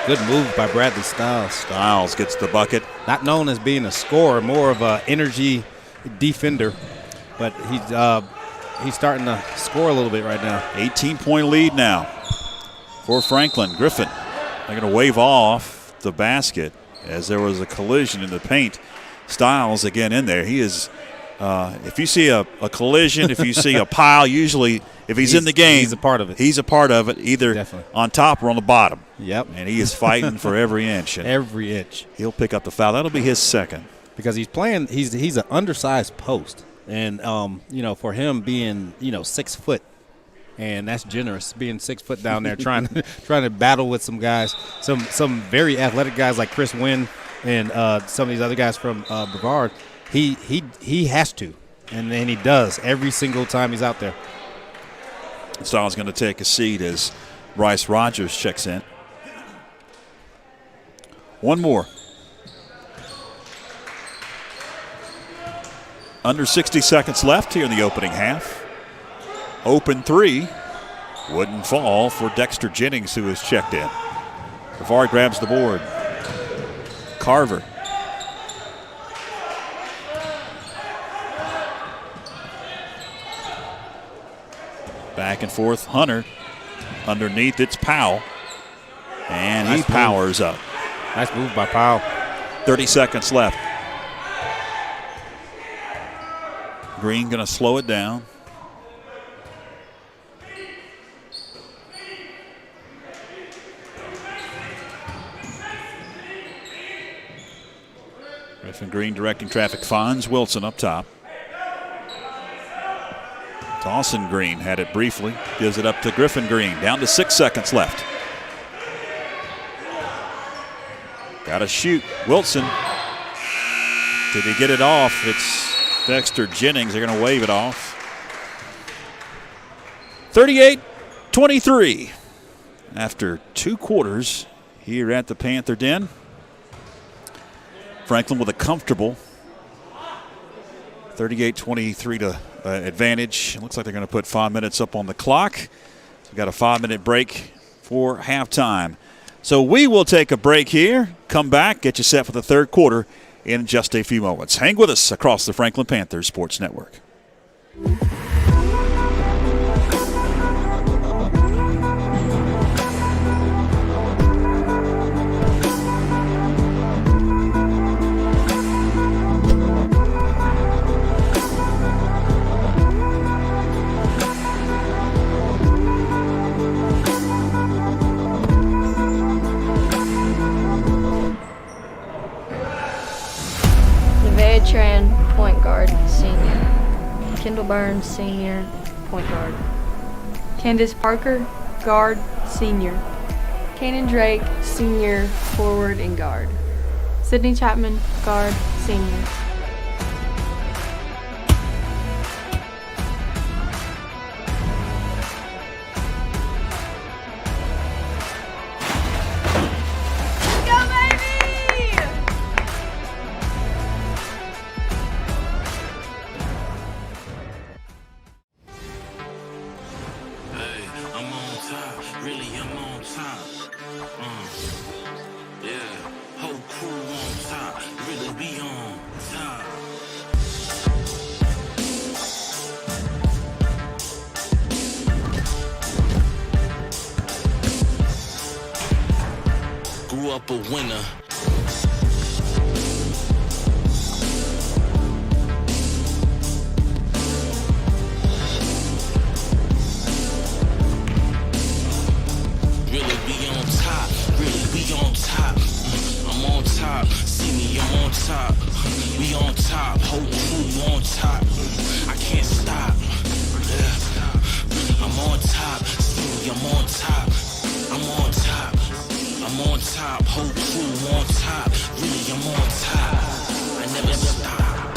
Good move by Bradley Stiles. Stiles gets the bucket. Not known as being a scorer, more of an energy defender, but he's starting to score a little bit right now. 18-point lead now for Franklin. Griffin, they're going to wave off the basket as there was a collision in the paint. Stiles again in there. He is, if you see a collision, if you see a pile, usually if he's in the game, he's a part of it. He's a part of it, either Definitely. On top or on the bottom. Yep. And he is fighting for every inch. And every inch. He'll pick up the foul. That'll be his second. Because he's playing, he's an undersized post. And, for him being, 6 foot, and that's generous, being 6 foot down there trying to battle with some guys, some very athletic guys like Chris Wynn and some of these other guys from Brevard. He has to, and then he does every single time he's out there. Stiles going to take a seat as Bryce Rogers checks in. One more. Under 60 seconds left here in the opening half. Open 3. Wouldn't fall for Dexter Jennings, who has checked in. Brevard grabs the board. Carver. Back and forth, Hunter. Underneath, it's Powell. And he powers up. Nice move by Powell. 30 seconds left. Green going to slow it down. Griffin Green directing traffic, finds Wilson up top. Dawson Green had it briefly, gives it up to Griffin Green, down to 6 seconds left. Got to shoot. Wilson. Did he get it off? It's Dexter Jennings. They're going to wave it off. 38-23 after 2 quarters here at the Panther Den. Franklin with a comfortable 38-23 to advantage. It looks like they're going to put 5 minutes up on the clock. We've got a 5-minute break for halftime. So we will take a break here, come back, get you set for the third quarter in just a few moments. Hang with us across the Franklin Panthers Sports Network. Tran, point guard, senior. Kendall Burns, senior, point guard. Candace Parker, guard, senior. Kanan Drake, senior, forward and guard. Sydney Chapman, guard, senior. Up a winner. Really be on top, really be on top. I'm on top, see me, I'm on top. We on top, whole crew on top. I can't stop. I'm on top, see me, I'm on top. I'm on top. I'm on top, whole crew on top. Really, I'm on top. I never stop.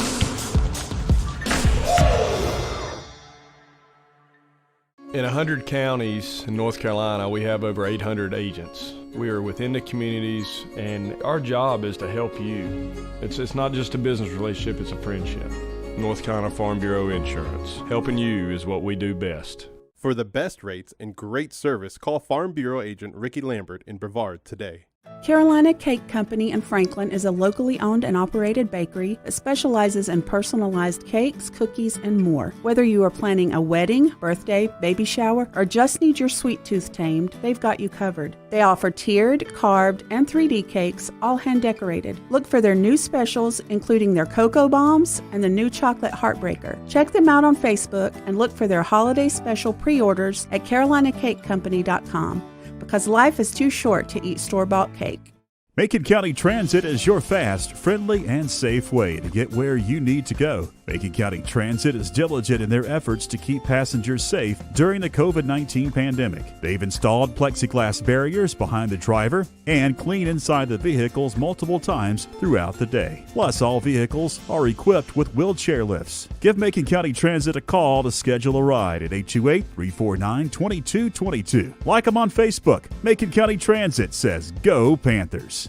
In 100 counties in North Carolina, we have over 800 agents. We are within the communities, and our job is to help you. It's not just a business relationship, it's a friendship. North Carolina Farm Bureau Insurance. Helping you is what we do best. For the best rates and great service, call Farm Bureau agent Ricky Lambert in Brevard today. Carolina Cake Company in Franklin is a locally owned and operated bakery that specializes in personalized cakes, cookies, and more. Whether you are planning a wedding, birthday, baby shower, or just need your sweet tooth tamed, they've got you covered. They offer tiered, carved, and 3D cakes, all hand decorated. Look for their new specials, including their Cocoa Bombs and the new Chocolate Heartbreaker. Check them out on Facebook and look for their holiday special pre-orders at CarolinaCakeCompany.com. Because life is too short to eat store-bought cake. Macon County Transit is your fast, friendly, and safe way to get where you need to go. Macon County Transit is diligent in their efforts to keep passengers safe during the COVID-19 pandemic. They've installed plexiglass barriers behind the driver and clean inside the vehicles multiple times throughout the day. Plus, all vehicles are equipped with wheelchair lifts. Give Macon County Transit a call to schedule a ride at 828-349-2222. Like them on Facebook. Macon County Transit says, Go Panthers.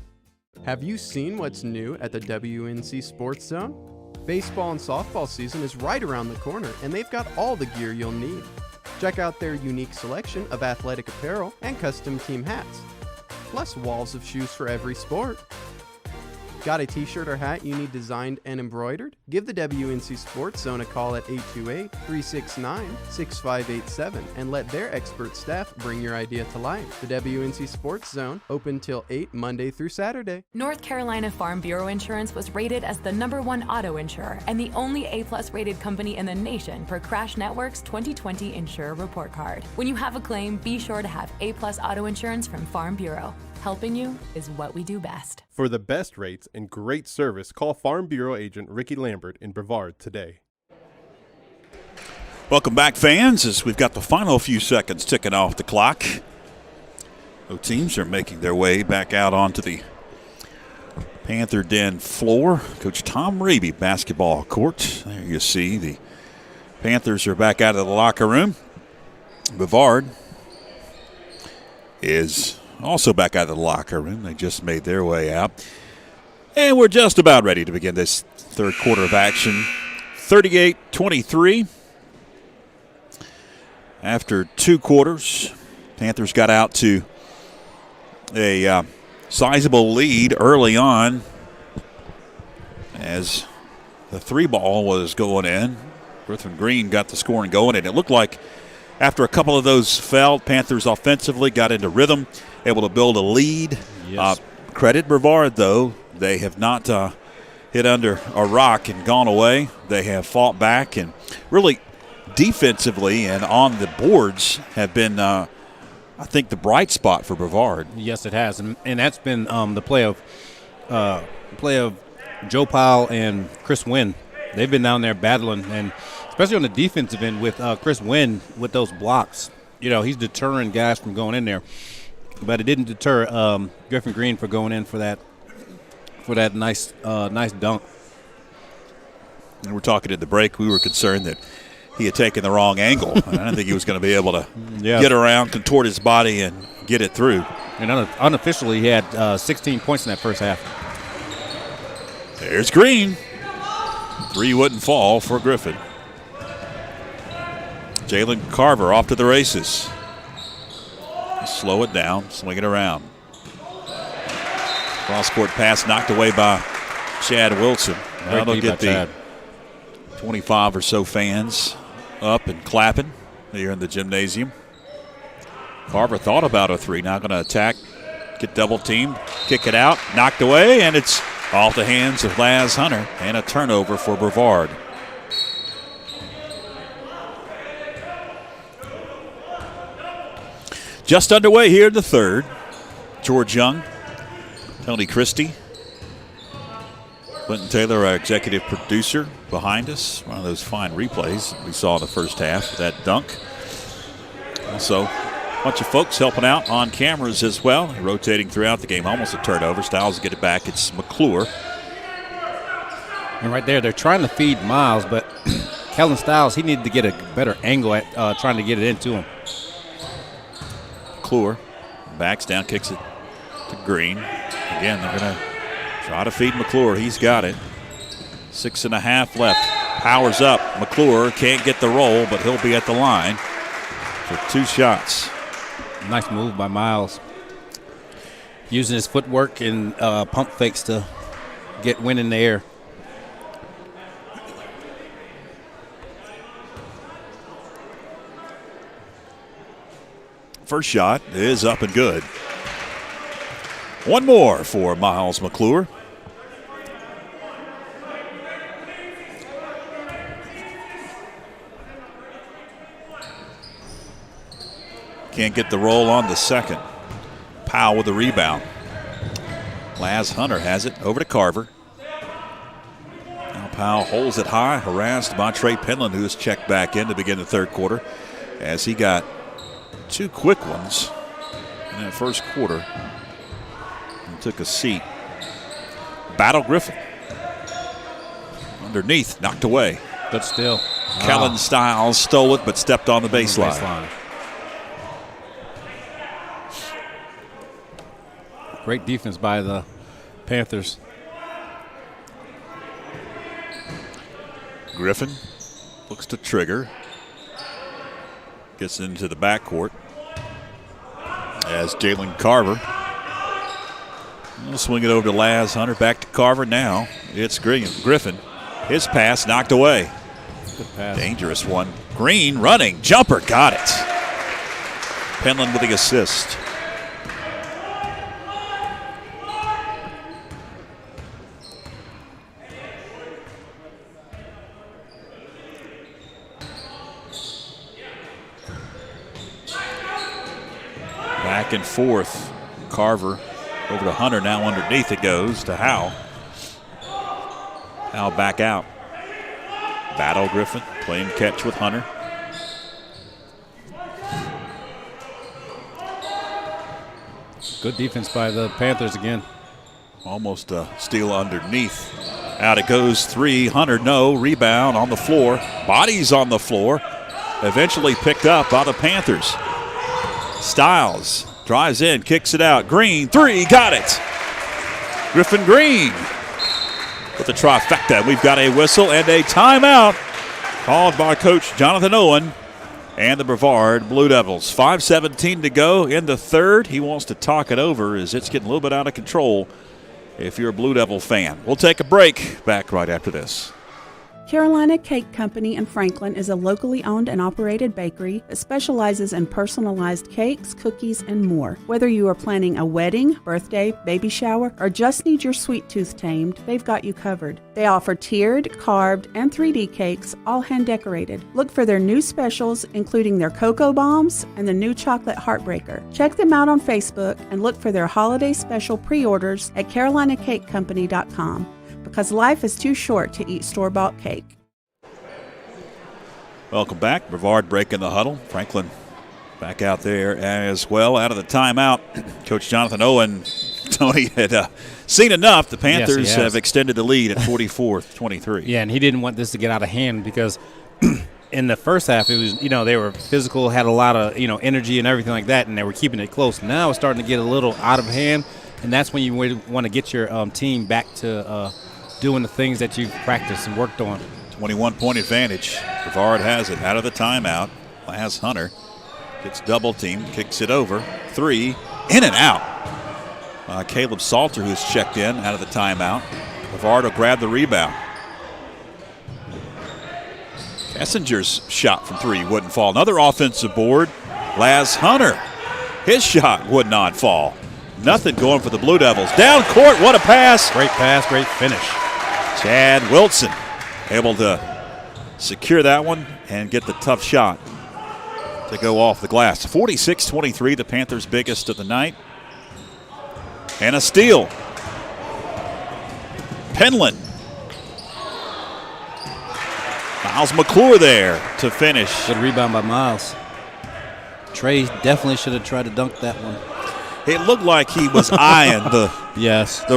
Have you seen what's new at the WNC Sports Zone? Baseball and softball season is right around the corner, and they've got all the gear you'll need. Check out their unique selection of athletic apparel and custom team hats, plus walls of shoes for every sport. Got a t-shirt or hat you need designed and embroidered? Give the WNC Sports Zone a call at 828-369-6587 and let their expert staff bring your idea to life. The WNC Sports Zone, open till 8 Monday through Saturday. North Carolina Farm Bureau Insurance was rated as the #1 auto insurer and the only A+ rated company in the nation per Crash Network's 2020 Insurer Report Card. When you have a claim, be sure to have A+ auto insurance from Farm Bureau. Helping you is what we do best. For the best rates and great service, call Farm Bureau agent Ricky Lambert in Brevard today. Welcome back, fans, as we've got the final few seconds ticking off the clock. Both teams are making their way back out onto the Panther Den floor. Coach Tom Raby, basketball court. There you see the Panthers are back out of the locker room. Brevard is also back out of the locker room. They just made their way out. And we're just about ready to begin this third quarter of action. 38-23. After 2 quarters, Panthers got out to a sizable lead early on as the 3-ball was going in. Griffin Green got the scoring going, and it looked like after a couple of those fell, Panthers offensively got into rhythm, able to build a lead. Yes. Credit Brevard, though. They have not hit under a rock and gone away. They have fought back and really defensively and on the boards have been, I think, the bright spot for Brevard. Yes, it has, and that's been the play of Joe Powell and Chris Wynn. They've been down there battling, and especially on the defensive end with Chris Wynn with those blocks. You know, he's deterring guys from going in there, but it didn't deter Griffin Green for going in for that nice dunk. And we're talking at the break. We were concerned that he had taken the wrong angle. I didn't think he was going to be able to get around, contort his body, and get it through. And unofficially, he had 16 points in that first half. There's Green. 3 wouldn't fall for Griffin. Jalen Carver off to the races. Slow it down, swing it around. Cross-court pass knocked away by Chad Wilson. That'll get the 25 or so fans up and clapping here in the gymnasium. Carver thought about a 3, not going to attack, get double teamed, kick it out, knocked away, and it's off the hands of Laz Hunter, and a turnover for Brevard. Just underway here in the third. George Young, Tony Christie, Clinton Taylor, our executive producer, behind us. One of those fine replays we saw in the first half, that dunk. Also, a bunch of folks helping out on cameras as well, rotating throughout the game. Almost a turnover. Styles get it back. It's McClure. And right there, they're trying to feed Miles, but Kellen Styles, he needed to get a better angle at trying to get it into him. McClure backs down, kicks it to Green. Again, they're going to try to feed McClure. He's got it. 6.5 left. Powers up. McClure can't get the roll, but he'll be at the line for 2 shots. Nice move by Miles. Using his footwork and pump fakes to get Wynn in the air. First shot is up and good. One more for Miles McClure. Can't get the roll on the second. Powell with the rebound. Laz Hunter has it over to Carver. Now Powell holds it high, harassed by Trey Penland, who has checked back in to begin the third quarter as he got 2 quick ones in that first quarter and took a seat. Battle Griffin. Underneath, knocked away. But still. Kellen Styles stole it but stepped on the baseline. Great defense by the Panthers. Griffin looks to trigger. Gets into the backcourt as Jalen Carver. We'll swing it over to Laz Hunter. Back to Carver now. It's Griffin. His pass knocked away. Good pass. Dangerous one. Green running. Jumper. Got it. Penland with the assist. Back and forth. Carver over to Hunter. Now underneath it goes to Howe. Howe back out. Battle Griffin playing catch with Hunter. Good defense by the Panthers again. Almost a steal underneath. Out it goes. 3. Hunter, no. Rebound on the floor. Bodies on the floor. Eventually picked up by the Panthers. Stiles drives in, kicks it out. Green, 3, got it. Griffin Green with the trifecta. We've got a whistle and a timeout called by Coach Jonathan Owen and the Brevard Blue Devils. 5:17 to go in the third. He wants to talk it over as it's getting a little bit out of control if you're a Blue Devil fan. We'll take a break. Back right after this. Carolina Cake Company in Franklin is a locally owned and operated bakery that specializes in personalized cakes, cookies, and more. Whether you are planning a wedding, birthday, baby shower, or just need your sweet tooth tamed, they've got you covered. They offer tiered, carved, and 3D cakes, all hand decorated. Look for their new specials, including their cocoa bombs and the new chocolate heartbreaker. Check them out on Facebook and look for their holiday special pre-orders at carolinacakcompany.com. Because life is too short to eat store-bought cake. Welcome back. Brevard breaking the huddle. Franklin back out there as well. Out of the timeout, Coach Jonathan Owen, Tony, had seen enough. The Panthers have extended the lead at 44-23. Yeah, and he didn't want this to get out of hand because in the first half, it was, they were physical, had a lot of, energy and everything like that, and they were keeping it close. Now it's starting to get a little out of hand, and that's when you want to get your team back to doing the things that you've practiced and worked on. 21-point advantage. Brevard has it out of the timeout. Laz Hunter gets double teamed, kicks it over. 3, in and out. Caleb Salter, who's checked in out of the timeout. Brevard will grab the rebound. Kessinger's shot from 3 wouldn't fall. Another offensive board. Laz Hunter, his shot would not fall. Nothing going for the Blue Devils. Down court, what a pass. Great pass, great finish. Chad Wilson able to secure that one and get the tough shot to go off the glass. 46-23, the Panthers' biggest of the night. And a steal. Penland. Miles McClure there to finish. Good rebound by Miles. Trey definitely should have tried to dunk that one. It looked like he was eyeing the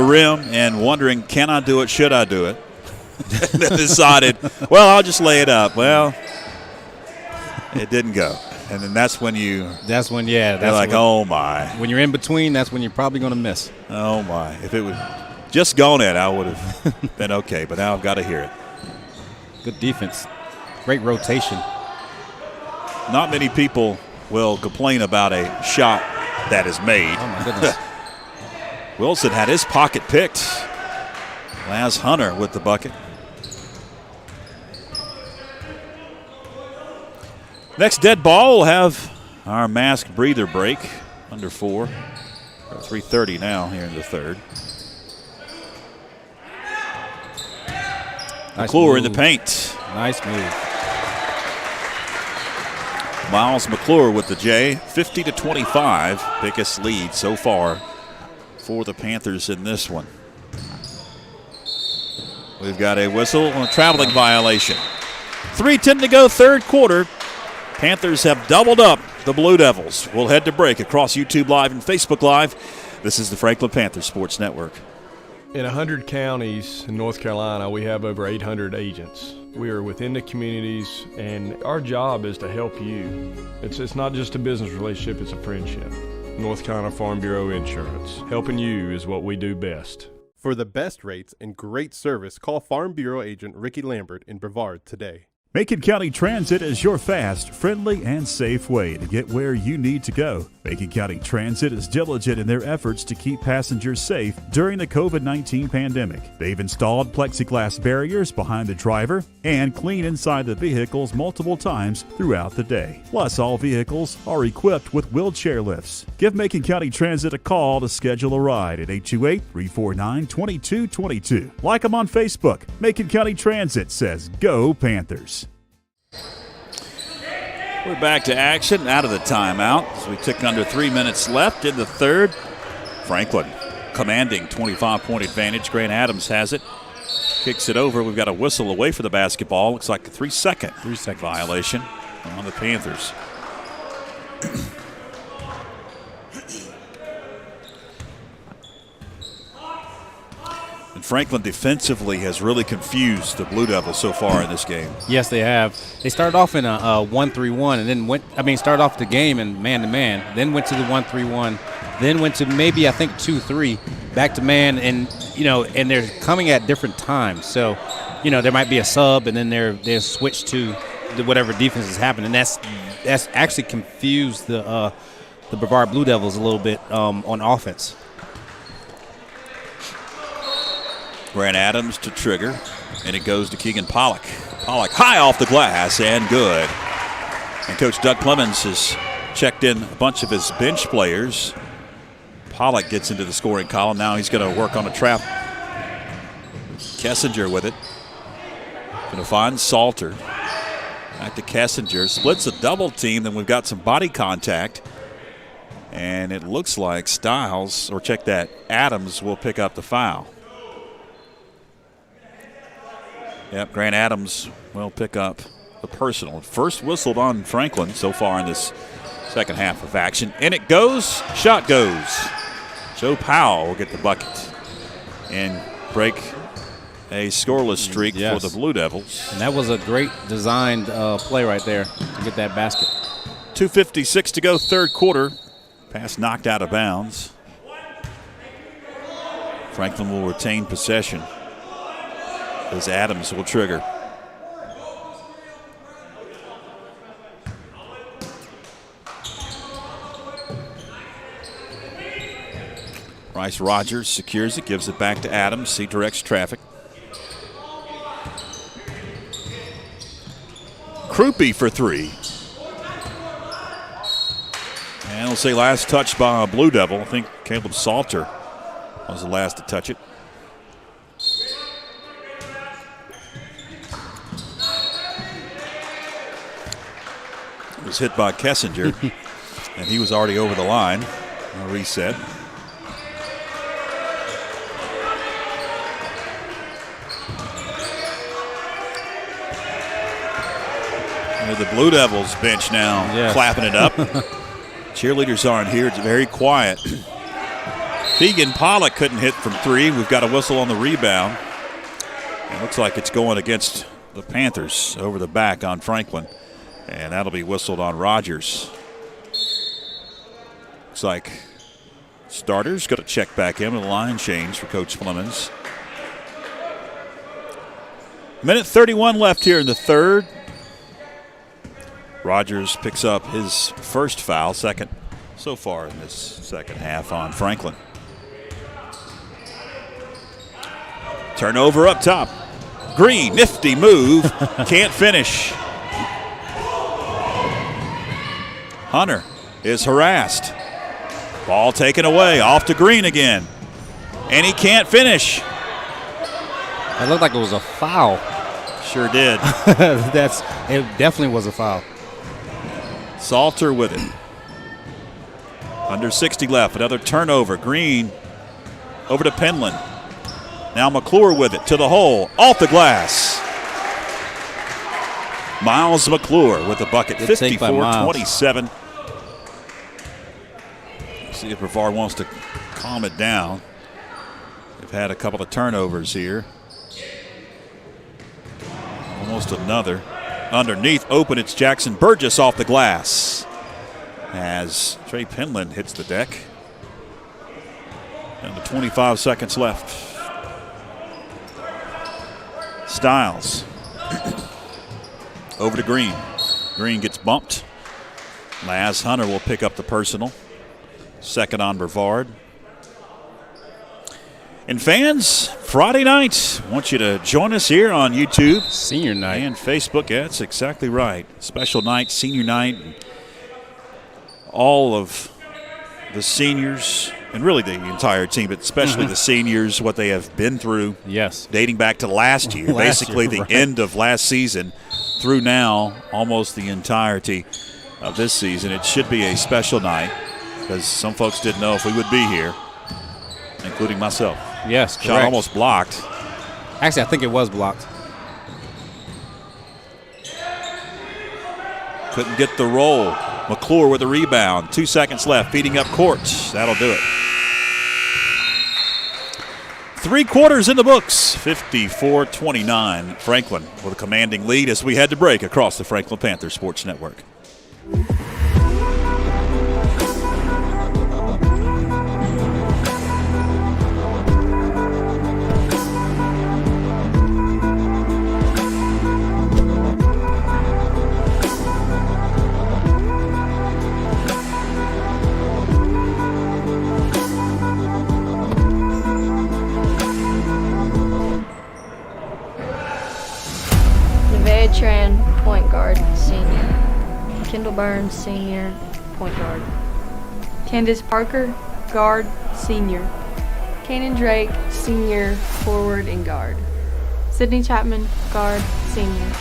rim and wondering, can I do it, should I do it? And then decided, well, I'll just lay it up. Well, it didn't go. And then that's when you're like, oh, my. When you're in between, that's when you're probably going to miss. Oh, my. If it would just gone in, I would have been okay. But now I've got to hear it. Good defense. Great rotation. Not many people will complain about a shot that is made. Oh, my goodness. Wilson had his pocket picked. Laz Hunter with the bucket. Next dead ball, we'll have our masked breather break. Under 4. 3:30 now here in the third. McClure in the paint. Nice move. Miles McClure with the J. 50-25. Biggest lead so far for the Panthers in this one. We've got a whistle on a traveling violation. 3:10 to go, third quarter. Panthers have doubled up the Blue Devils. We'll head to break across YouTube Live and Facebook Live. This is the Franklin Panther Sports Network. In 100 counties in North Carolina, we have over 800 agents. We are within the communities, and our job is to help you. It's not just a business relationship, it's a friendship. North Carolina Farm Bureau Insurance. Helping you is what we do best. For the best rates and great service, call Farm Bureau agent Ricky Lambert in Brevard today. Macon County Transit is your fast, friendly, and safe way to get where you need to go. Macon County Transit is diligent in their efforts to keep passengers safe during the COVID-19 pandemic. They've installed plexiglass barriers behind the driver and clean inside the vehicles multiple times throughout the day. Plus, all vehicles are equipped with wheelchair lifts. Give Macon County Transit a call to schedule a ride at 828-349-2222. Like them on Facebook. Macon County Transit says, Go Panthers. We're back to action out of the timeout as we tick under 3 minutes left in the third. Franklin commanding 25-point advantage. Grant Adams has it. Kicks it over. We've got a whistle away for the basketball. Looks like a 3-second violation on the Panthers. And Franklin defensively has really confused the Blue Devils so far in this game. Yes, they have. They started off in a 1-3-1 and then started off the game in man-to-man, then went to the 1-3-1, then went to maybe, I think, 2-3, back to man, and, and they're coming at different times. So, there might be a sub, and then they're switched to whatever defense is happening. And that's actually confused the Brevard Blue Devils a little bit on offense. Grant Adams to trigger, and it goes to Keegan Pollock. Pollock high off the glass and good. And Coach Doug Clemens has checked in a bunch of his bench players. Pollock gets into the scoring column. Now he's going to work on a trap. Kessinger with it. Going to find Salter. Back to Kessinger. Splits a double team. Then we've got some body contact. And it looks like Adams will pick up the foul. Yep, Grant Adams will pick up the personal. First whistled on Franklin so far in this second half of action. And it goes, shot goes. Joe Powell will get the bucket and break a scoreless streak for the Blue Devils. And that was a great designed play right there to get that basket. 2:56 to go, third quarter. Pass knocked out of bounds. Franklin will retain possession as Adams will trigger. Bryce Rogers secures it, gives it back to Adams. He directs traffic. Krupe for three. And we'll say last touch by a Blue Devil. I think Caleb Salter was the last to touch it. It was hit by Kessinger, and he was already over the line. A reset. The Blue Devils bench now clapping it up. Cheerleaders aren't here. It's very quiet. Keegan Pollock couldn't hit from three. We've got a whistle on the rebound. It looks like it's going against the Panthers over the back on Franklin. And that'll be whistled on Rogers. Looks like starters got to check back in with a line change for Coach Clemens. Minute 31 left here in the third. Rogers picks up his first foul, second so far in this second half on Franklin. Turnover up top. Green, nifty move, can't finish. Hunter is harassed. Ball taken away, off to Green again. And he can't finish. It looked like it was a foul. Sure did. It definitely was a foul. Salter with it. Under 60 left. Another turnover. Green over to Penland. Now McClure with it to the hole. Off the glass. Miles McClure with the bucket. 54-27. See if Brevard wants to calm it down. They've had a couple of turnovers here. Almost another. Underneath, open, it's Jackson Burgess off the glass as Trey Penland hits the deck. And the 25 seconds left. Stiles over to Green. Green gets bumped. Laz Hunter will pick up the personal. Second on Brevard. And fans, Friday night, I want you to join us here on YouTube. Senior night. And Facebook. Yeah, that's exactly right. Special night, senior night. And all of the seniors, and really the entire team, but especially the seniors, what they have been through. Yes. Dating back to last year, basically the end of last season through now, almost the entirety of this season. It should be a special night because some folks didn't know if we would be here, including myself. Yes, correct. Shot almost blocked. Actually, I think it was blocked. Couldn't get the roll. McClure with a rebound. 2 seconds left. Feeding up court. That'll do it. 3 quarters in the books, 54-29. Franklin with a commanding lead as we head to break across the Franklin Panther Sports Network. Tran, point guard, senior. Kendall Burns, senior, point guard. Candace Parker, guard, senior. Kanan Drake, senior, forward and guard. Sydney Chapman, guard, senior.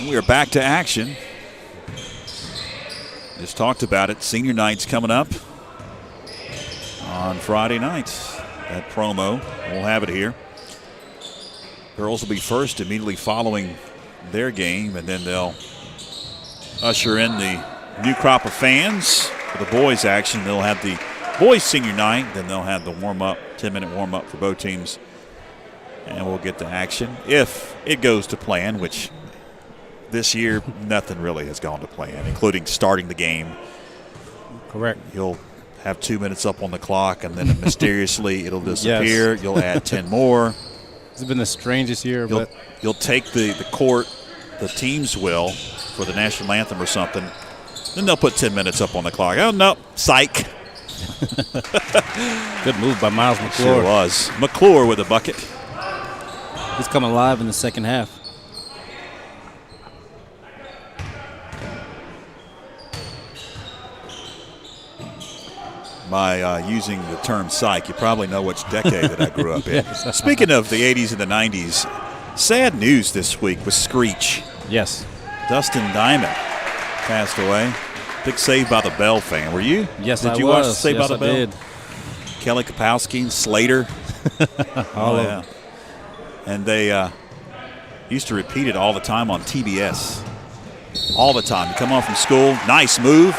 We are back to action. Just talked about it. Senior night's coming up on Friday night. That promo, we'll have it here. Girls will be first immediately following their game, and then they'll usher in the new crop of fans for the boys' action. They'll have the boys' senior night, then they'll have the warm-up, 10-minute warm-up for both teams, and we'll get to action if it goes to plan, which this year, nothing really has gone to plan, including starting the game. Correct. You'll have 2 minutes up on the clock, and then mysteriously it'll disappear. Yes. You'll add 10 more. It's been the strangest year. You'll take the court, the teams will, for the national anthem or something. Then they'll put 10 minutes up on the clock. Oh, no, psych. Good move by Miles McClure. Sure was. McClure with a bucket. He's come alive in the second half. By using the term psych, you probably know which decade that I grew up in. Yes. Speaking of the 80s and the 90s, sad news this week with Screech. Yes. Dustin Diamond passed away. Big Saved by the Bell fan. Were you? Yes, Did I you was. watch Saved by the Bell? Did. Kelly Kapowski and Slater. Oh, yeah. And they used to repeat it all the time on TBS. All the time. You come home from school, nice move.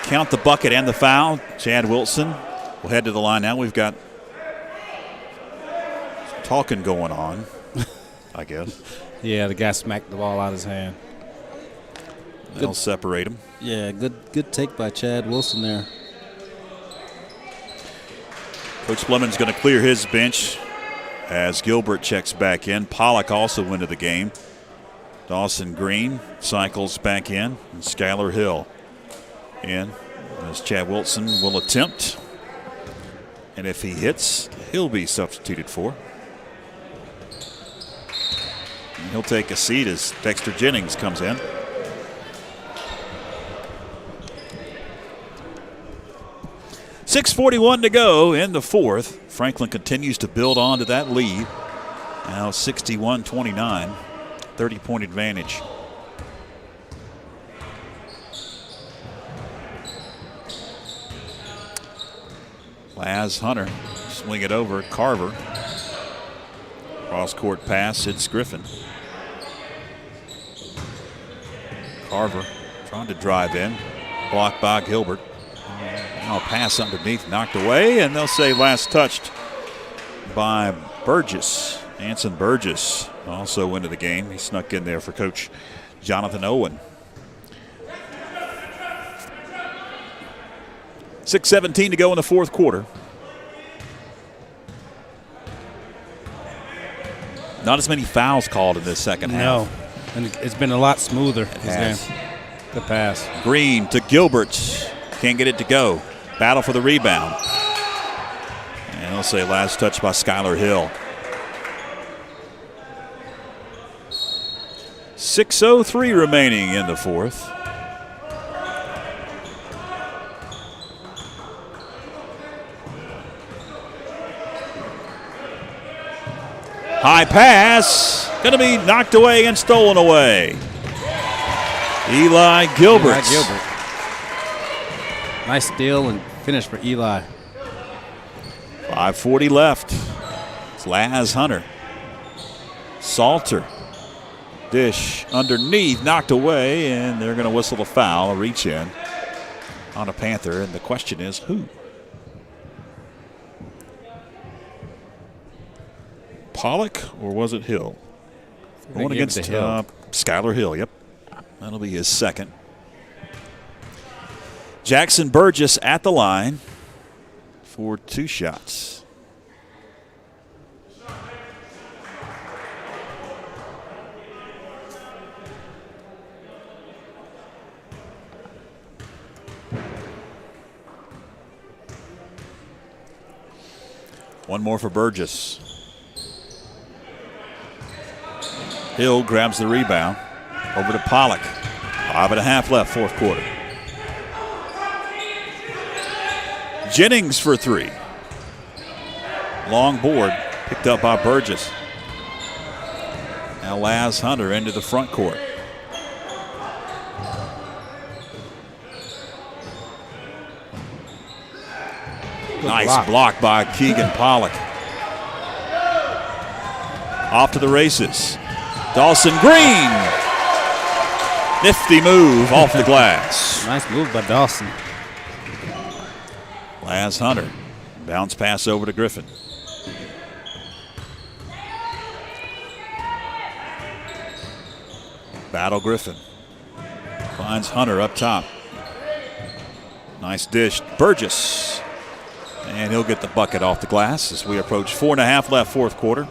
Count the bucket and the foul. Chad Wilson will head to the line now. We've got some talking going on, I guess. Yeah, the guy smacked the ball out of his hand. They'll separate him. Yeah, good take by Chad Wilson there. Coach Fleming's going to clear his bench as Gilbert checks back in. Pollock also into the game. Dawson Green cycles back in, and Skylar Hill in as Chad Wilson will attempt. And if he hits, he'll be substituted for. And he'll take a seat as Dexter Jennings comes in. .641 to go in the fourth. Franklin continues to build on to that lead. Now 61-29, 30-point advantage. Laz Hunter swing it over. Carver. Cross court pass. It's Griffin. Carver trying to drive in. Blocked by Gilbert. Now pass underneath, knocked away, and they'll say last touched by Burgess. Anson Burgess also into the game. He snuck in there for Coach Jonathan Owen. 6:17 to go in the fourth quarter. Not as many fouls called in this second half. No, and it's been a lot smoother. This game. Good pass. Green to Gilbert. Can't get it to go. Battle for the rebound. And they'll say last touch by Skylar Hill. 6:03 remaining in the fourth. High pass. Going to be knocked away and stolen away. Eli Gilbert. Nice steal and finish for Eli. 5:40 left. It's Laz Hunter. Salter. Dish underneath, knocked away, and they're going to whistle a foul, a reach in on a Panther. And the question is, who? Pollock, or was it Hill? Going against Skylar Hill, yep. That'll be his second. Jackson Burgess at the line for 2 shots. One more for Burgess. Hill grabs the rebound. Over to Pollock. 5.5 left, fourth quarter. Jennings for 3. Long board picked up by Burgess. Now Laz Hunter into the front court. Nice block by Keegan Pollock. Off to the races. Dawson Green. Nifty move off the glass. Nice move by Dawson. Laz Hunter. Bounce pass over to Griffin. Battle Griffin. Finds Hunter up top. Nice dish. Burgess. And he'll get the bucket off the glass as we approach 4.5 left, fourth quarter.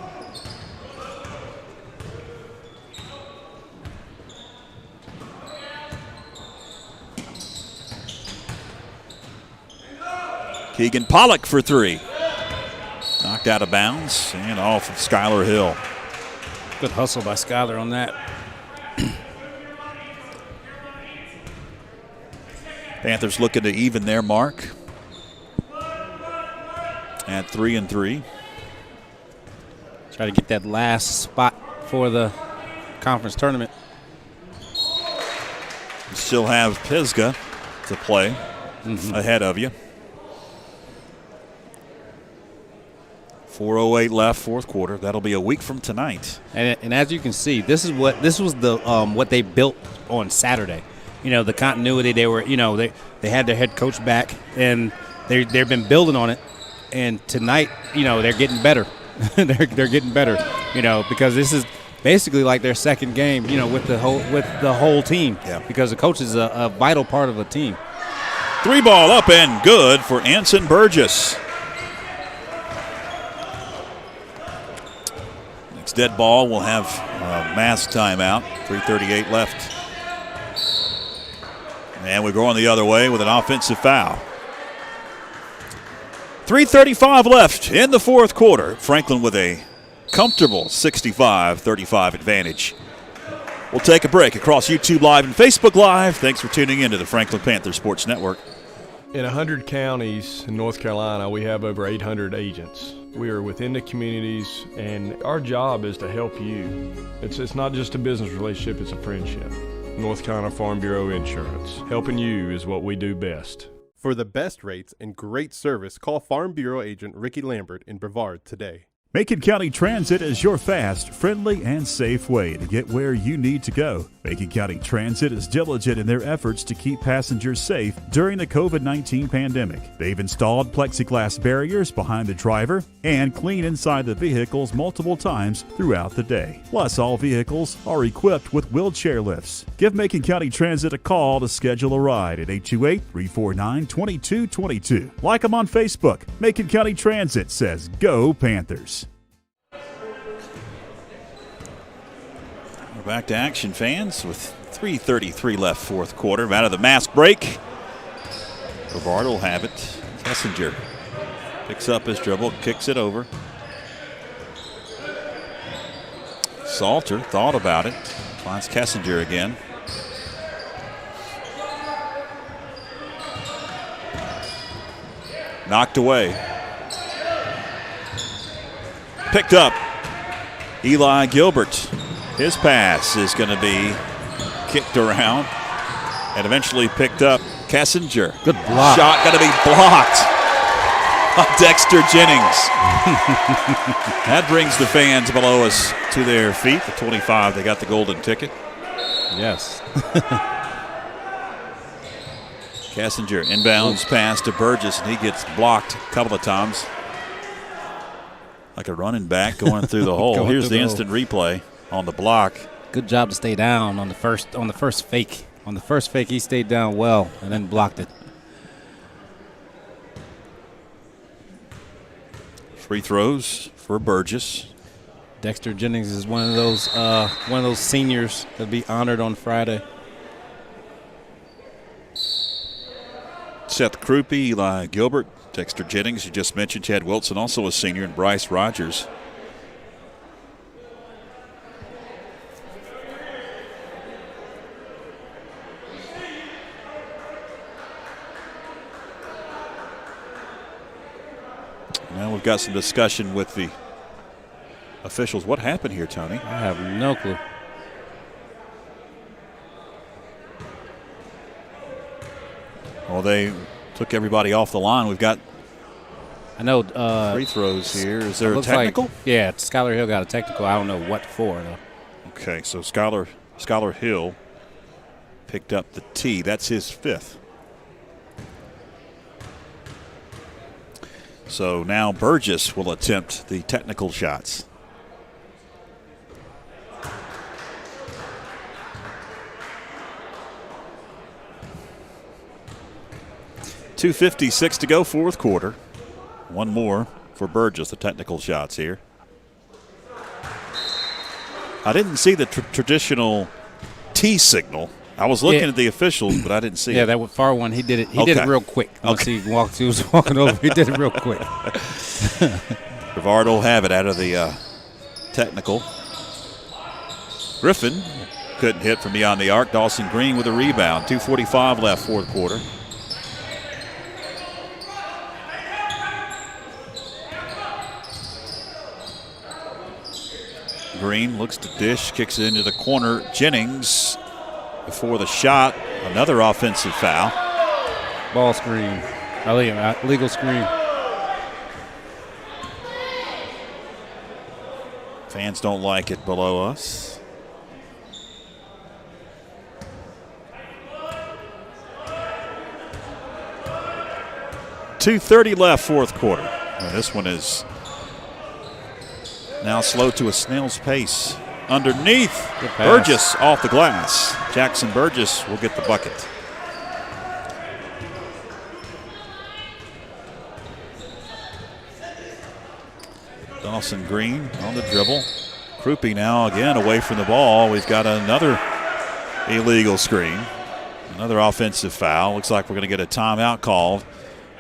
Keegan Pollock for 3. Knocked out of bounds and off of Skylar Hill. Good hustle by Skylar on that. Panthers looking to even their mark at 3-3. Try to get that last spot for the conference tournament. You still have Pisgah to play ahead of you. 4:08 left, fourth quarter. That'll be a week from tonight. And as you can see, this was the what they built on Saturday. You know, the continuity. They were, they had their head coach back, and they've been building on it. And tonight, they're getting better. they're getting better. Because this is basically like their second game. With the whole team. Yeah. Because the coach is a vital part of a team. 3 ball up and good for Anson Burgess. Next dead ball will have a mass timeout. 3:38 left. And we're going the other way with an offensive foul. 3:35 left in the fourth quarter. Franklin with a comfortable 65-35 advantage. We'll take a break across YouTube Live and Facebook Live. Thanks for tuning in to the Franklin Panther Sports Network. In 100 counties in North Carolina, we have over 800 agents. We are within the communities, and our job is to help you. It's not just a business relationship, it's a friendship. North Carolina Farm Bureau Insurance. Helping you is what we do best. For the best rates and great service, call Farm Bureau agent Ricky Lambert in Brevard today. Macon County Transit is your fast, friendly, and safe way to get where you need to go. Macon County Transit is diligent in their efforts to keep passengers safe during the COVID-19 pandemic. They've installed plexiglass barriers behind the driver and clean inside the vehicles multiple times throughout the day. Plus, all vehicles are equipped with wheelchair lifts. Give Macon County Transit a call to schedule a ride at 828-349-2222. Like them on Facebook. Macon County Transit says, Go Panthers. Back to action, fans, with 3:33 left, fourth quarter. Out of the mask break. Brevard will have it. Kessinger picks up his dribble, kicks it over. Salter thought about it. Finds Kessinger again. Knocked away. Picked up. Eli Gilbert. His pass is going to be kicked around and eventually picked up. Kessinger. Good block. Shot got to be blocked. Dexter Jennings. That brings the fans below us to their feet. The 25, they got the golden ticket. Yes. Kessinger inbounds pass to Burgess, and he gets blocked a couple of times. Like a running back going through the hole. Here's the instant replay on the block. Good job to stay down on the first fake. On the first fake, he stayed down well and then blocked it. Free throws for Burgess. Dexter Jennings is one of those seniors that'll be honored on Friday. Seth Krupe, Eli Gilbert, Dexter Jennings, you just mentioned. Chad Wilson, also a senior, and Bryce Rogers. Now we've got some discussion with the officials. What happened here, Tony? I have no clue. Well, they took everybody off the line. We've got free throws here. Is there a technical? Yeah, Skylar Hill got a technical. I don't know what for, though. Okay, so Skylar Hill picked up the tee. That's his fifth. So now Burgess will attempt the technical shots. .256 to go, fourth quarter. One more for Burgess, the technical shots here. I didn't see the traditional T signal. I was looking at the officials, but I didn't see it. Yeah, that far one, he did it. He did it real quick. Once he was walking over, he did it real quick. Brevard will have it out of the technical. Griffin couldn't hit from beyond the arc. Dawson Green with a rebound. 2:45 left, fourth quarter. Green looks to dish, kicks it into the corner. Jennings before the shot, another offensive foul. Ball screen, illegal screen. Fans don't like it below us. .230 left, fourth quarter. And this one is now slow to a snail's pace. Underneath, Burgess off the glass. Jackson Burgess will get the bucket. Dawson Green on the dribble. Krupe now again away from the ball. We've got another illegal screen. Another offensive foul. Looks like we're going to get a timeout called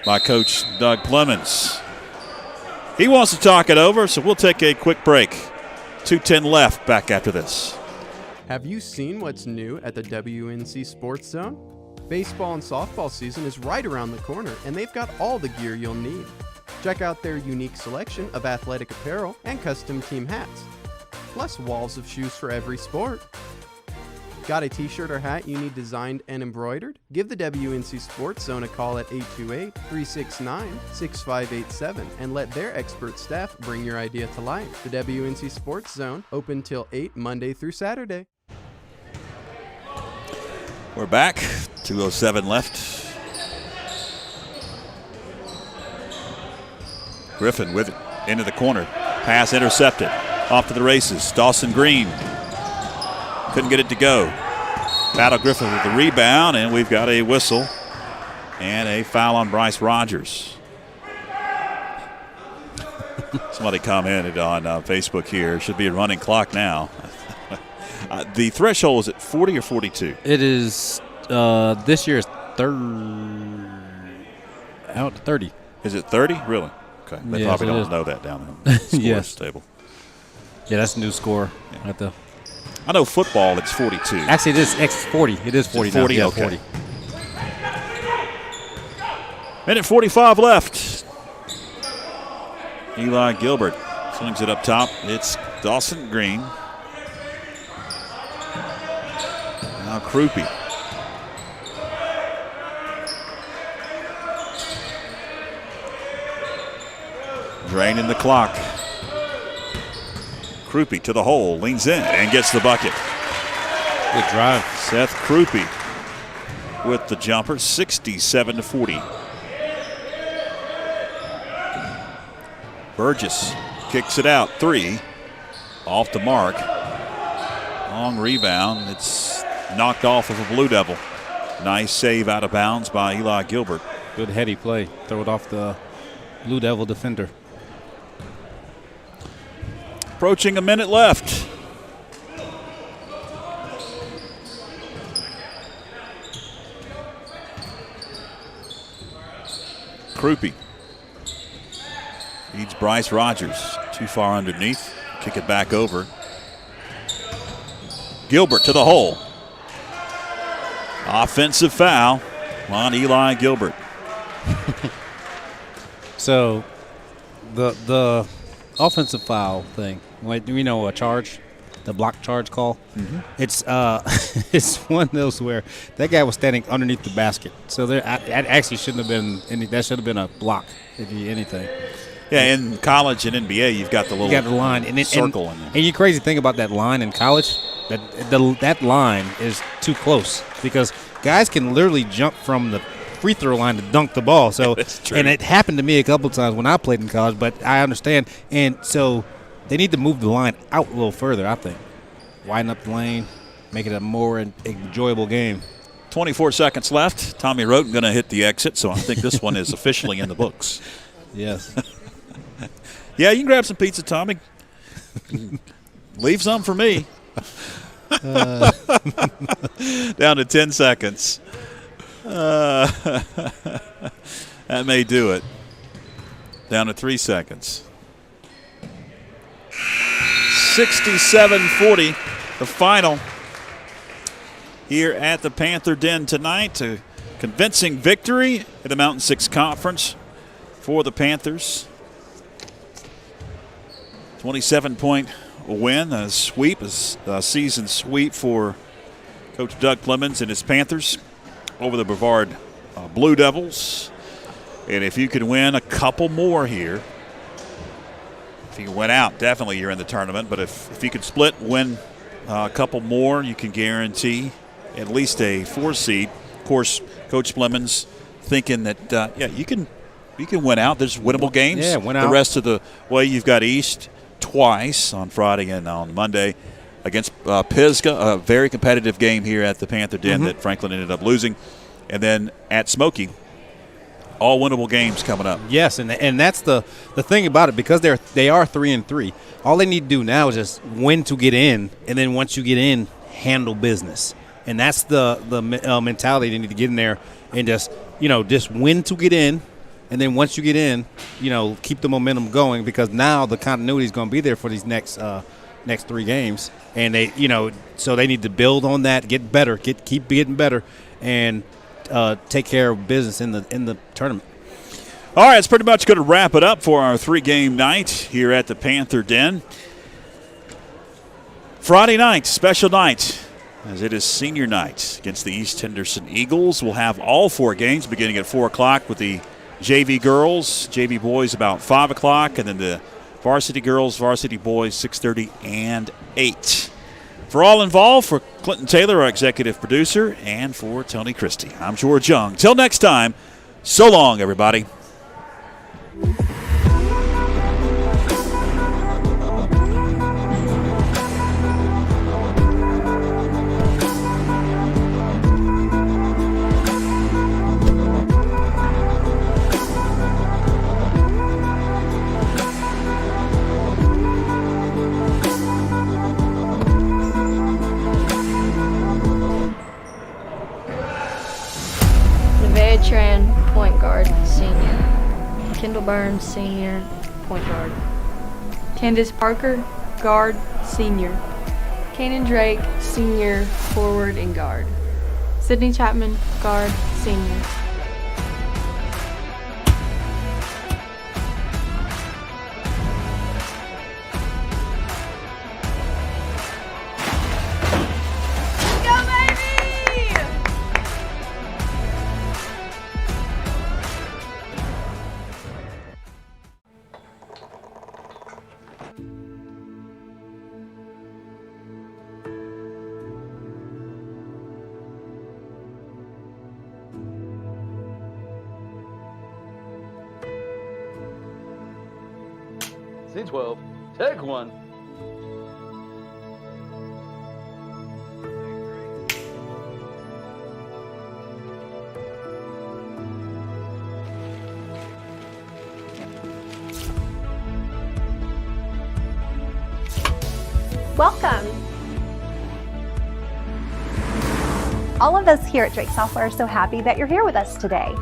by Coach Doug Clemens. He wants to talk it over, so we'll take a quick break. 2:10 left, back after this. Have you seen what's new at the WNC Sports Zone? Baseball and softball season is right around the corner, and they've got all the gear you'll need. Check out their unique selection of athletic apparel and custom team hats, plus walls of shoes for every sport. Got a t-shirt or hat you need designed and embroidered? Give the WNC Sports Zone a call at 828-369-6587 and let their expert staff bring your idea to life. The WNC Sports Zone, open till 8 Monday through Saturday. We're back. 2:07 left. Griffin with it into the corner. Pass intercepted. Off to the races. Dawson Green. Couldn't get it to go. Battle Griffin with the rebound, and we've got a whistle and a foul on Bryce Rogers. Somebody commented on Facebook here. Should be a running clock now. The threshold is at 40 or 42? It is this year's out to 30. Is it 30? Really? Okay. They probably don't know that down in the scores table. Yeah, that's a new score. Yeah. I know football, it's 42. Actually, it is 40. It is 40 now. 40? Yeah, Okay. 40. Minute 45 left. Eli Gilbert swings it up top. It's Dawson Green. Now Krupe. Draining the clock. Krupe to the hole, leans in and gets the bucket. Good drive. Seth Krupe with the jumper, 67-40. Burgess kicks it out, 3. Off the mark. Long rebound. It's knocked off of a Blue Devil. Nice save out of bounds by Eli Gilbert. Good heady play. Throw it off the Blue Devil defender. Approaching a minute left. Krupe feeds Bryce Rogers. Too far underneath. Kick it back over. Gilbert to the hole. Offensive foul on Eli Gilbert. So the offensive foul thing, we know a charge, the block charge call. Mm-hmm. It's it's one of those where that guy was standing underneath the basket. So there actually shouldn't have been any. That should have been a block, if anything. Yeah, in college and NBA, you've got the little line and circle in there. And you crazy thing about that line in college, that line is too close because guys can literally jump from the free throw line to dunk the ball. So and it happened to me a couple of times when I played in college, but I understand. And so they need to move the line out a little further, I think. Widen up the lane, make it a more enjoyable game. 24 seconds left. Tommy Roten going to hit the exit, so I think this one is officially in the books. Yes. Yeah, you can grab some pizza, Tommy. Leave some for me. Down to 10 seconds. That may do it. Down to 3 seconds. 67-40, the final here at the Panther Den tonight. A convincing victory at the Mountain 6 Conference for the Panthers. 27-point win, a sweep, a season sweep for Coach Doug Clemens and his Panthers over the Brevard Blue Devils. And if you can win a couple more here, if you win out, definitely you're in the tournament. But if you can split, win a couple more, you can guarantee at least a 4 seed. Of course, Coach Clemens thinking that, you can win out. There's winnable games. Yeah, win out. The rest of the way, you've got East twice on Friday and on Monday against Pisgah, a very competitive game here at the Panther Den that Franklin ended up losing. And then at Smoky, all winnable games coming up. Yes, and that's the thing about it, because they are 3-3. All they need to do now is just win to get in, and then once you get in, handle business. And that's the mentality they need to get in there and just win to get in. And then once you get in, keep the momentum going, because now the continuity is going to be there for these next 3 games. And they, so they need to build on that, get better, keep getting better, and take care of business in the tournament. All right, it's pretty much going to wrap it up for our 3-game night here at the Panther Den. Friday night, special night, as it is senior night against the East Henderson Eagles. We'll have all 4 games beginning at 4 o'clock with the JV girls, JV boys about 5 o'clock, and then the varsity girls, varsity boys 6:30 and 8. For all involved, for Clinton Taylor, our executive producer, and for Tony Christie, I'm George Young. Till next time, so long, everybody. Tran, point guard, senior. Kendall Burns, senior, point guard. Candace Parker, guard, senior. Kanan Drake, senior, forward and guard. Sydney Chapman, guard, senior. C12, take one. Welcome. All of us here at Drake Software are so happy that you're here with us today.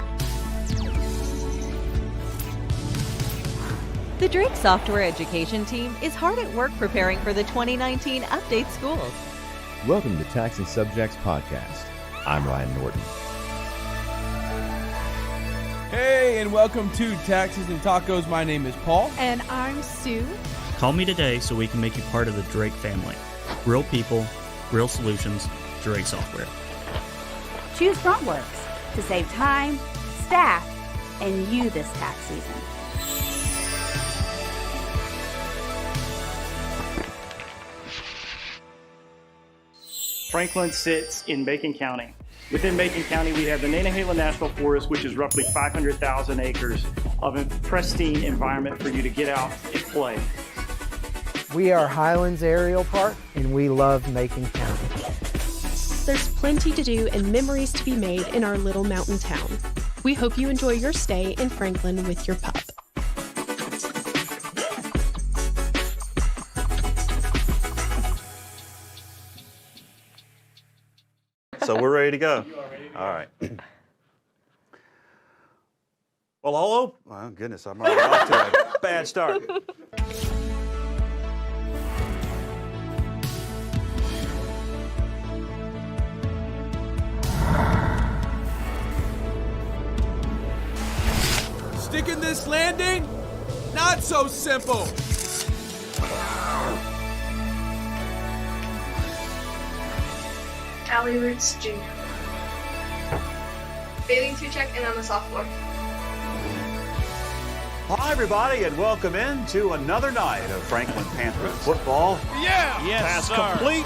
The Drake Software Education Team is hard at work preparing for the 2019 Update Schools. Welcome to Tax and Subjects Podcast. I'm Ryan Norton. Hey, and welcome to Taxes and Tacos. My name is Paul. And I'm Sue. Call me today so we can make you part of the Drake family. Real people, real solutions, Drake Software. Choose FrontWorks to save time, staff, and you this tax season. Franklin sits in Macon County. Within Macon County, we have the Nantahala National Forest, which is roughly 500,000 acres of a pristine environment for you to get out and play. We are Highlands Aerial Park, and we love Macon County. There's plenty to do and memories to be made in our little mountain town. We hope you enjoy your stay in Franklin with your pup. So we're ready to go. All right. Well, hello. Oh, goodness, I'm already off to a bad start. Sticking this landing? Not so simple. Allie Roots Jr. Bathing 2 check and on the soft floor. Hi, everybody, and welcome in to another night of Franklin Panther football. Yeah! Pass complete.